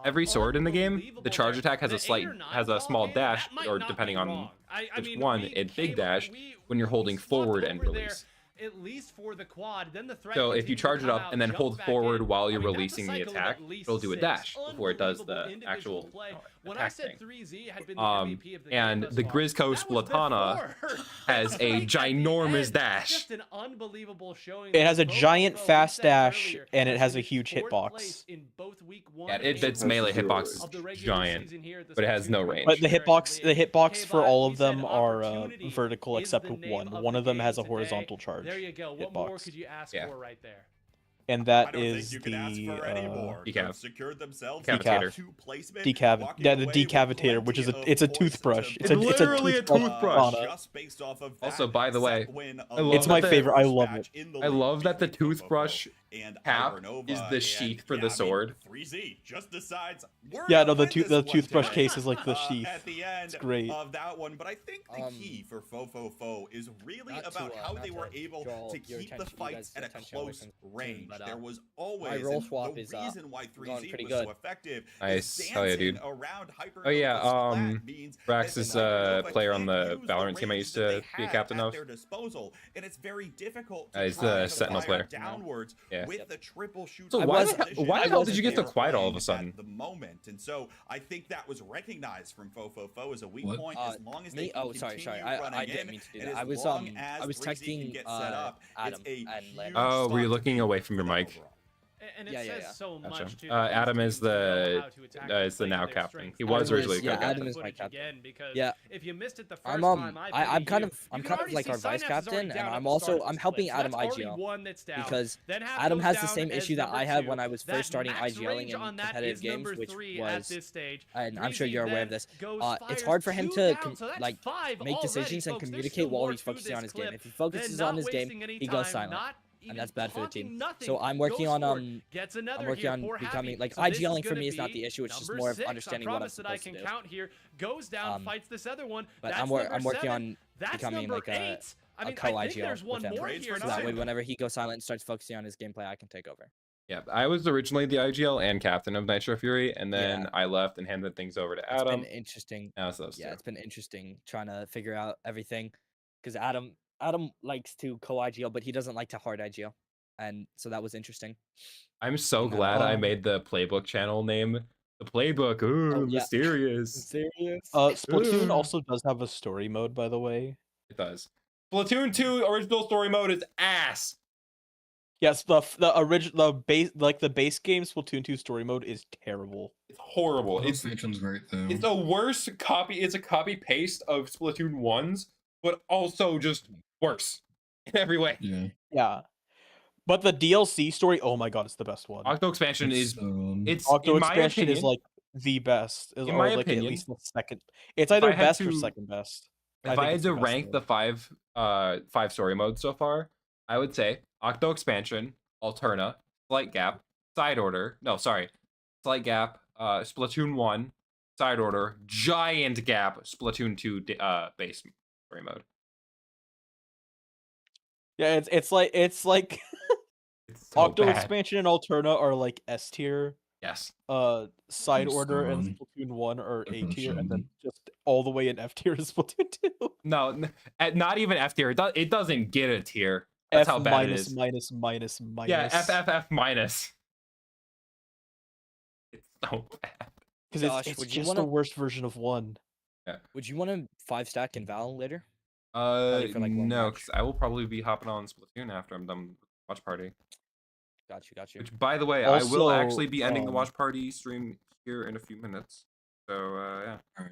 Speaker 11: every sword in the game, the charge attack has a small dash, or depending on which one, a big dash when you're holding forward and release.
Speaker 1: At least for the quad, then the threat.
Speaker 11: So if you charge it up and then hold forward while you're releasing the attack, it'll do a dash before it does the actual attack thing. And the Grizzco Splatana has a ginormous dash.
Speaker 1: Just an unbelievable showing.
Speaker 12: It has a giant fast dash and it has a huge hitbox.
Speaker 11: Yeah, its melee hitbox is giant, but it has no range.
Speaker 12: But the hitbox for all of them are vertical except one. One of them has a horizontal charge.
Speaker 1: There you go. What more could you ask for right there?
Speaker 12: And that is the decavitator, which is the toothbrush. It's
Speaker 11: literally a toothbrush. Also, by the way,
Speaker 12: it's my favorite. I love it.
Speaker 11: I love that the toothbrush cap is the sheath for the sword.
Speaker 12: Yeah, no, the toothbrush case is like the sheath. It's great.
Speaker 3: Of that one, but I think the key for Fofofo is really about how they were able to keep the fights at a close range. There was always
Speaker 8: roll swap
Speaker 3: the reason why 3Z was so effective.
Speaker 11: Nice. Oh yeah, dude. Oh yeah, Brax is a player on the Valorant team I used to be a captain of.
Speaker 3: And it's very difficult.
Speaker 11: He's the Sentinel player.
Speaker 3: Downwards with the triple shoot.
Speaker 11: So why the hell did you get so quiet all of a sudden?
Speaker 3: The moment, and so I think that was recognized from Fofofo as a weak point. As long as they
Speaker 8: sorry. I didn't mean to do that. I was texting Adam.
Speaker 11: Oh, were you looking away from your mic?
Speaker 1: And it says so much too.
Speaker 11: Adam is the now captain. He was originally
Speaker 8: captain. Adam is my captain.
Speaker 1: Yeah. If you missed it the first
Speaker 8: time, I'm kind of like our vice captain, and I'm helping Adam IGL because Adam has the same issue that I had when I was first starting IGLing in competitive games, which was, and I'm sure you're aware of this. It's hard for him to like make decisions and communicate while he's focusing on his game. If he focuses on his game, he goes silent. And that's bad for the team. So I'm working on becoming like IGLing for me is not the issue. It's just more of understanding what I'm supposed to do.
Speaker 1: Goes down, fights this other one.
Speaker 8: But I'm working on becoming like a co-IGL with him. So that way, whenever he goes silent and starts focusing on his gameplay, I can take over.
Speaker 11: Yeah, I was originally the IGL and captain of Nitro Fury, and then I left and handed things over to Adam.
Speaker 8: It's been interesting.
Speaker 11: It's
Speaker 8: been interesting trying to figure out everything because Adam likes to co-IGL, but he doesn't like to hard IGL, and so that was interesting.
Speaker 11: I'm so glad I made the playbook channel name. The playbook, ooh, mysterious.
Speaker 12: Splatoon also does have a story mode, by the way.
Speaker 11: It does. Splatoon 2 original story mode is ass.
Speaker 12: Yes, the base game Splatoon 2 story mode is terrible.
Speaker 2: It's horrible.
Speaker 5: Expansion's great though.
Speaker 2: It's a worse copy. It's a copy paste of Splatoon 1's, but also just worse in every way.
Speaker 12: Yeah. But the DLC story, oh my god, it's the best one.
Speaker 11: Octo expansion
Speaker 12: Octo expansion is like the best.
Speaker 11: In my opinion,
Speaker 12: at least the second. It's either best or second best.
Speaker 11: If I had to rank the five story modes so far, I would say Octo expansion, Alterna, Slight Gap, Side Order. No, sorry, Slight Gap, Splatoon 1, Side Order, Giant Gap, Splatoon 2 base story mode.
Speaker 12: Yeah, it's like
Speaker 11: it's so
Speaker 12: Octo
Speaker 11: bad.
Speaker 12: expansion and Alterna are like S tier.
Speaker 11: Yes.
Speaker 12: Side Order and Splatoon 1 are A tier, and then just all the way in F tier is Splatoon 2.
Speaker 11: No, not even F tier. It doesn't get a tier. That's how bad it is.
Speaker 12: Minus.
Speaker 11: Yeah, F minus. It's so bad.
Speaker 12: Because it's just the worst version of 1.
Speaker 11: Yeah.
Speaker 8: Would you want to 5-stack in Val later?
Speaker 11: No, because I will probably be hopping on Splatoon after I'm done with Watch Party.
Speaker 8: Got you.
Speaker 11: Which, by the way, also, I will actually be ending the Watch Party stream here in a few minutes. So, yeah.
Speaker 5: All right.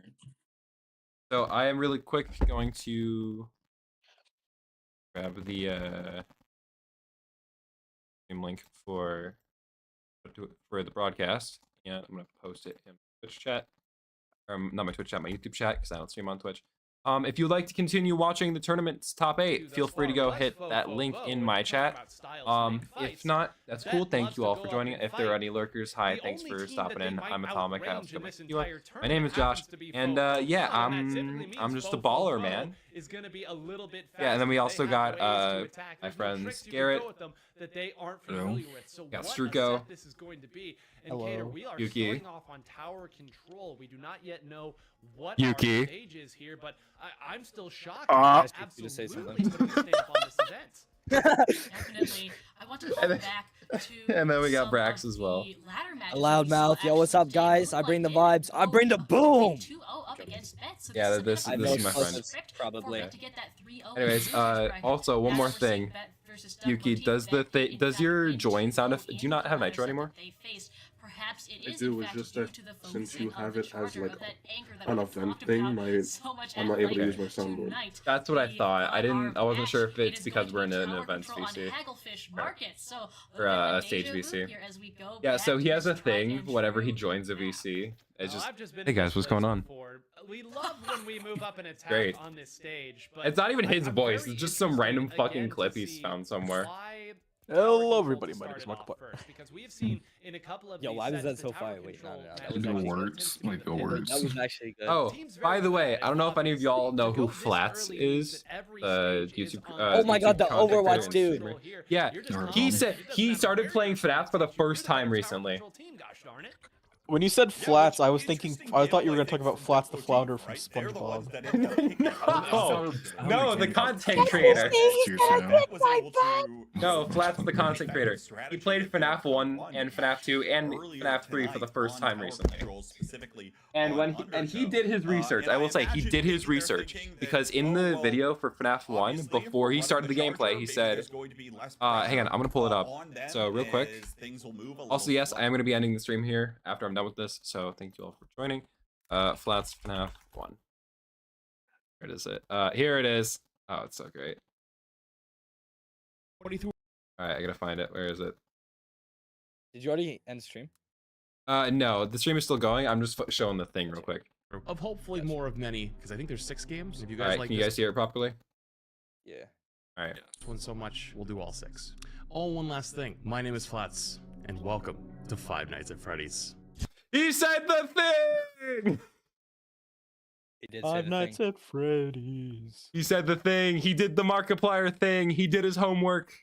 Speaker 11: So, I am really quick going to grab the stream link for the broadcast. Yeah, I'm going to post it in Twitch chat. Not my Twitch chat, my YouTube chat, because I don't stream on Twitch. If you'd like to continue watching the tournament's top 8, feel free to go hit that link in my chat. If not, that's cool. Thank you all for joining. If there are any lurkers, hi, thanks for stopping in. I'm Atomic. My name is Josh, and yeah, I'm just a baller, man. Yeah, and then we also got my friends Garrett.
Speaker 1: That they aren't familiar with. So
Speaker 11: got
Speaker 1: what
Speaker 11: Struko.
Speaker 1: This is going to be. And
Speaker 12: Hello.
Speaker 1: Cater, we are
Speaker 11: Yuki.
Speaker 1: starting off on tower control. We do not yet know what
Speaker 5: Yuki.
Speaker 1: our stage is here, but I'm still shocked.
Speaker 8: Absolutely
Speaker 1: putting a stamp on this event.
Speaker 4: Definitely. I want to go back to
Speaker 11: And then we got Brax as well.
Speaker 8: A loudmouth. Yo, what's up, guys? I bring the vibes. I bring the boom.
Speaker 11: Yeah, this is my friend.
Speaker 8: Probably.
Speaker 11: Anyways, also one more thing. Yuki, does your join sound do you not have Nitro anymore?
Speaker 10: I do. It's just that since you have it as like an event thing, I'm not able to use my soundboard.
Speaker 11: That's what I thought. I wasn't sure if it's because we're in an events VC or a stage VC. Yeah, so he has a thing whenever he joins a VC. It's just, hey guys, what's going on?
Speaker 1: We love when we move up and attack
Speaker 11: Great.
Speaker 1: on this stage, but
Speaker 11: It's not even his voice. It's just some random fucking clip he's found somewhere.
Speaker 12: Hello, everybody. My name is Michael.
Speaker 1: Because we have seen in a couple of
Speaker 8: Yo, why was that so far? Wait, no.
Speaker 5: That works. Like, it works.
Speaker 8: That was actually good.
Speaker 11: Oh, by the way, I don't know if any of y'all know who Flats is. YouTube.
Speaker 8: Oh my god, the
Speaker 11: YouTube content
Speaker 8: Overwatch
Speaker 11: creator.
Speaker 8: dude.
Speaker 11: Yeah, he said he started playing FNAF for the first time recently.
Speaker 12: When you said Flats, I thought you were going to talk about Flats the Flounder from SpongeBob.
Speaker 11: No, the content creator. No, Flats the content creator. He played FNAF 1 and FNAF 2 and FNAF 3 for the first time recently. And he did his research. I will say he did his research because in the video for FNAF 1, before he started the gameplay, he said, hang on, I'm going to pull it up. So real quick. Also, yes, I am going to be ending the stream here after I'm done with this, so thank you all for joining. Flats FNAF 1. Where is it? Here it is. Oh, it's so great. Alright, I gotta find it. Where is it?
Speaker 8: Did you already end stream?
Speaker 11: No, the stream is still going. I'm just showing the thing real quick.
Speaker 13: Of hopefully more of many, because I think there's 6 games. If you guys like
Speaker 11: can you guys hear it properly?
Speaker 8: Yeah.
Speaker 11: Alright.
Speaker 13: This one so much, we'll do all 6. Oh, one last thing. My name is Flats, and welcome to Five Nights at Freddy's.
Speaker 11: He said the thing!
Speaker 8: He did
Speaker 12: Five Nights at Freddy's.
Speaker 11: He said the thing. He did the Markiplier thing. He did his homework.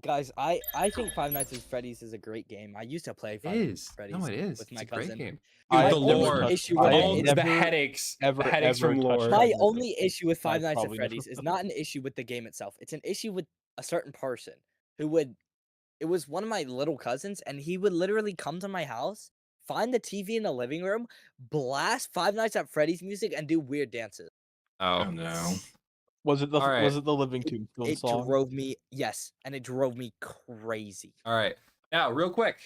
Speaker 8: Guys, I think Five Nights at Freddy's is a great game. I used to play Five Nights at Freddy's.
Speaker 11: No, it is.
Speaker 8: With my
Speaker 11: it's a
Speaker 8: cousin.
Speaker 11: great game.
Speaker 8: My
Speaker 11: Dude, the lore.
Speaker 8: issue with
Speaker 11: The headaches. The headaches from lore.
Speaker 8: My only issue with Five Nights at Freddy's is not an issue with the game itself. It's an issue with a certain person who would... It was one of my little cousins, and he would literally come to my house, find the TV in the living room, blast Five Nights at Freddy's music, and do weird dances.
Speaker 11: Oh,
Speaker 5: no.
Speaker 12: Was it the Living Tombstone song?
Speaker 8: It drove me, yes, and it drove me crazy.
Speaker 11: All right, now real quick,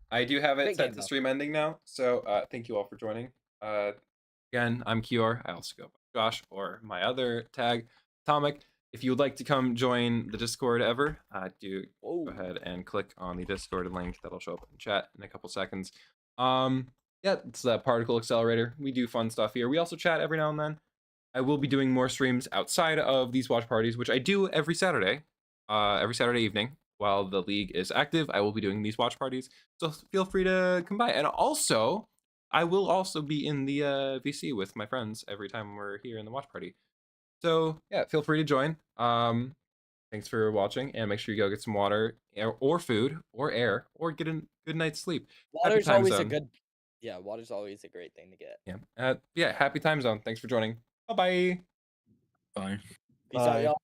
Speaker 11: I do have it set to stream ending now. So thank you all for joining. Again, I'm Kior. I also go by Josh or my other tag, Atomic. If you would like to come join the Discord ever, do go ahead and click on the Discord link that'll show up in chat in a couple seconds. Yeah, it's the Particle Accelerator. We do fun stuff here. We also chat every now and then. I will be doing more streams outside of these watch parties, which I do every Saturday evening. While the league is active, I will be doing these watch parties. So feel free to come by. And also, I will also be in the VC with my friends every time we're here in the watch party. So yeah, feel free to join. Thanks for watching, and make sure you go get some water or food or air or get a good night's sleep.
Speaker 8: Water's always water's always a great thing to get.
Speaker 11: Yeah. Yeah, happy time zone. Thanks for joining. Bye-bye.
Speaker 5: Bye.
Speaker 8: Peace out, y'all.